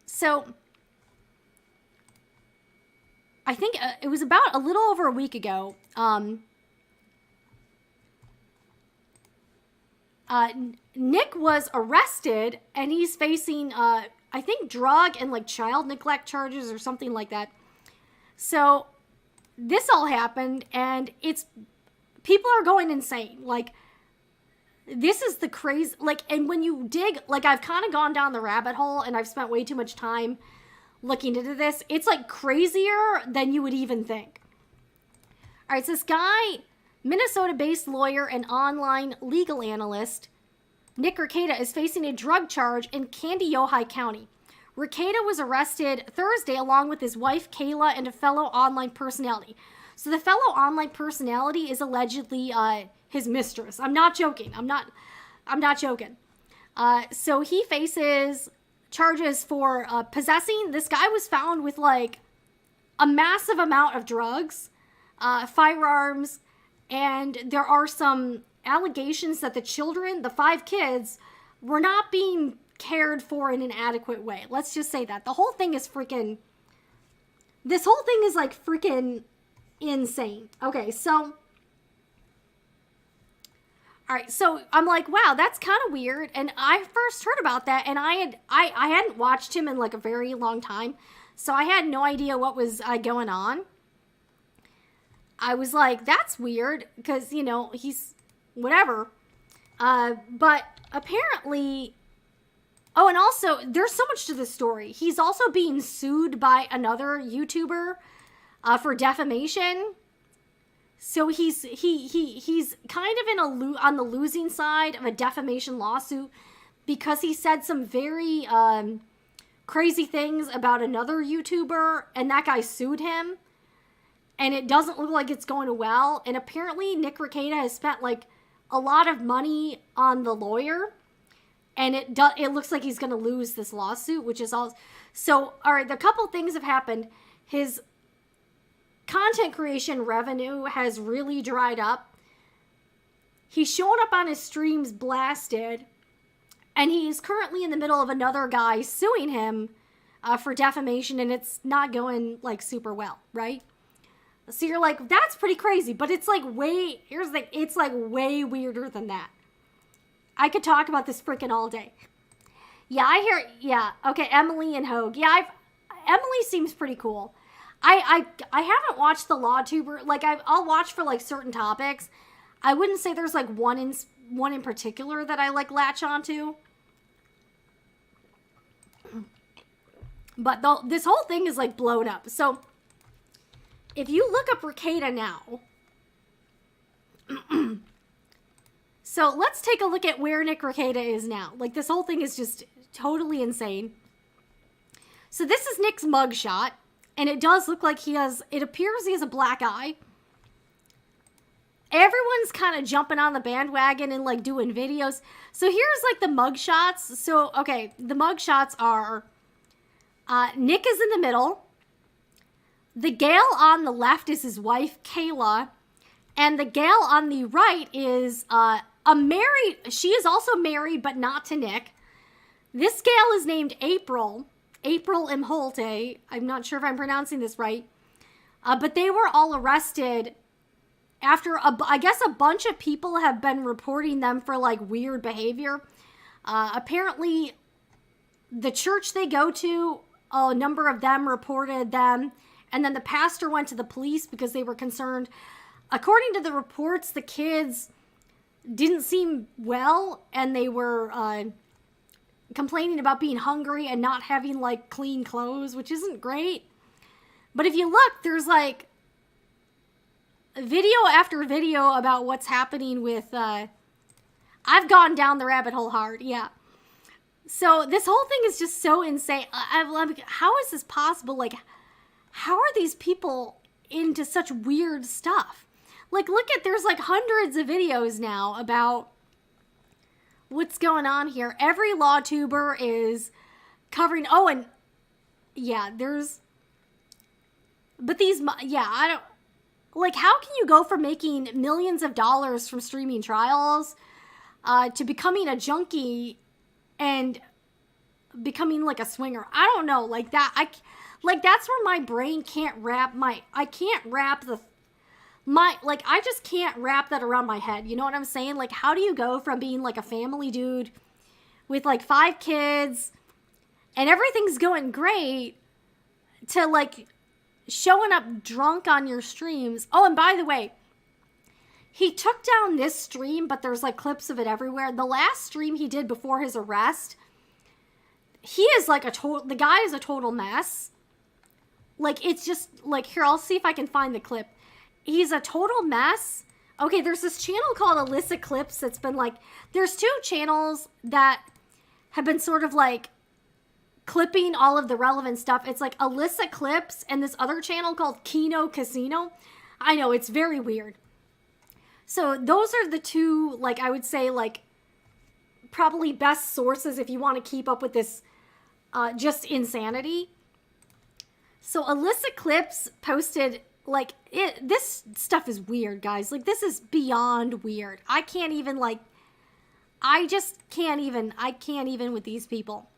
So I think it was about a little over a week ago. Nick was arrested, and he's facing, I think, drug and like child neglect charges or something like that. So this all happened, and people are going insane. Like, this is the crazy, like, and when you dig, like, I've kind of gone down the rabbit hole, and I've spent way too much time looking into this. It's like crazier than you would even think. All right, so this guy, Minnesota-based lawyer and online legal analyst, Nick Rekieta, is facing a drug charge in Kandiyohi County. Rekieta was arrested Thursday along with his wife, Kayla, and a fellow online personality. So the fellow online personality is allegedly his mistress. I'm not joking. I'm not joking. So he faces charges for possessing. This guy was found with like a massive amount of drugs, firearms, and there are some allegations that the 5 kids, were not being cared for in an adequate way. Let's just say that. This whole thing is like freaking insane. Okay, so, all right, so I'm like, wow, that's kind of weird. And I first heard about that, and I hadn't watched him in like a very long time, so I had no idea what was going on. I was like, that's weird, because, he's whatever. But apparently, oh, and also, there's so much to this story. He's also being sued by another YouTuber for defamation. So he's kind of on the losing side of a defamation lawsuit because he said some very crazy things about another YouTuber, and that guy sued him. And it doesn't look like it's going well. And apparently Nick Rekieta has spent like a lot of money on the lawyer. And it looks like he's going to lose this lawsuit, which is all. So, all right, the couple things have happened. His content creation revenue has really dried up. He's showing up on his streams blasted. And he's currently in the middle of another guy suing him for defamation, and it's not going like super well, right? So you're like, that's pretty crazy, but it's like it's like way weirder than that. I could talk about this freaking all day. Yeah, I hear, yeah, okay, Emily and Hogue. Yeah, Emily seems pretty cool. I haven't watched the Law Tuber, like I'll watch for like certain topics. I wouldn't say there's like one in particular that I like latch onto. But this whole thing is like blown up. So if you look up Ricada now, so let's take a look at where Nick Ricada is now. Like this whole thing is just totally insane. So this is Nick's mugshot, and it does look like it appears he has a black eye. Everyone's kind of jumping on the bandwagon and like doing videos. So here's like the mugshots. So, okay, the mugshots are, Nick is in the middle. The gal on the left is his wife, Kayla. And the gal on the right is she is also married, but not to Nick. This gal is named April Imholte. I'm not sure if I'm pronouncing this right. But they were all arrested after, I guess a bunch of people have been reporting them for like weird behavior. Apparently, the church they go to, a number of them reported them. And then the pastor went to the police because they were concerned. According to the reports, the kids didn't seem well, and they were complaining about being hungry and not having like clean clothes, which isn't great. But if you look, there's like video after video about what's happening with, I've gone down the rabbit hole hard, yeah. So this whole thing is just so insane. How is this possible? Like, how are these people into such weird stuff? Like, there's like hundreds of videos now about what's going on here. Every law tuber is covering, but I don't, like, how can you go from making millions of dollars from streaming trials to becoming a junkie and becoming like a swinger? I don't know, like that. That's where my brain can't wrap I just can't wrap that around my head. You know what I'm saying? Like, how do you go from being like a family dude with like 5 kids and everything's going great to like showing up drunk on your streams? Oh, and by the way, he took down this stream, but there's like clips of it everywhere. The last stream he did before his arrest, he is like the guy is a total mess. Like, it's just like, here, I'll see if I can find the clip. He's a total mess. Okay, there's this channel called Alyssa Clips that's been like, there's 2 channels that have been sort of like clipping all of the relevant stuff. It's like Alyssa Clips and this other channel called Kino Casino. I know, it's very weird. So those are the 2, like, I would say, like, probably best sources if you want to keep up with this just insanity. So Alyssa Clips posted, like, this stuff is weird, guys. Like, this is beyond weird. I can't even with these people.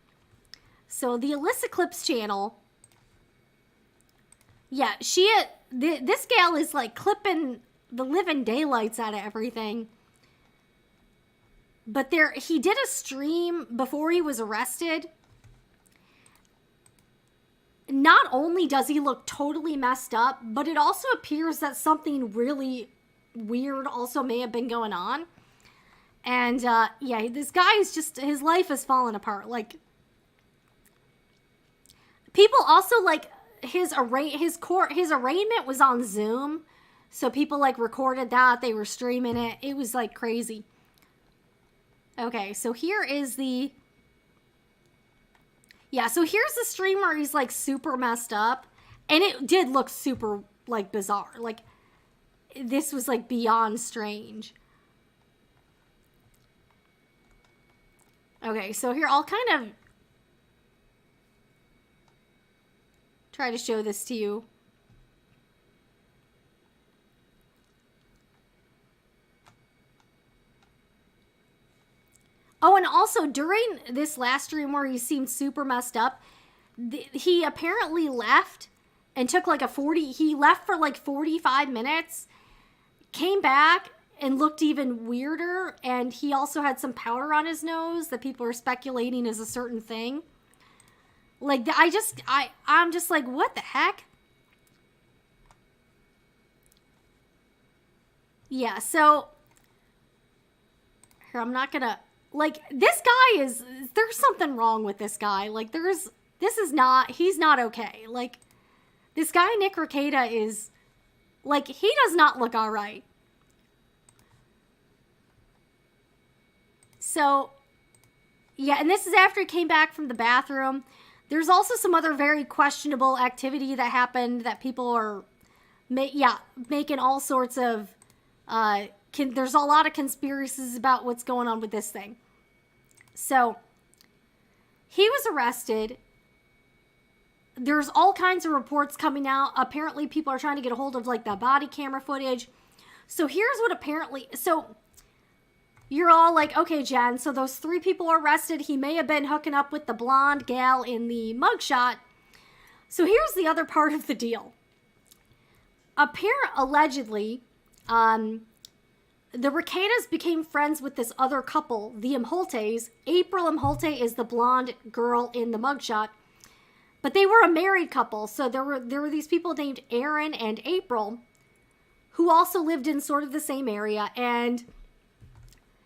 So the Alyssa Clips channel, yeah, this gal is like clipping the living daylights out of everything. But he did a stream before he was arrested. Not only does he look totally messed up, but it also appears that something really weird also may have been going on. And, this guy is just, his life is falling apart. Like, people also, like, his arraignment was on Zoom. So people, like, recorded that. They were streaming it. It was, like, crazy. Okay, so here is the... Yeah, so here's the stream where he's, like, super messed up. And it did look super, like, bizarre. Like, this was, like, beyond strange. Okay, so here, I'll kind of try to show this to you. Oh, and also during this last stream where he seemed super messed up, he apparently left and took like he left for like 45 minutes, came back and looked even weirder, and he also had some powder on his nose that people are speculating is a certain thing. Like, I'm just like, what the heck? Yeah, so here, I'm not gonna, like, this guy there's something wrong with this guy. Like, he's not okay. Like, this guy, Nick Rekieta, is, like, he does not look all right. So, yeah, and this is after he came back from the bathroom. There's also some other very questionable activity that happened that people are, making all sorts of, there's a lot of conspiracies about what's going on with this thing. So, he was arrested. There's all kinds of reports coming out. Apparently, people are trying to get a hold of, like, the body camera footage. So, here's what so, you're all like, okay, Jen, so those 3 people are arrested. He may have been hooking up with the blonde gal in the mugshot. So, here's the other part of the deal. Allegedly, the Requetas became friends with this other couple, the Imholtes. April Imholte is the blonde girl in the mugshot. But they were a married couple, so there were these people named Aaron and April who also lived in sort of the same area. And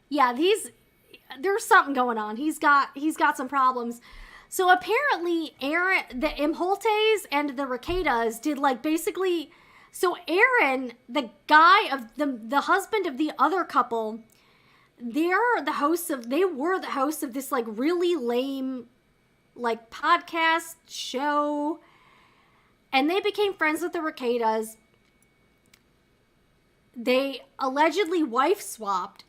yeah, there's something going on. He's got some problems. So apparently the Imholtes and the Requetas did, like, basically. So Aaron, the guy of the husband of the other couple, they were the hosts of this, like, really lame, like, podcast show, and they became friends with the Requetas. They allegedly wife swapped,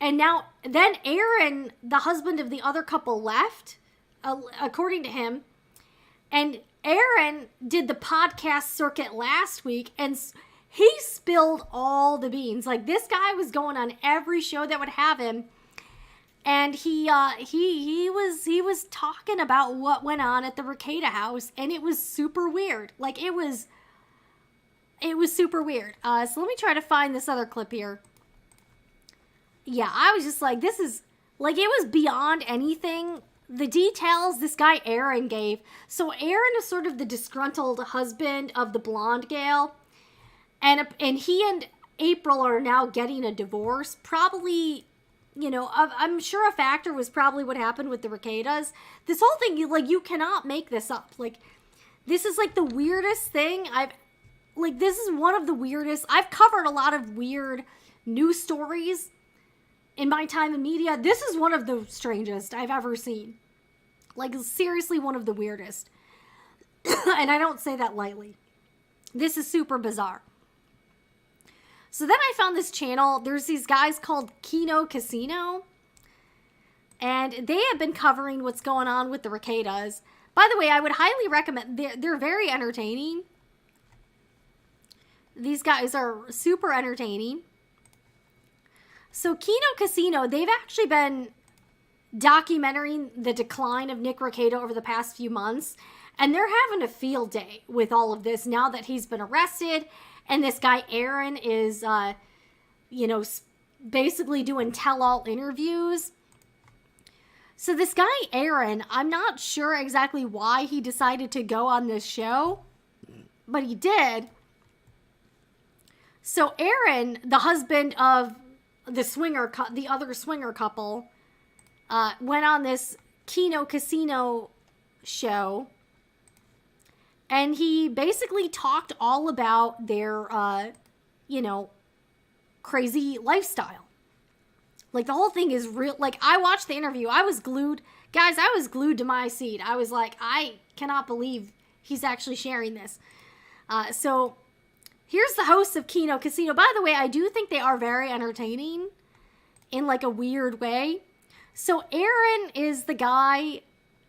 and then Aaron, the husband of the other couple, left, according to him, and Aaron did the podcast circuit last week, and he spilled all the beans. Like, this guy was going on every show that would have him, and he was talking about what went on at the Rekieta house, and it was super weird. Like, it was super weird. So let me try to find this other clip here. Yeah, I was just like, this is, like, it was beyond anything. The details this guy Aaron gave. So Aaron is sort of the disgruntled husband of the blonde gal. And he and April are now getting a divorce. Probably, I'm sure a factor was probably what happened with the Requetas. This whole thing, you cannot make this up. Like, this is, like, the weirdest thing this is one of the weirdest. I've covered a lot of weird news stories in my time in media. This is one of the strangest I've ever seen. Like, seriously, one of the weirdest. And I don't say that lightly. This is super bizarre. So then I found this channel. There's these guys called Kino Casino. And they have been covering what's going on with the Requetas. By the way, I would highly recommend. They're very entertaining. These guys are super entertaining. So Kino Casino, they've actually been documenting the decline of Nick Rekieta over the past few months. And they're having a field day with all of this now that he's been arrested. And this guy Aaron is, basically doing tell-all interviews. So this guy Aaron, I'm not sure exactly why he decided to go on this show, but he did. So Aaron, the husband of the other swinger couple, went on this Kino Casino show, and he basically talked all about their, crazy lifestyle. Like, the whole thing is real. Like, I watched the interview. I was glued. Guys, I was glued to my seat. I was like, I cannot believe he's actually sharing this. So here's the hosts of Kino Casino. By the way, I do think they are very entertaining in, like, a weird way. So Aaron is the guy.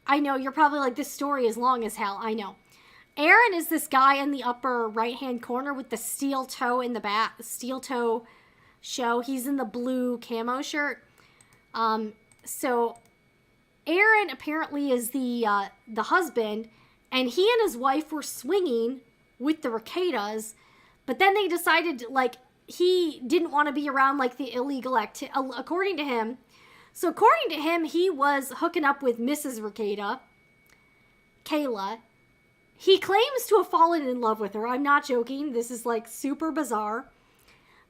I know, you're probably like, this story is long as hell. I know. Aaron is this guy in the upper right-hand corner with the steel toe in the back, steel toe show. He's in the blue camo shirt. So Aaron apparently is the husband, and he and his wife were swinging with the Ricadas, but then they decided, like, he didn't want to be around, like, the illegal activity, according to him. So according to him, he was hooking up with Mrs. Ricada, Kayla. He claims to have fallen in love with her. I'm not joking. This is, like, super bizarre.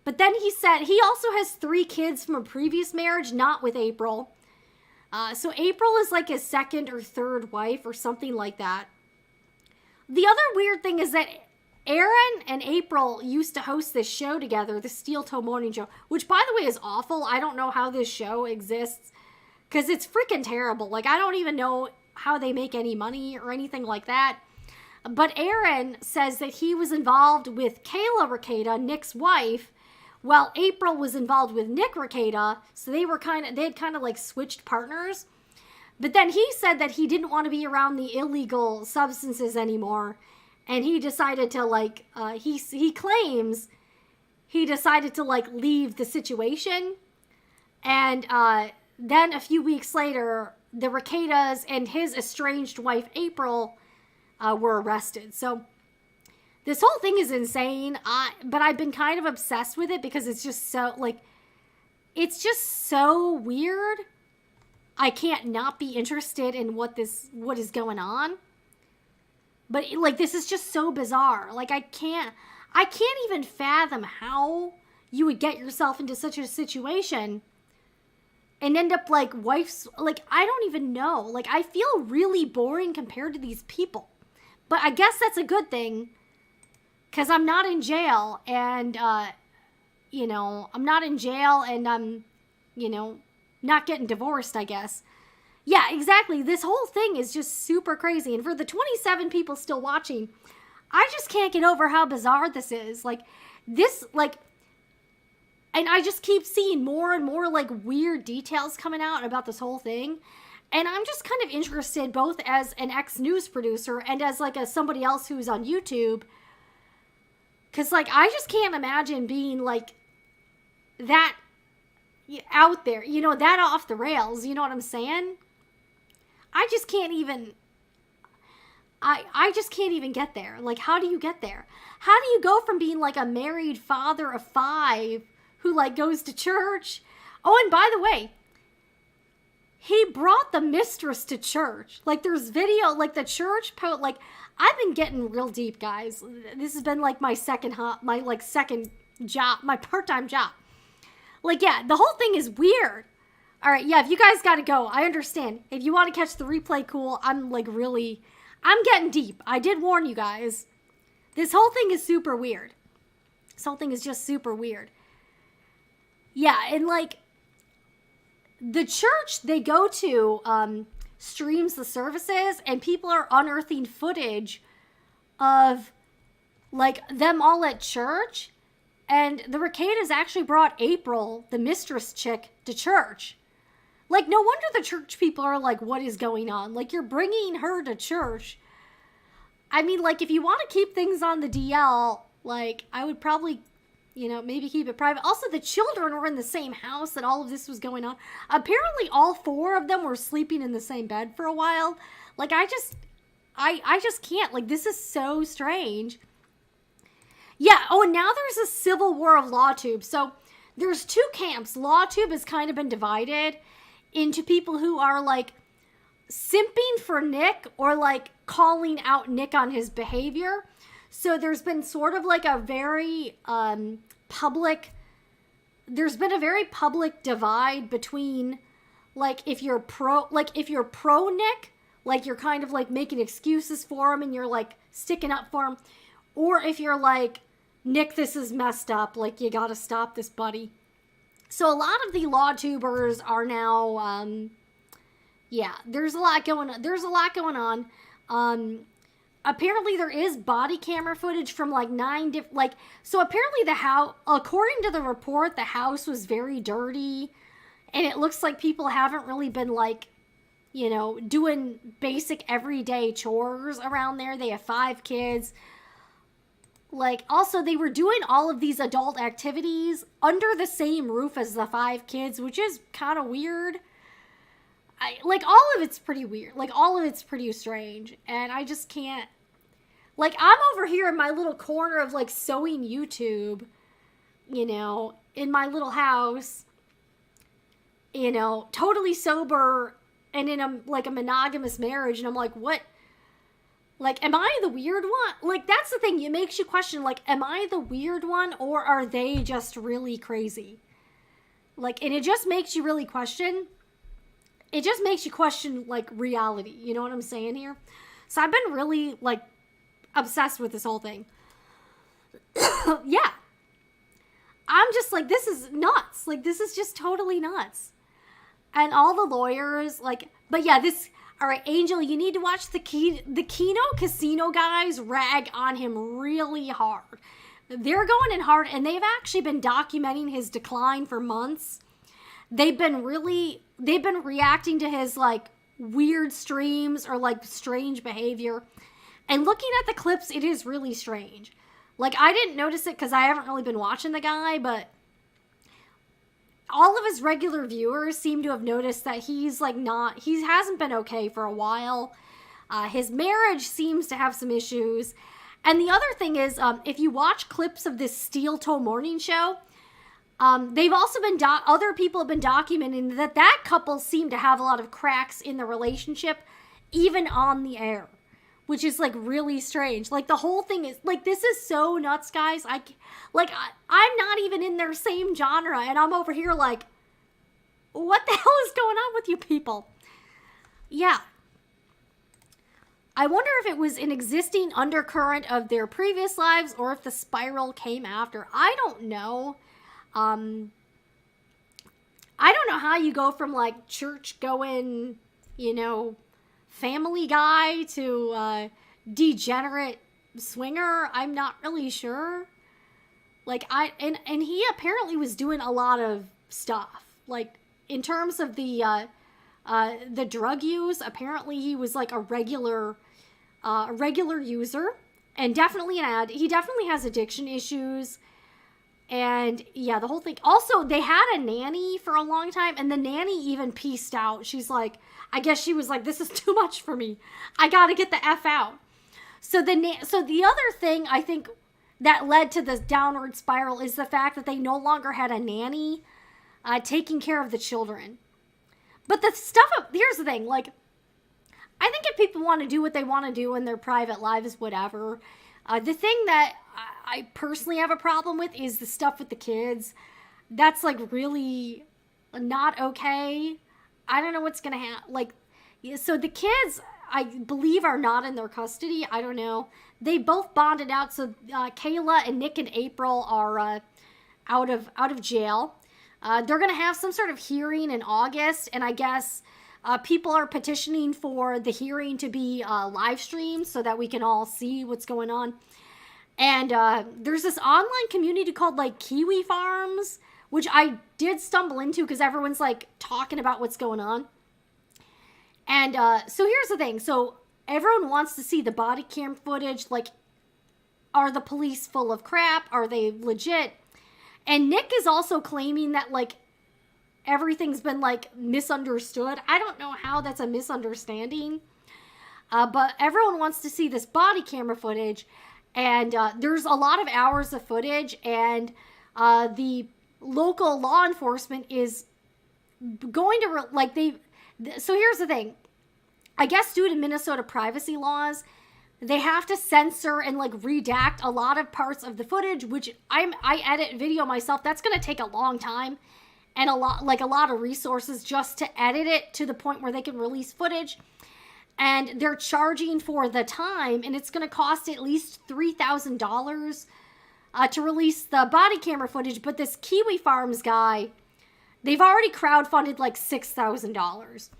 But then he said he also has 3 kids from a previous marriage, not with April. So April is like his second or third wife or something like that. The other weird thing is that Aaron and April used to host this show together, the Steel Toe Morning Show, which, by the way, is awful. I don't know how this show exists because it's freaking terrible. Like, I don't even know how they make any money or anything like that. But Aaron says that he was involved with Kayla Ricada, Nick's wife, while April was involved with Nick Ricada. So they had kind of like switched partners. But then he said that he didn't want to be around the illegal substances anymore. And he decided to, like, he claims he decided to, like, leave the situation. And then a few weeks later, the Ricadas and his estranged wife, April, were arrested. So this whole thing is insane. But I've been kind of obsessed with it because it's just so, like, it's just so weird. I can't not be interested in what is going on. But, like, this is just so bizarre. Like, I can't even fathom how you would get yourself into such a situation and end up, like, like, I don't even know. Like, I feel really boring compared to these people. But I guess that's a good thing, because I'm not in jail, and, I'm not in jail, and I'm, not getting divorced, I guess. Yeah, exactly. This whole thing is just super crazy. And for the 27 people still watching, I just can't get over how bizarre this is. Like, and I just keep seeing more and more, like, weird details coming out about this whole thing. And I'm just kind of interested, both as an ex-news producer and as, like, somebody else who's on YouTube. Because, like, I just can't imagine being, like, that out there, that off the rails. You know what I'm saying? I just can't even, I just can't even get there. Like, how do you get there? How do you go from being, like, a married father of 5 who, like, goes to church? Oh, and by the way, he brought the mistress to church. Like, there's video, like, the church, like, I've been getting real deep, guys. This has been, like, my second job, my part-time job. Like, yeah, the whole thing is weird. All right, yeah, if you guys got to go, I understand. If you want to catch the replay, cool. I'm getting deep. I did warn you guys. This whole thing is super weird. This whole thing is just super weird. Yeah, and, like, the church they go to streams the services, and people are unearthing footage of, like, them all at church. And the Ricadas actually brought April, the mistress chick, to church. Like, no wonder the church people are like, what is going on? Like, you're bringing her to church. I mean, like, if you want to keep things on the DL, like, I would probably, maybe keep it private. Also, the children were in the same house that all of this was going on. Apparently, all 4 of them were sleeping in the same bed for a while. Like, I just can't. Like, this is so strange. Yeah, oh, and now there's a civil war of LawTube. So, there's 2 camps. LawTube has kind of been divided into people who are, like, simping for Nick or, like, calling out Nick on his behavior. So there's been sort of, like, a very public divide between, like, if you're pro Nick, like, you're kind of, like, making excuses for him and you're, like, sticking up for him. Or if you're like, Nick, this is messed up, like, you gotta stop this, buddy. So a lot of the LawTubers are now, there's a lot going on. Apparently there is body camera footage from, like, 9 different, so apparently the house, according to the report, the house was very dirty, and it looks like people haven't really been, like, doing basic everyday chores around there. They have 5 kids. Like, also, they were doing all of these adult activities under the same roof as the 5 kids, which is kind of weird. like, all of it's pretty weird. Like, all of it's pretty strange. And I just can't. Like, I'm over here in my little corner of, like, sewing YouTube, you know, in my little house, you know, totally sober and in a, like, a monogamous marriage. And I'm like, what? Like, am I the weird one? Like, that's the thing. It makes you question, like, am I the weird one or are they just really crazy? Like, and it just makes you really question. It just makes you question, like, reality. You know what I'm saying here? So I've been really, like, obsessed with this whole thing. Yeah. I'm just like, this is nuts. Like, this is just totally nuts. And all the lawyers, like, but yeah, this, all right, Angel, you need to watch the Keno Casino guys rag on him really hard. They're going in hard, and they've actually been documenting his decline for months. They've been reacting to his, like, weird streams or, like, strange behavior. And looking at the clips, it is really strange. Like, I didn't notice it because I haven't really been watching the guy, but all of his regular viewers seem to have noticed that he's, like, he hasn't been okay for a while. His marriage seems to have some issues. And the other thing is, if you watch clips of this Steel Toe Morning Show, they've also been, other people have been documenting that couple seem to have a lot of cracks in the relationship, even on the air. Which is, like, really strange. Like, the whole thing is, like, this is so nuts, guys. I'm not even in their same genre, and I'm over here like, what the hell is going on with you people? Yeah. I wonder if it was an existing undercurrent of their previous lives, or if the spiral came after. I don't know. I don't know how you go from, like, church-going, you know, family guy to degenerate swinger. I'm not really sure. Like, and he apparently was doing a lot of stuff. Like, in terms of the drug use, apparently he was, like, a regular user, and definitely he definitely has addiction issues. And yeah, the whole thing. Also, they had a nanny for a long time, and the nanny even pieced out. She's like, I guess she was like, this is too much for me. I gotta get the F out. So the other thing I think that led to this downward spiral is the fact that they no longer had a nanny taking care of the children. But the stuff, here's the thing, like, I think if people want to do what they want to do in their private lives, whatever. The thing that I personally have a problem with is the stuff with the kids. That's, like, really not okay. I don't know what's going to happen. Like, so the kids, I believe, are not in their custody. I don't know. They both bonded out. So Kayla and Nick and April are out of jail. They're going to have some sort of hearing in August. And I guess people are petitioning for the hearing to be live streamed so that we can all see what's going on. And there's this online community called, like, Kiwi Farms, which I did stumble into because everyone's, like, talking about what's going on. And so here's the thing. So everyone wants to see the body cam footage. Like, are the police full of crap? Are they legit? And Nick is also claiming that, like, everything's been, like, misunderstood. I don't know how that's a misunderstanding. But everyone wants to see this body camera footage. And there's a lot of hours of footage. And the local law enforcement is going to, so here's the thing. I guess due to Minnesota privacy laws, they have to censor and, like, redact a lot of parts of the footage, which I edit video myself. That's going to take a long time and a lot of resources just to edit it to the point where they can release footage. And they're charging for the time, and it's going to cost at least $3,000 to release the body camera footage. But this Kiwi Farms guy, they've already crowdfunded, like, $6,000.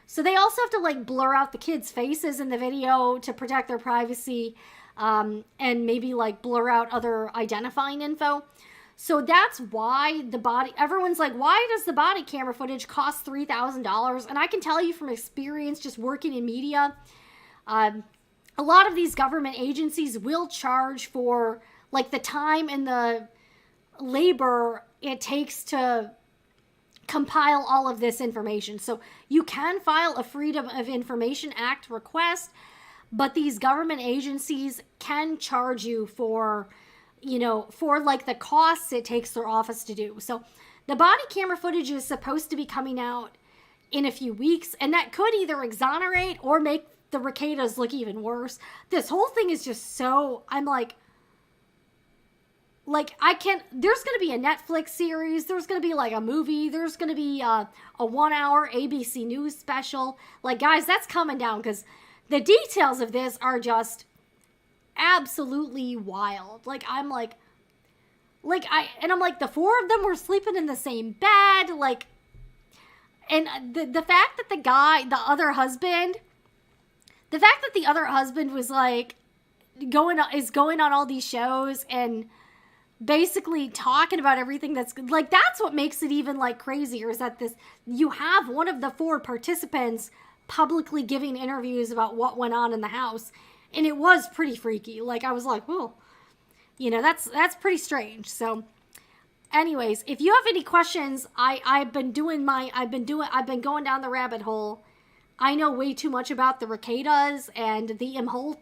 So they also have to, like, blur out the kids' faces in the video to protect their privacy, and maybe, like, blur out other identifying info. So that's why everyone's like, why does the body camera footage cost $3,000? And I can tell you from experience just working in media, a lot of these government agencies will charge for, like, the time and the labor it takes to compile all of this information. So you can file a Freedom of Information Act request, but these government agencies can charge you for, for like the costs it takes their office to do. So the body camera footage is supposed to be coming out in a few weeks, and that could either exonerate or make the Ricadas look even worse. This whole thing is just so, I'm like, I can't, there's going to be a Netflix series, there's going to be like a movie, there's going to be a 1-hour ABC News special. Like, guys, that's coming down, because the details of this are just absolutely wild. I'm like, the four of them were sleeping in the same bed, and the fact that the other husband was like, going on all these shows and basically talking about everything that's what makes it even crazier, is that you have one of the four participants publicly giving interviews about what went on in the house, and it was pretty freaky. I was like, whoa, that's pretty strange. So anyways, if you have any questions, I've been going down the rabbit hole. I know way too much about the Ricadas and the Imholtz.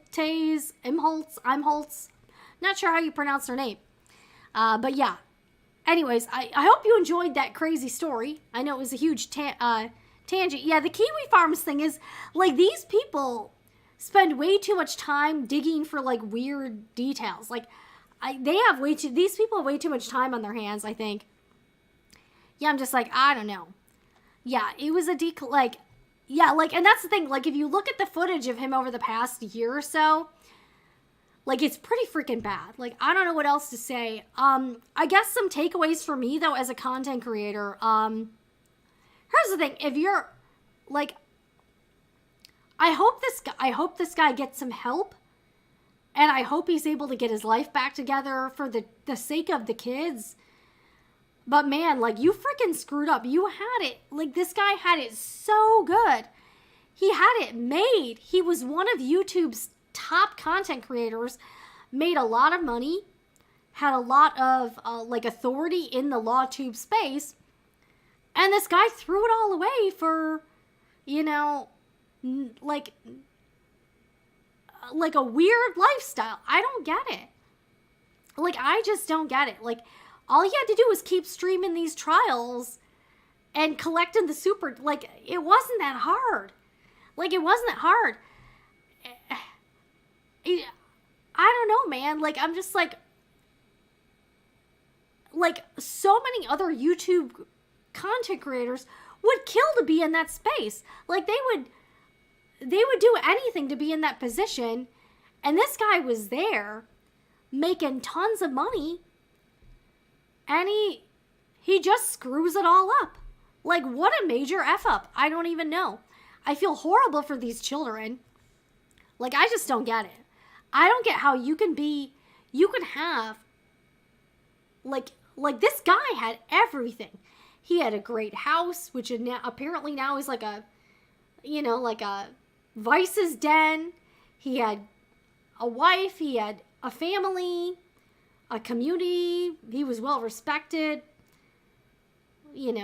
Not sure how you pronounce their name. But yeah. Anyways, I hope you enjoyed that crazy story. I know it was a huge tangent. Yeah, the Kiwi Farms thing is, these people spend way too much time digging for, weird details. These people have way too much time on their hands, I think. Yeah, I'm just I don't know. Yeah, it was and that's the thing, if you look at the footage of him over the past year or so, it's pretty freaking bad. I don't know what else to say. I guess some takeaways for me, though, as a content creator, here's the thing, if you're, I hope this guy gets some help, and I hope he's able to get his life back together for the sake of the kids. But man, you freaking screwed up. You had it, this guy had it so good. He had it made. He was one of YouTube's top content creators, made a lot of money, had a lot of, authority in the LawTube space, and this guy threw it all away for, a weird lifestyle. I don't get it. I just don't get it. All he had to do was keep streaming these trials and collecting the super, it wasn't that hard. It wasn't that hard. I don't know, man. I'm just so many other YouTube content creators would kill to be in that space. They would do anything to be in that position, and this guy was there making tons of money, and he just screws it all up. What a major F up. I don't even know. I feel horrible for these children. I just don't get it. I don't get how you can have, this guy had everything. He had a great house, which apparently now is a vice's den. He had a wife, he had a family, a community, he was well respected. He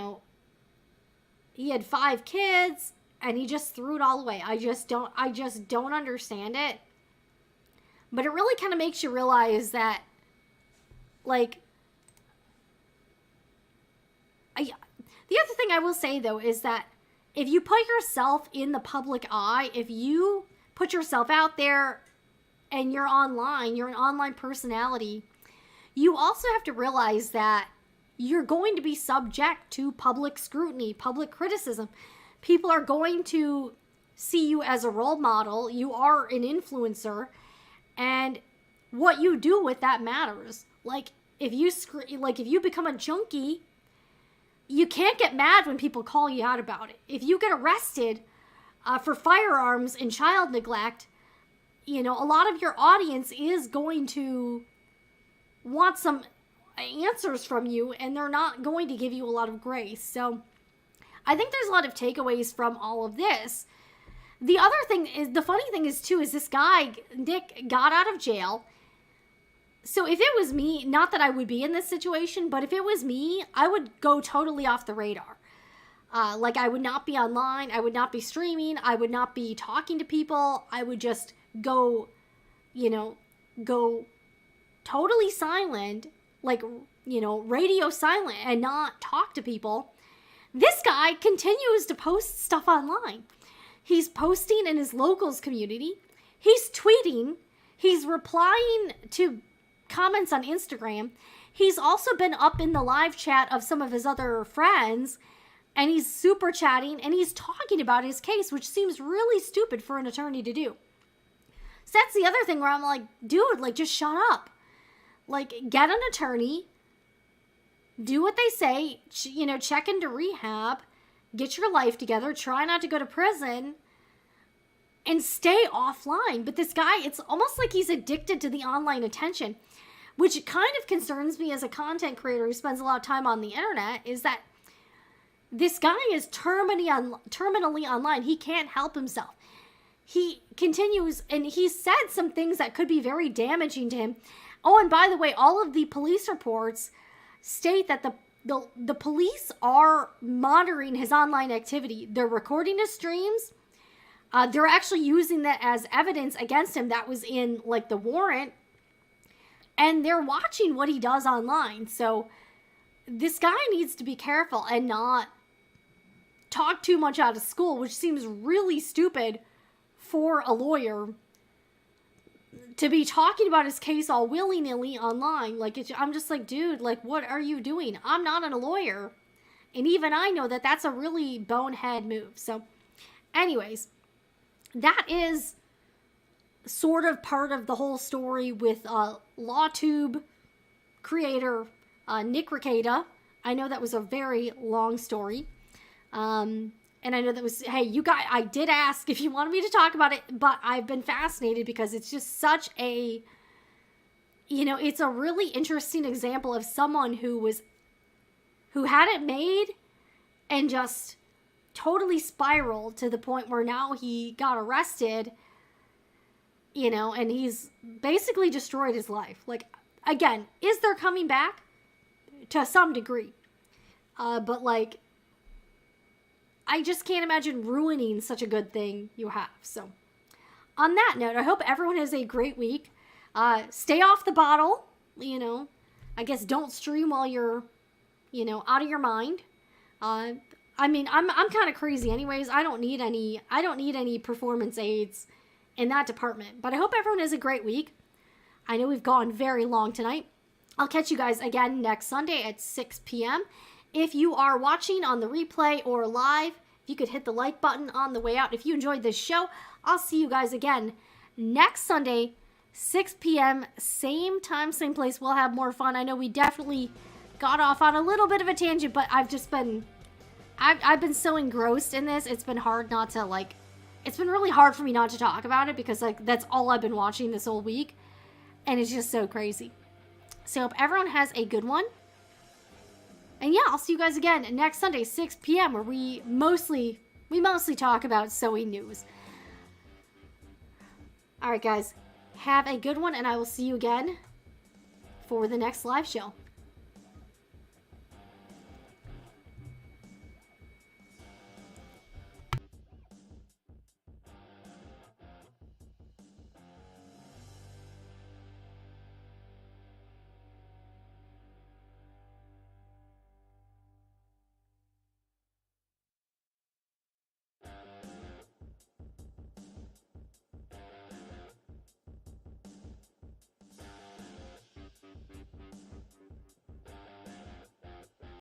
had 5 kids, and he just threw it all away. I just don't understand it. But it really kind of makes you realize that, the other thing I will say, though, is that if you put yourself in the public eye, if you put yourself out there and you're online, you're an online personality, you also have to realize that you're going to be subject to public scrutiny, public criticism. People are going to see you as a role model. You are an influencer, and what you do with that matters. If you become a junkie, you can't get mad when people call you out about it. If you get arrested for firearms and child neglect, a lot of your audience is going to want some answers from you, and they're not going to give you a lot of grace. So I think there's a lot of takeaways from all of this. The funny thing is this guy, Nick, got out of jail. So if it was me, not that I would be in this situation, but if it was me, I would go totally off the radar. Like, I would not be online. I would not be streaming. I would not be talking to people. I would just go, go totally silent, like, radio silent and not talk to people. This guy continues to post stuff online. He's posting in his locals community. He's tweeting. He's replying to comments on Instagram. He's also been up in the live chat of some of his other friends, and he's super chatting, and he's talking about his case, which seems really stupid for an attorney to do. So that's the other thing where I'm like, dude, like, just shut up. Like, get an attorney, do what they say, check into rehab, get your life together, try not to go to prison, and stay offline. But this guy, it's almost like he's addicted to the online attention, which kind of concerns me as a content creator who spends a lot of time on the internet, is that this guy is terminally online. He can't help himself. He continues, and he said some things that could be very damaging to him. Oh, and by the way, all of the police reports state that the police are monitoring his online activity. They're recording his streams. They're actually using that as evidence against him. That was in, like, the warrant. And they're watching what he does online. So this guy needs to be careful and not talk too much out of school, which seems really stupid for a lawyer to be talking about his case all willy-nilly online. Like, I'm just like, dude, like, what are you doing? I'm not a lawyer. And even I know that that's a really bonehead move. So anyways, that is sort of part of the whole story with LawTube creator Nick Rekieta. I know that was a very long story. And I know that was, hey, you guys, I did ask if you wanted me to talk about it, but I've been fascinated because it's just such a, it's a really interesting example of someone who had it made and just totally spiraled to the point where now he got arrested, and he's basically destroyed his life. Like, again, is there coming back? To some degree. But, like, I just can't imagine ruining such a good thing you have. So, on that note, I hope everyone has a great week. Stay off the bottle, I guess don't stream while you're, out of your mind. I mean, I'm kind of crazy anyways. I don't need any performance aids in that department. But I hope everyone has a great week. I know we've gone very long tonight. I'll catch you guys again next Sunday at 6 p.m. If you are watching on the replay or live, if you could hit the like button on the way out. If you enjoyed this show, I'll see you guys again next Sunday, 6 p.m., same time, same place. We'll have more fun. I know we definitely got off on a little bit of a tangent, but I've been so engrossed in this. It's been hard not to, it's been really hard for me not to talk about it because, that's all I've been watching this whole week. And it's just so crazy. So I hope everyone has a good one. And yeah, I'll see you guys again next Sunday, 6 p.m., where we mostly talk about sewing news. All right, guys, have a good one, and I will see you again for the next live show.